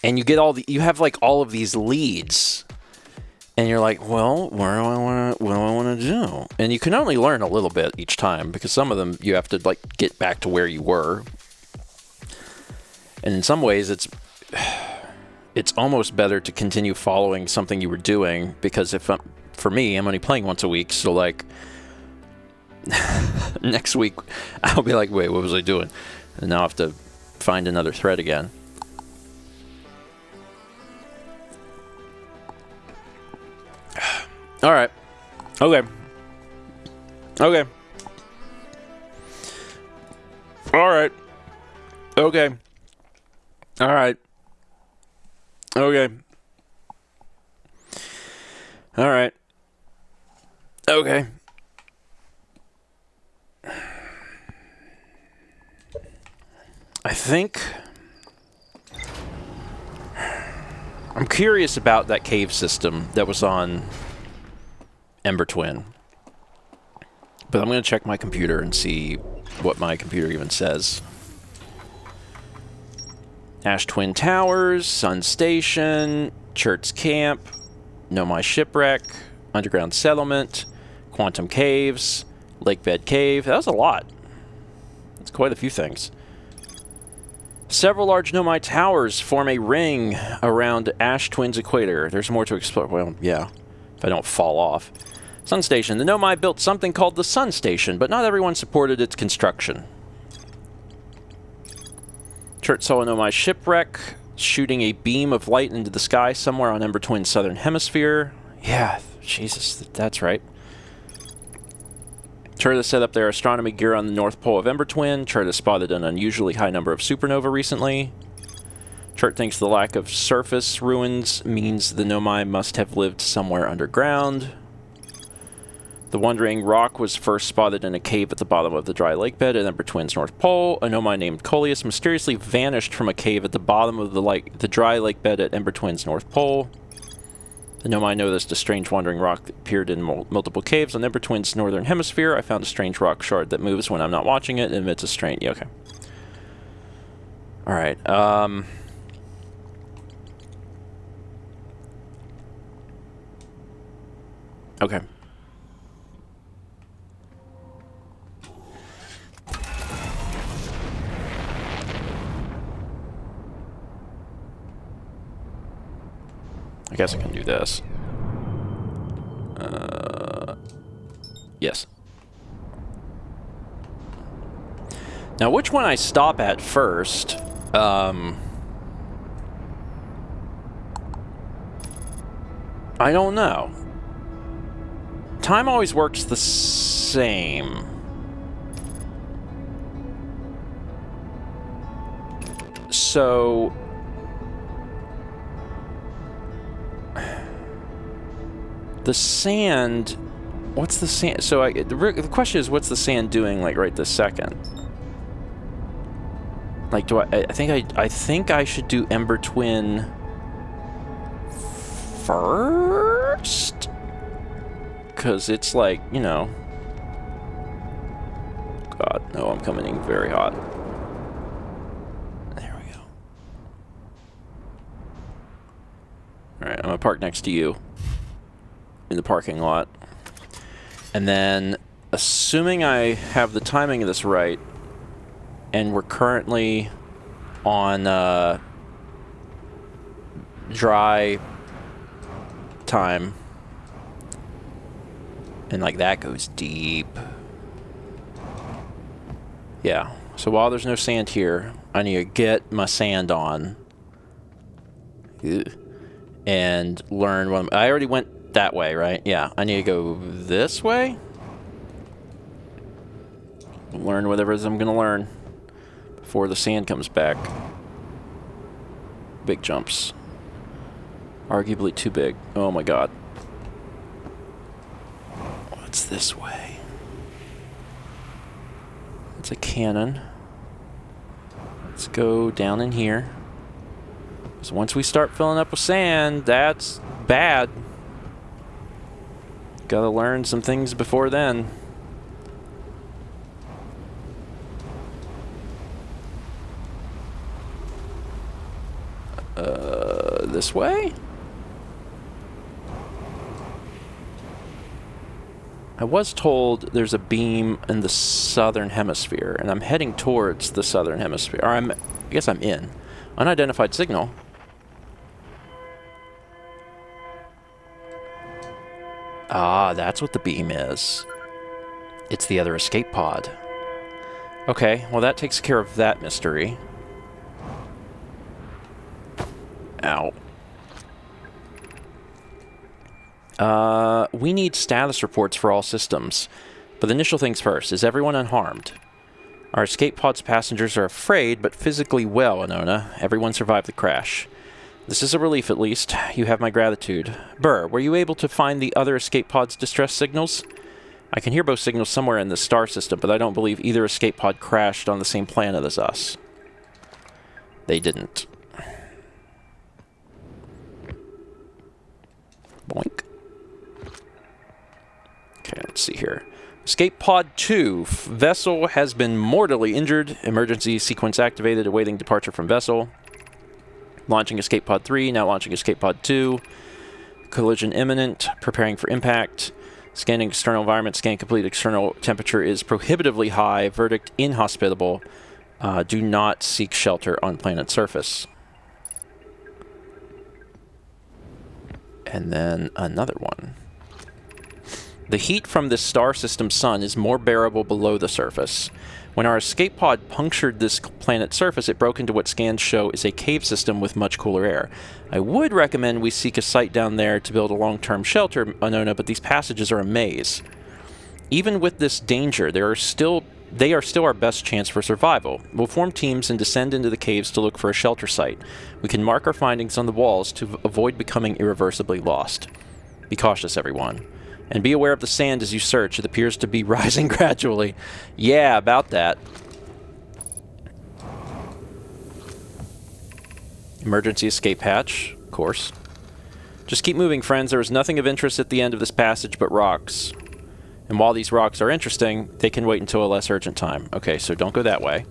and you get you have like all of these leads. And you're like, well, what do I want to do? And you can only learn a little bit each time, because some of them you have to like get back to where you were. And in some ways, it's almost better to continue following something you were doing, because for me, I'm only playing once a week, so like next week I'll be like, wait, what was I doing? And now I have to find another thread again. All right. Okay. Okay. All right. Okay. All right. Okay. All right. Okay. I think I'm curious about that cave system that was on Ember Twin, but I'm going to check my computer and see what my computer even says. Ash Twin Towers, Sun Station, Church Camp, Nomai Shipwreck, Underground Settlement, Quantum Caves, Lakebed Cave. That was a lot. That's quite a few things. Several large Nomai towers form a ring around Ash Twin's equator. There's more to explore. Well, yeah, if I don't fall off. Sun Station. The Nomai built something called the Sun Station, but not everyone supported its construction. Church saw a Nomai shipwreck, shooting a beam of light into the sky somewhere on Ember Twin's southern hemisphere. Yeah, Jesus, that's right. Church set up their astronomy gear on the North Pole of Ember Twin. Church spotted an unusually high number of supernova recently. Church thinks the lack of surface ruins means the Nomai must have lived somewhere underground. The Wandering Rock was first spotted in a cave at the bottom of the dry lake bed at Ember Twin's North Pole. A Nomai named Coleus mysteriously vanished from a cave at the bottom of the dry lake bed at Ember Twin's North Pole. The Nomai noticed a strange wandering rock that appeared in multiple caves on Ember Twin's northern hemisphere. I found a strange rock shard that moves when I'm not watching it and emits a strange... Yeah, okay. Alright, okay. I guess I can do this. Yes. Now, which one I stop at first? I don't know. Time always works the same. So... the sand... What's the sand... So the question is, what's the sand doing, like, right this second? Like, do I think I should do Ember Twin first? Because it's like, you know... God, no, I'm coming in very hot. There we go. Alright, I'm gonna park next to you. In the parking lot. And then, assuming I have the timing of this right, and we're currently on dry time. And like that goes deep. Yeah. So while there's no sand here, I need to get my sand on. Ugh. And learn what I already went that way, right? Yeah. I need to go this way. Learn whatever it is I'm going to learn before the sand comes back. Big jumps. Arguably too big. Oh my god. What's this way? It's a cannon. Let's go down in here. So once we start filling up with sand, that's bad. Gotta learn some things before then. This way? I was told there's a beam in the southern hemisphere, and I'm heading towards the southern hemisphere. Or I guess I'm in. Unidentified signal. Ah, that's what the beam is. It's the other escape pod. Okay, well that takes care of that mystery. Ow. We need status reports for all systems. But the initial things first. Is everyone unharmed? Our escape pod's passengers are afraid, but physically well, Anona. Everyone survived the crash. This is a relief, at least. You have my gratitude. Burr, were you able to find the other escape pod's distress signals? I can hear both signals somewhere in the star system, but I don't believe either escape pod crashed on the same planet as us. They didn't. Boink. Okay, let's see here. Escape Pod 2. Vessel has been mortally injured. Emergency sequence activated, awaiting departure from vessel. Launching Escape Pod 3, now launching Escape Pod 2. Collision imminent, preparing for impact. Scanning external environment, scan complete. External temperature is prohibitively high. Verdict inhospitable. Do not seek shelter on planet surface. And then another one. The heat from this star system sun is more bearable below the surface. When our escape pod punctured this planet's surface, it broke into what scans show is a cave system with much cooler air. I would recommend we seek a site down there to build a long-term shelter, Anona, but these passages are a maze. Even with this danger, they are still our best chance for survival. We'll form teams and descend into the caves to look for a shelter site. We can mark our findings on the walls to avoid becoming irreversibly lost. Be cautious, everyone. And be aware of the sand as you search. It appears to be rising gradually. Yeah, about that. Emergency escape hatch, of course. Just keep moving, friends. There is nothing of interest at the end of this passage but rocks. And while these rocks are interesting, they can wait until a less urgent time. Okay, so don't go that way.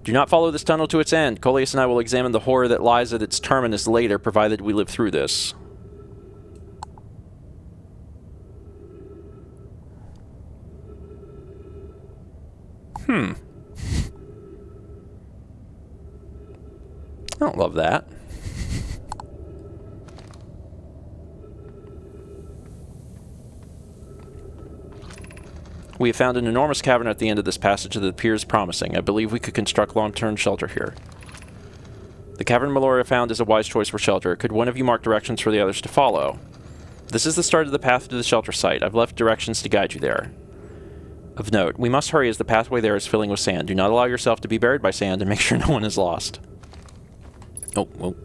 Do not follow this tunnel to its end. Coleus and I will examine the horror that lies at its terminus later, provided we live through this. I don't love that. We have found an enormous cavern at the end of this passage that appears promising. I believe we could construct long-term shelter here. The cavern Meloria found is a wise choice for shelter. Could one of you mark directions for the others to follow? This is the start of the path to the shelter site. I've left directions to guide you there. Of note, we must hurry as the pathway there is filling with sand. Do not allow yourself to be buried by sand and make sure no one is lost. Oh, whoa.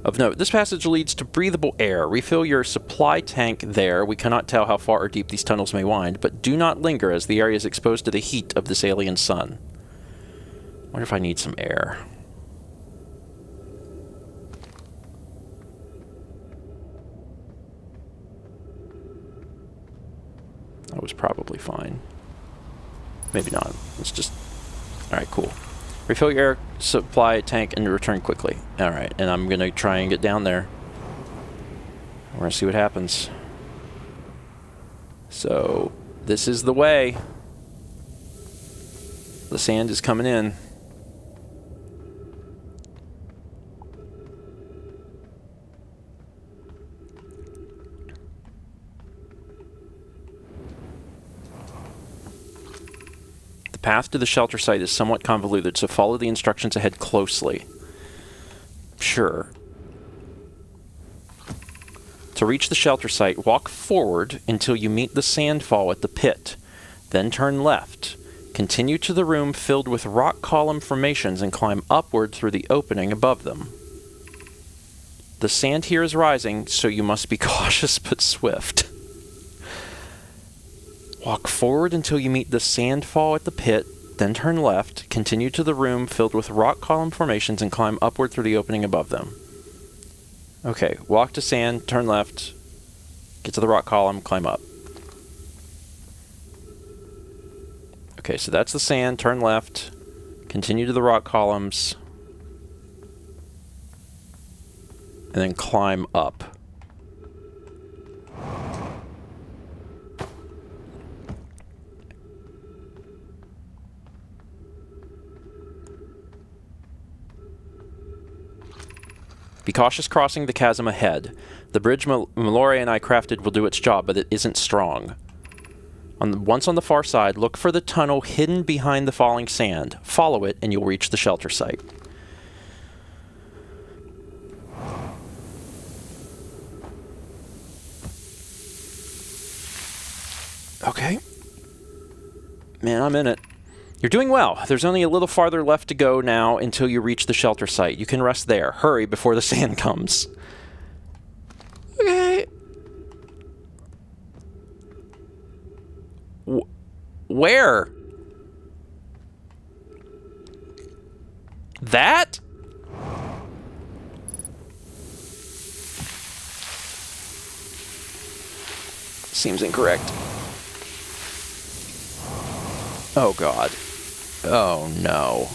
Of note, this passage leads to breathable air. Refill your supply tank there. We cannot tell how far or deep these tunnels may wind, but do not linger as the area is exposed to the heat of this alien sun. I wonder if I need some air. That was probably fine. Maybe not. Let's just... Alright, cool. Refill your air supply tank and return quickly. Alright, and I'm going to try and get down there. We're going to see what happens. So, this is the way. The sand is coming in. The path to the shelter site is somewhat convoluted, so follow the instructions ahead closely. Sure. To reach the shelter site, walk forward until you meet the sandfall at the pit. Then turn left. Continue to the room filled with rock column formations and climb upward through the opening above them. The sand here is rising, so you must be cautious but swift. Walk forward until you meet the sandfall at the pit, then turn left, continue to the room filled with rock column formations and climb upward through the opening above them. Okay, walk to sand, turn left, get to the rock column, climb up. Okay, so that's the sand, turn left, continue to the rock columns, and then climb up. Be cautious crossing the chasm ahead. The bridge Mallory and I crafted will do its job, but it isn't strong. Once on the far side, look for the tunnel hidden behind the falling sand. Follow it, and you'll reach the shelter site. Okay. Man, I'm in it. You're doing well. There's only a little farther left to go now until you reach the shelter site. You can rest there. Hurry before the sand comes. Okay. Where? That? Seems incorrect. Oh, God. Oh, no.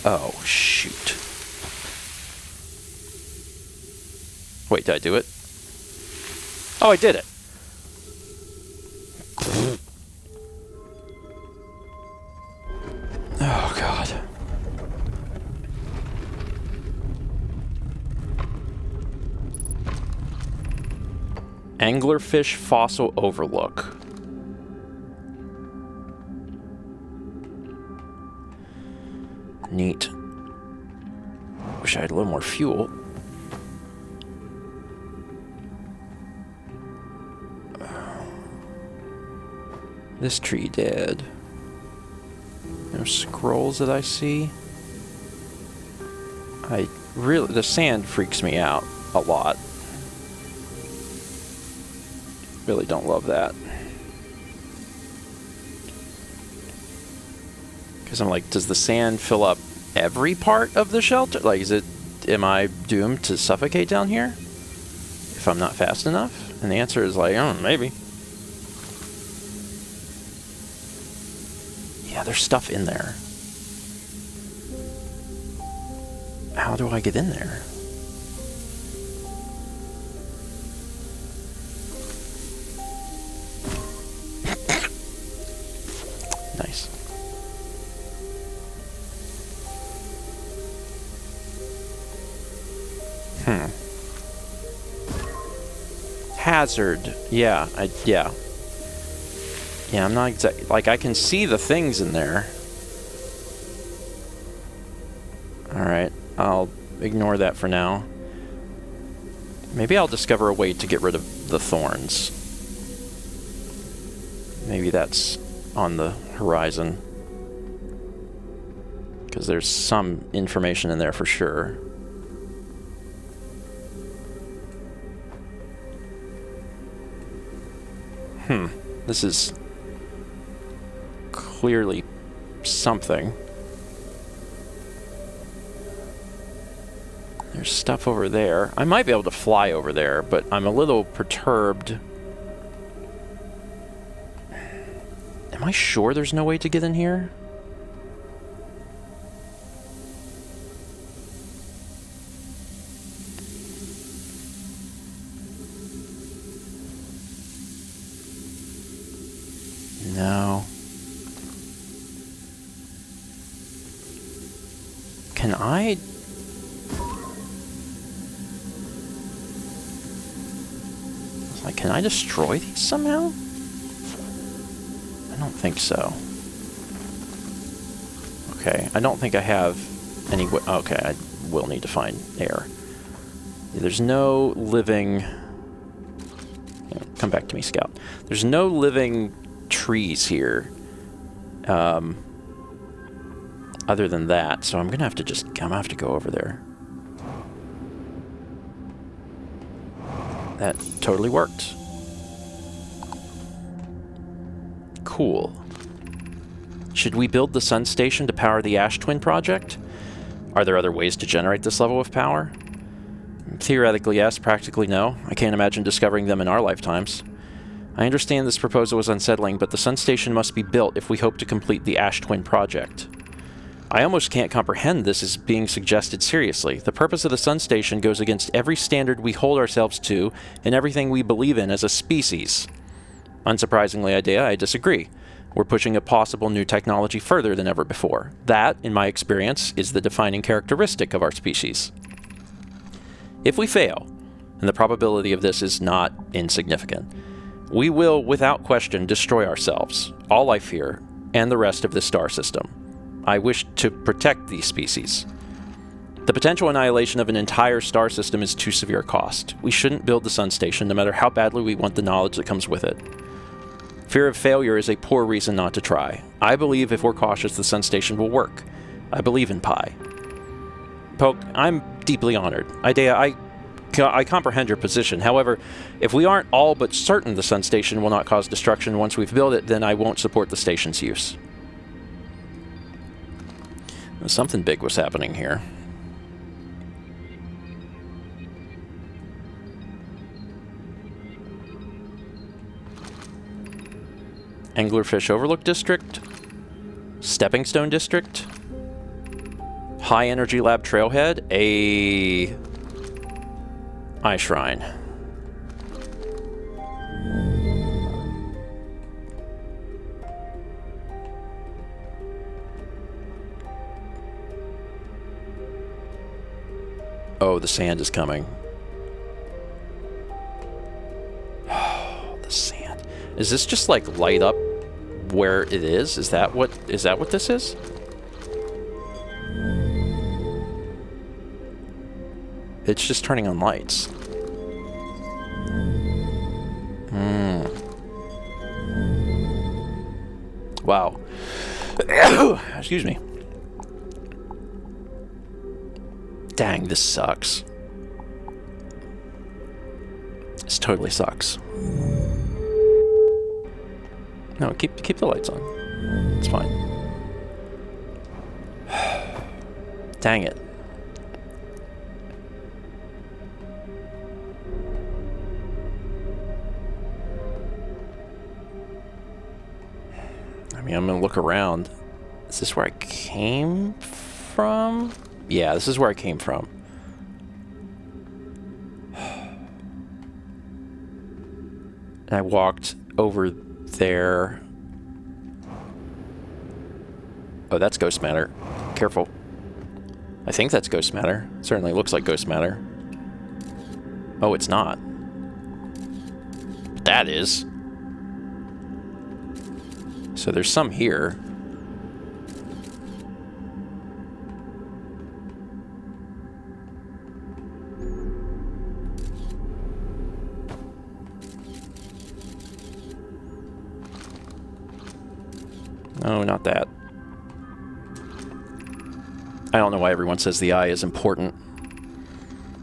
Oh, shoot. Wait, did I do it? Oh, I did it. Oh, God. Anglerfish fossil overlook. Neat. Wish I had a little more fuel. This tree dead. No scrolls that I see. The sand freaks me out a lot. Really don't love that. Because I'm like, does the sand fill up every part of the shelter? Like, am I doomed to suffocate down here if I'm not fast enough? And the answer is like, oh, maybe. Yeah, there's stuff in there. How do I get in there? Nice. Hazard. Yeah, yeah. Yeah, I'm not exactly... Like, I can see the things in there. Alright, I'll ignore that for now. Maybe I'll discover a way to get rid of the thorns. Maybe that's on the horizon. Because there's some information in there for sure. This is clearly something. There's stuff over there. I might be able to fly over there, but I'm a little perturbed. Am I sure there's no way to get in here? No. Can I... Like, can I destroy these somehow? I don't think so. Okay, I don't think I have any... Okay, I will need to find air. There's no living... Yeah, come back to me, Scout. There's no living trees here. Other than that, so I'm gonna have to go over there. That totally worked. Cool. Should we build the sun station to power the Ash Twin project? Are there other ways to generate this level of power? Theoretically, yes. Practically, no. I can't imagine discovering them in our lifetimes. I understand this proposal is unsettling, but the sun station must be built if we hope to complete the Ash Twin project. I almost can't comprehend this as being suggested seriously. The purpose of the sun station goes against every standard we hold ourselves to and everything we believe in as a species. Unsurprisingly, I disagree. We're pushing a possible new technology further than ever before. That, in my experience, is the defining characteristic of our species. If we fail, and the probability of this is not insignificant, we will, without question, destroy ourselves, all life here, and the rest of the star system. I wish to protect these species. The potential annihilation of an entire star system is too severe a cost. We shouldn't build the sun station, no matter how badly we want the knowledge that comes with it. Fear of failure is a poor reason not to try. I believe if we're cautious, the sun station will work. I believe in Pi. Poke, I'm deeply honored. Idea, I comprehend your position. However, if we aren't all but certain the sun station will not cause destruction once we've built it, then I won't support the station's use. Something big was happening here. Anglerfish Overlook District, Stepping Stone District, High Energy Lab Trailhead, a Eye Shrine. Oh, the sand is coming. Oh, the sand. Is this just like light up where it is? Is that what this is? It's just turning on lights. Wow. Excuse me. Dang, this sucks. This totally sucks. No, keep the lights on. It's fine. Dang it. I mean, I'm gonna look around. Is this where I came from? Yeah, this is where I came from. And I walked over there. Oh, that's ghost matter. Careful. I think that's ghost matter. It certainly looks like ghost matter. Oh, it's not. But that is. So there's some here. No, not that. I don't know why everyone says the eye is important.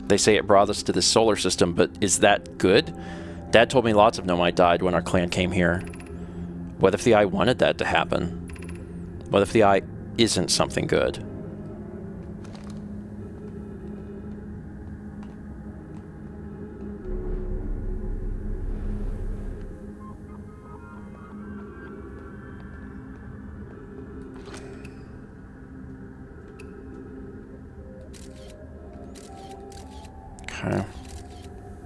They say it brought us to this solar system, but is that good? Dad told me lots of Nomai died when our clan came here. What if the eye wanted that to happen? What if the eye isn't something good? Okay.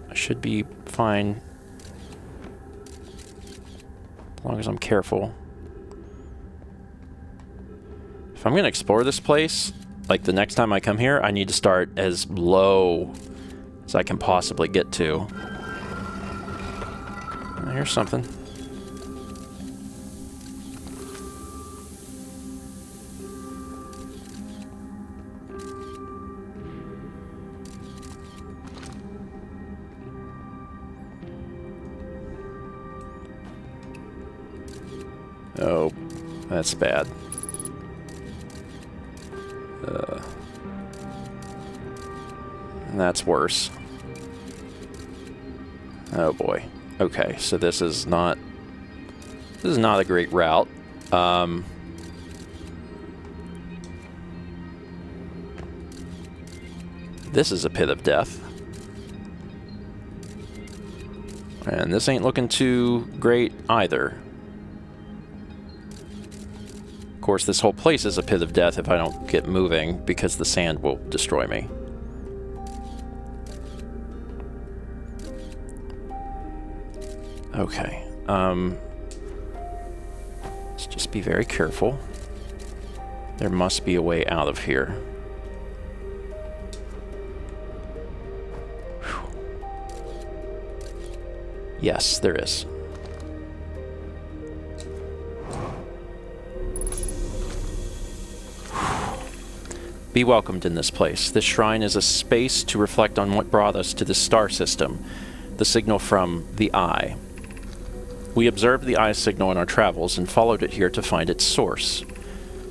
I should be fine. As long as I'm careful. If I'm going to explore this place, Like, the next time I come here, I need to start as low as I can possibly get to. Here's something. Oh, that's bad. And that's worse. Oh boy. Okay, so this is not a great route. This is a pit of death. And this ain't looking too great either. Of course, this whole place is a pit of death if I don't get moving, because the sand will destroy me. Okay. Let's just be very careful. There must be a way out of here. Whew. Yes, there is. Be welcomed in this place. This shrine is a space to reflect on what brought us to this star system, the signal from the Eye. We observed the Eye's signal in our travels and followed it here to find its source.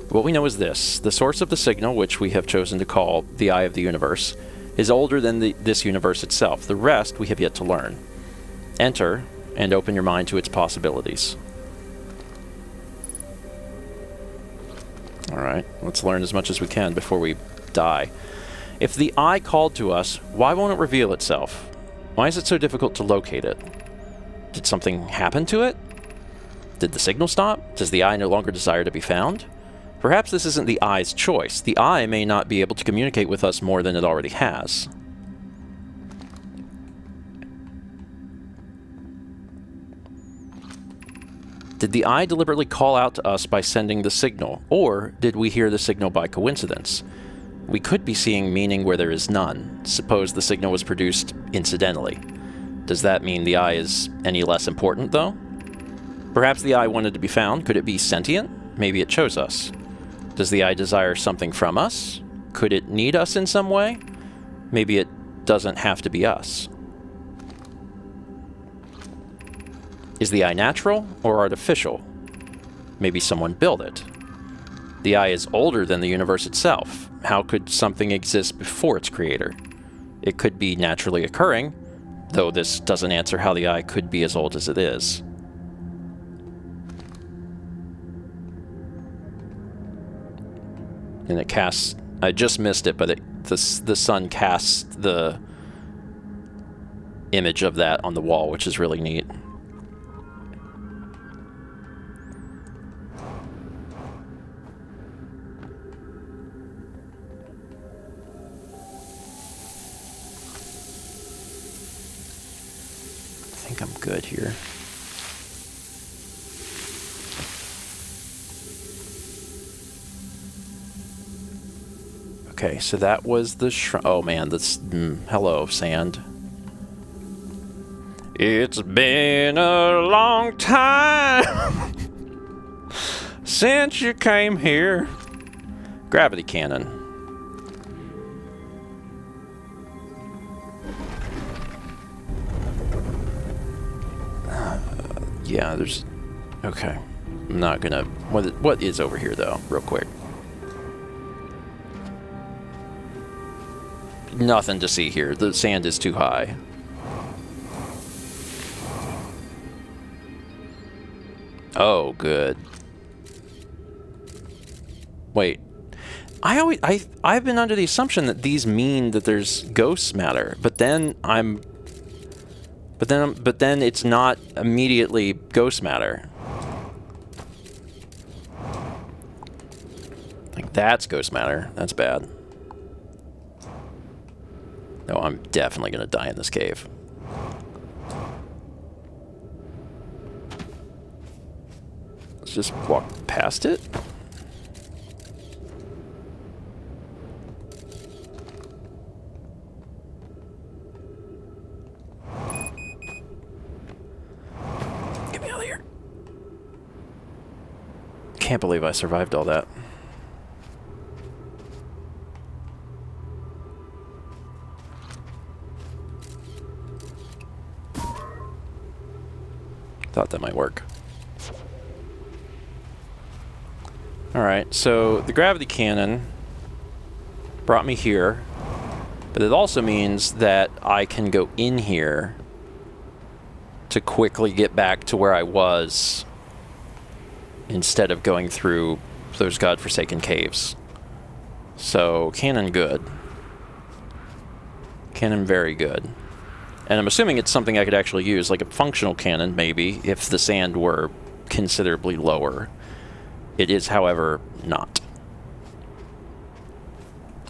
What we know is this: the source of the signal, which we have chosen to call the Eye of the Universe, is older than this universe itself. The rest we have yet to learn. Enter and open your mind to its possibilities. Alright, let's learn as much as we can before we die. If the Eye called to us, why won't it reveal itself? Why is it so difficult to locate it? Did something happen to it? Did the signal stop? Does the Eye no longer desire to be found? Perhaps this isn't the Eye's choice. The Eye may not be able to communicate with us more than it already has. Did the Eye deliberately call out to us by sending the signal, or did we hear the signal by coincidence? We could be seeing meaning where there is none. Suppose the signal was produced incidentally. Does that mean the Eye is any less important, though? Perhaps the Eye wanted to be found. Could it be sentient? Maybe it chose us. Does the Eye desire something from us? Could it need us in some way? Maybe it doesn't have to be us. Is the Eye natural or artificial? Maybe someone built it. The Eye is older than the universe itself. How could something exist before its creator? It could be naturally occurring, though this doesn't answer how the Eye could be as old as it is. And it casts... I just missed it, but the sun casts the image of that on the wall, which is really neat. I think I'm good here. Okay, so that was the shrine. Oh man, this... hello, sand. It's been a long time since you came here. Gravity cannon. Yeah, there's... Okay. I'm not gonna... What is over here, though? Real quick. Nothing to see here. The sand is too high. Oh, good. Wait. I've been under the assumption that these mean that there's ghost matter, but then it's not immediately ghost matter. Like, that's ghost matter. That's bad. No, I'm definitely gonna die in this cave. Let's just walk past it. can't believe I survived all that. Thought that might work. Alright, so the gravity cannon brought me here, but it also means that I can go in here to quickly get back to where I was instead of going through those godforsaken caves. So, cannon good. Cannon very good. And I'm assuming it's something I could actually use, like a functional cannon, maybe, if the sand were considerably lower. It is, however, not.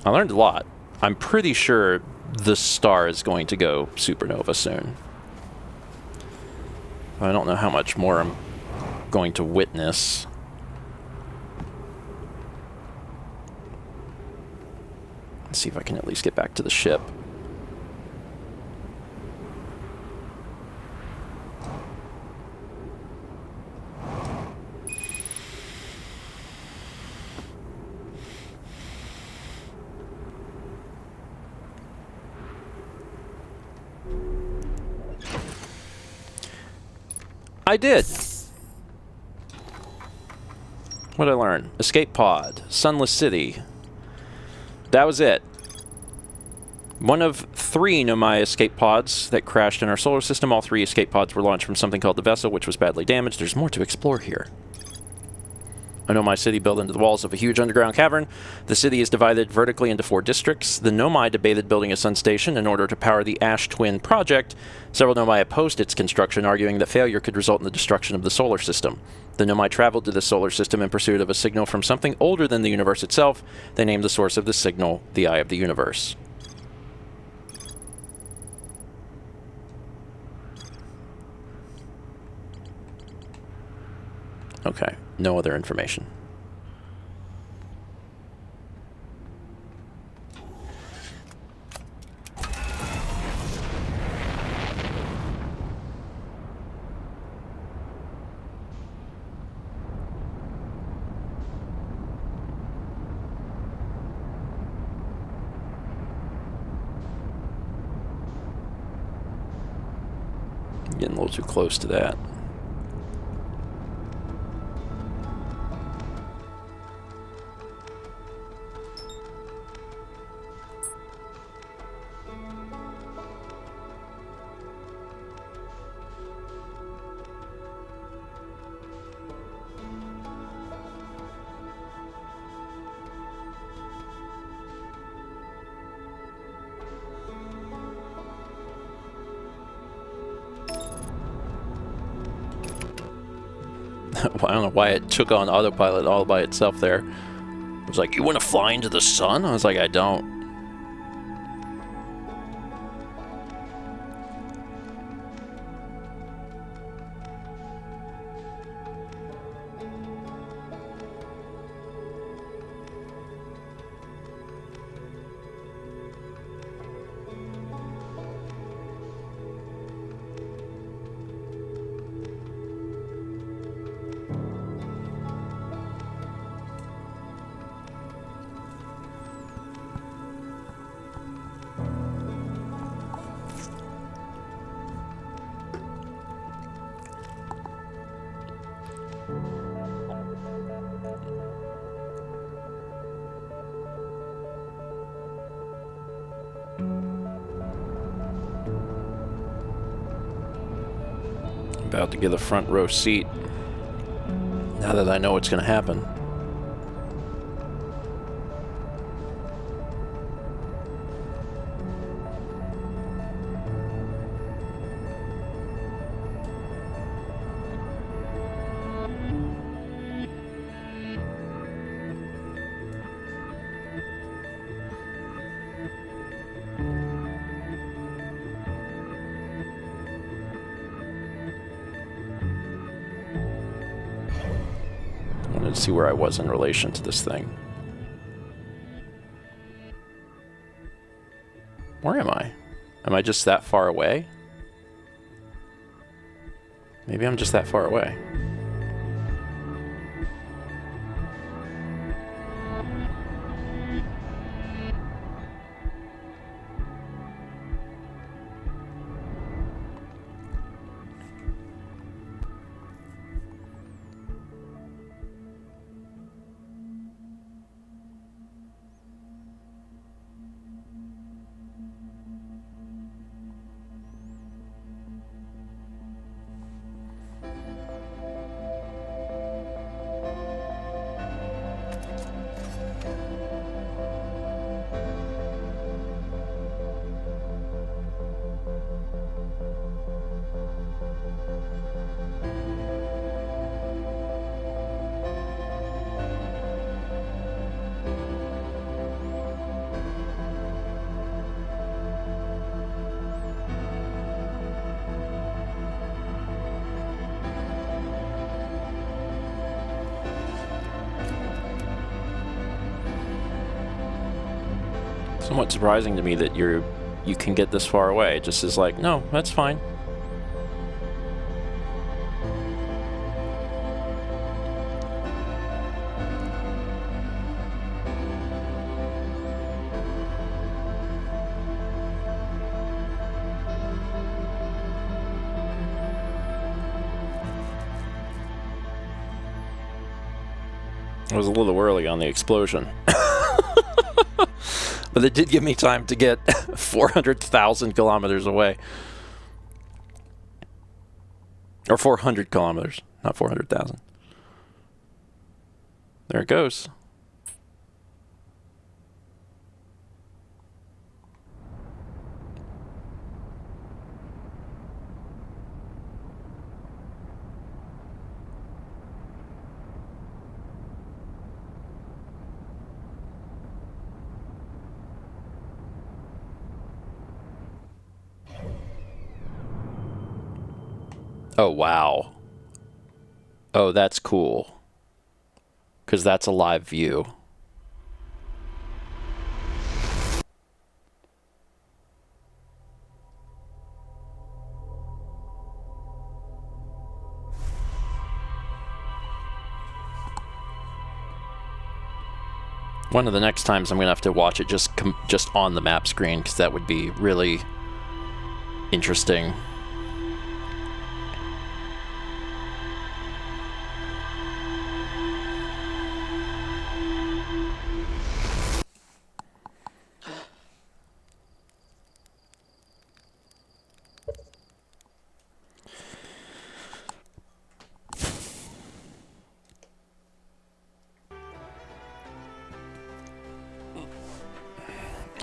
I learned a lot. I'm pretty sure the star is going to go supernova soon. I don't know how much more I'm going to witness. Let's see if I can at least get back to the ship. I did. What did I learn? Escape pod. Sunless city. That was it. One of 3 Nomai escape pods that crashed in our solar system. All 3 escape pods were launched from something called the vessel, which was badly damaged. There's more to explore here. A Nomai city built into the walls of a huge underground cavern. The city is divided vertically into 4 districts. The Nomai debated building a sun station in order to power the Ash Twin project. Several Nomai opposed its construction, arguing that failure could result in the destruction of the solar system. The Nomai traveled to the solar system in pursuit of a signal from something older than the universe itself. They named the source of the signal the Eye of the Universe. Okay, no other information. Getting a little too close to that. I don't know why it took on autopilot all by itself there. It was like, you want to fly into the sun? I was like, I don't. About to get a front row seat now that I know what's going to happen. To see where I was in relation to this thing. Where am I? Am I just that far away? Maybe I'm just that far away. somewhat surprising to me that you can get this far away. It just is like, no, that's fine. I was a little early on the explosion. But it did give me time to get 400,000 kilometers away. Or 400 kilometers, not 400,000. There it goes. Oh, wow. Oh, that's cool. Because that's a live view. One of the next times I'm going to have to watch it just on the map screen, because that would be really interesting.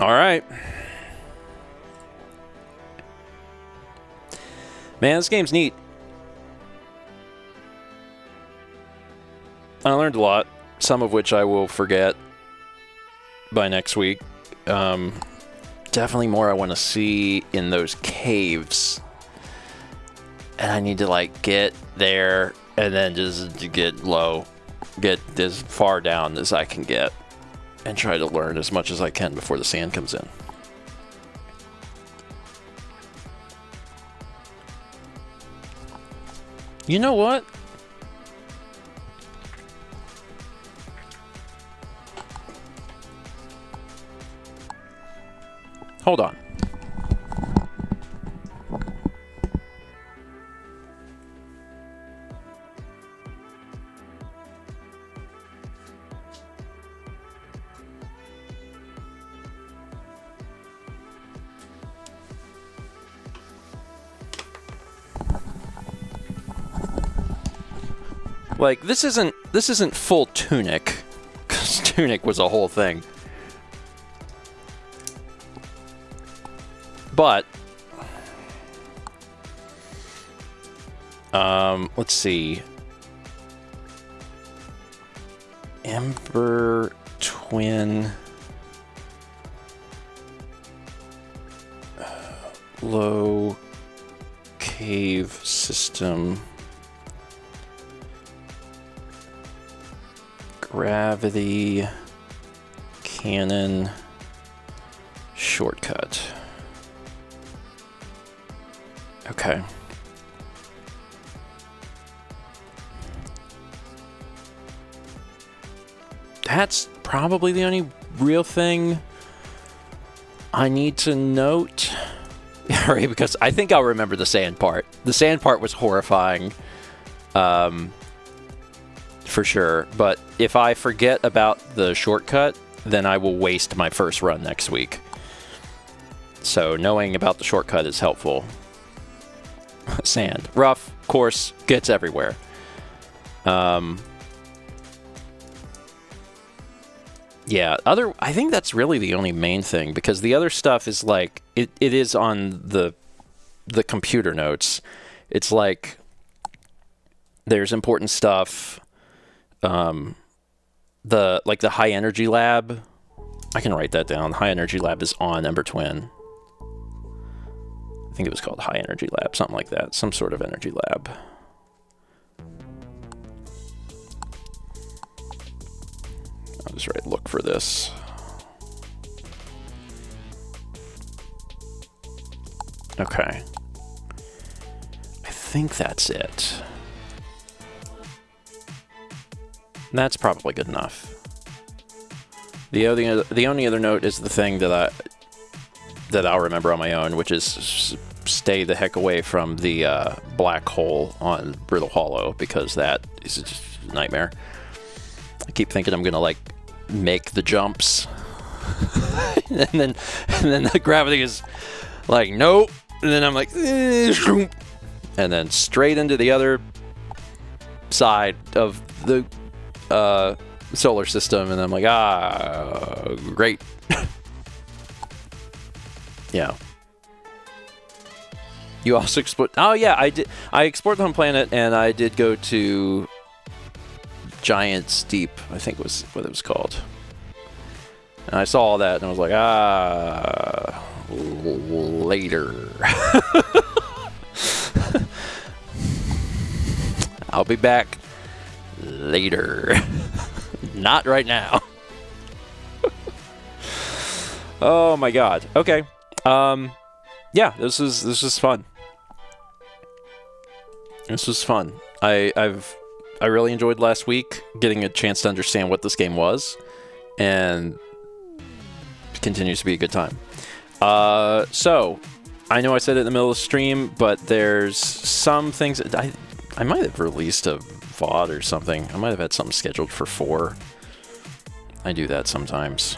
All right. Man, this game's neat. I learned a lot, some of which I will forget by next week. Definitely more I want to see in those caves. And I need to, like, get there and then just get low. Get as far down as I can get. And try to learn as much as I can before the sand comes in. You know what? Hold on. Like, this isn't full Tunic, because Tunic was a whole thing. But let's see. Ember Twin low cave system. Gravity cannon shortcut. Okay. That's probably the only real thing I need to note. Right, because I think I'll remember the sand part. The sand part was horrifying. For sure, but if I forget about the shortcut, then I will waste my first run next week. So knowing about the shortcut is helpful. Sand. Rough, coarse, gets everywhere. Yeah, I think that's really the only main thing, because the other stuff is like, it is on the computer notes. It's like, there's important stuff. The high energy lab, I can write that down. High energy lab is on Ember Twin. I think it was called high energy lab, something like that. Some sort of energy lab. I'll just write look for this. Okay. I think that's it. That's probably good enough. The only other note is the thing that I'll remember on my own, which is stay the heck away from the black hole on Brittle Hollow, because that is just a nightmare. I keep thinking I'm gonna like make the jumps, and then the gravity is like nope, and then I'm like, and then straight into the other side of the solar system, and I'm like, great. Yeah. You also explored. Oh yeah, I did. I explored the home planet, and I did go to Giant's Deep, I think was what it was called. And I saw all that, and I was like, later. I'll be back later. Not right now. Oh my god. Okay. Yeah, this is fun. This was fun. I really enjoyed last week getting a chance to understand what this game was, and it continues to be a good time. So I know I said it in the middle of the stream, but there's some things that I might have released a VOD or something. I might have had something scheduled for 4. I do that sometimes.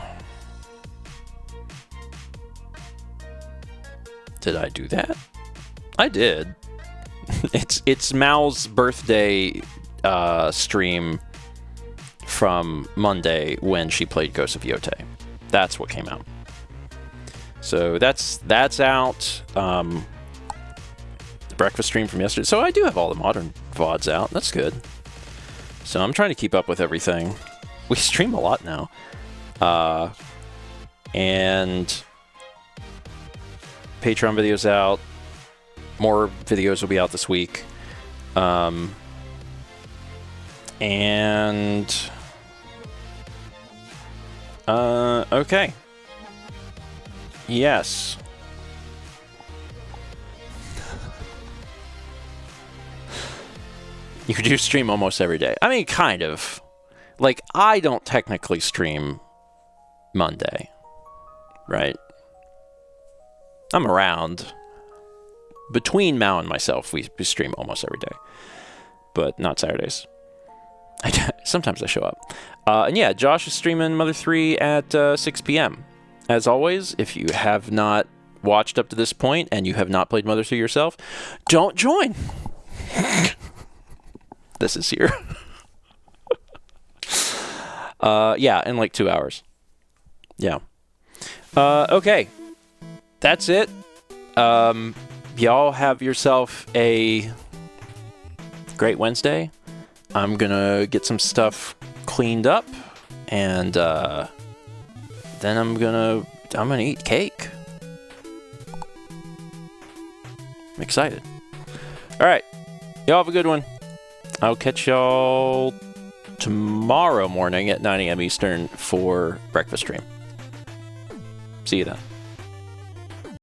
Did I do that? I did. It's Mal's birthday stream from Monday when she played Ghost of Yote. That's what came out. So that's out. The breakfast stream from yesterday. So I do have all the modern VODs out. That's good. So I'm trying to keep up with everything. We stream a lot now. And Patreon videos out. More videos will be out this week. Okay. Yes. You do stream almost every day. I mean, kind of. Like, I don't technically stream Monday, right? I'm around. Between Mao and myself, we stream almost every day, but not Saturdays. Sometimes I show up. And yeah, Josh is streaming Mother 3 at 6 p.m. As always, if you have not watched up to this point and you have not played Mother 3 yourself, don't join. This is here. Yeah, in like 2 hours. Yeah. Okay. That's it. Y'all have yourself a great Wednesday. I'm gonna get some stuff cleaned up, and then I'm gonna eat cake. I'm excited. All right, y'all have a good one. I'll catch y'all tomorrow morning at 9 a.m. Eastern for breakfast stream. See you then.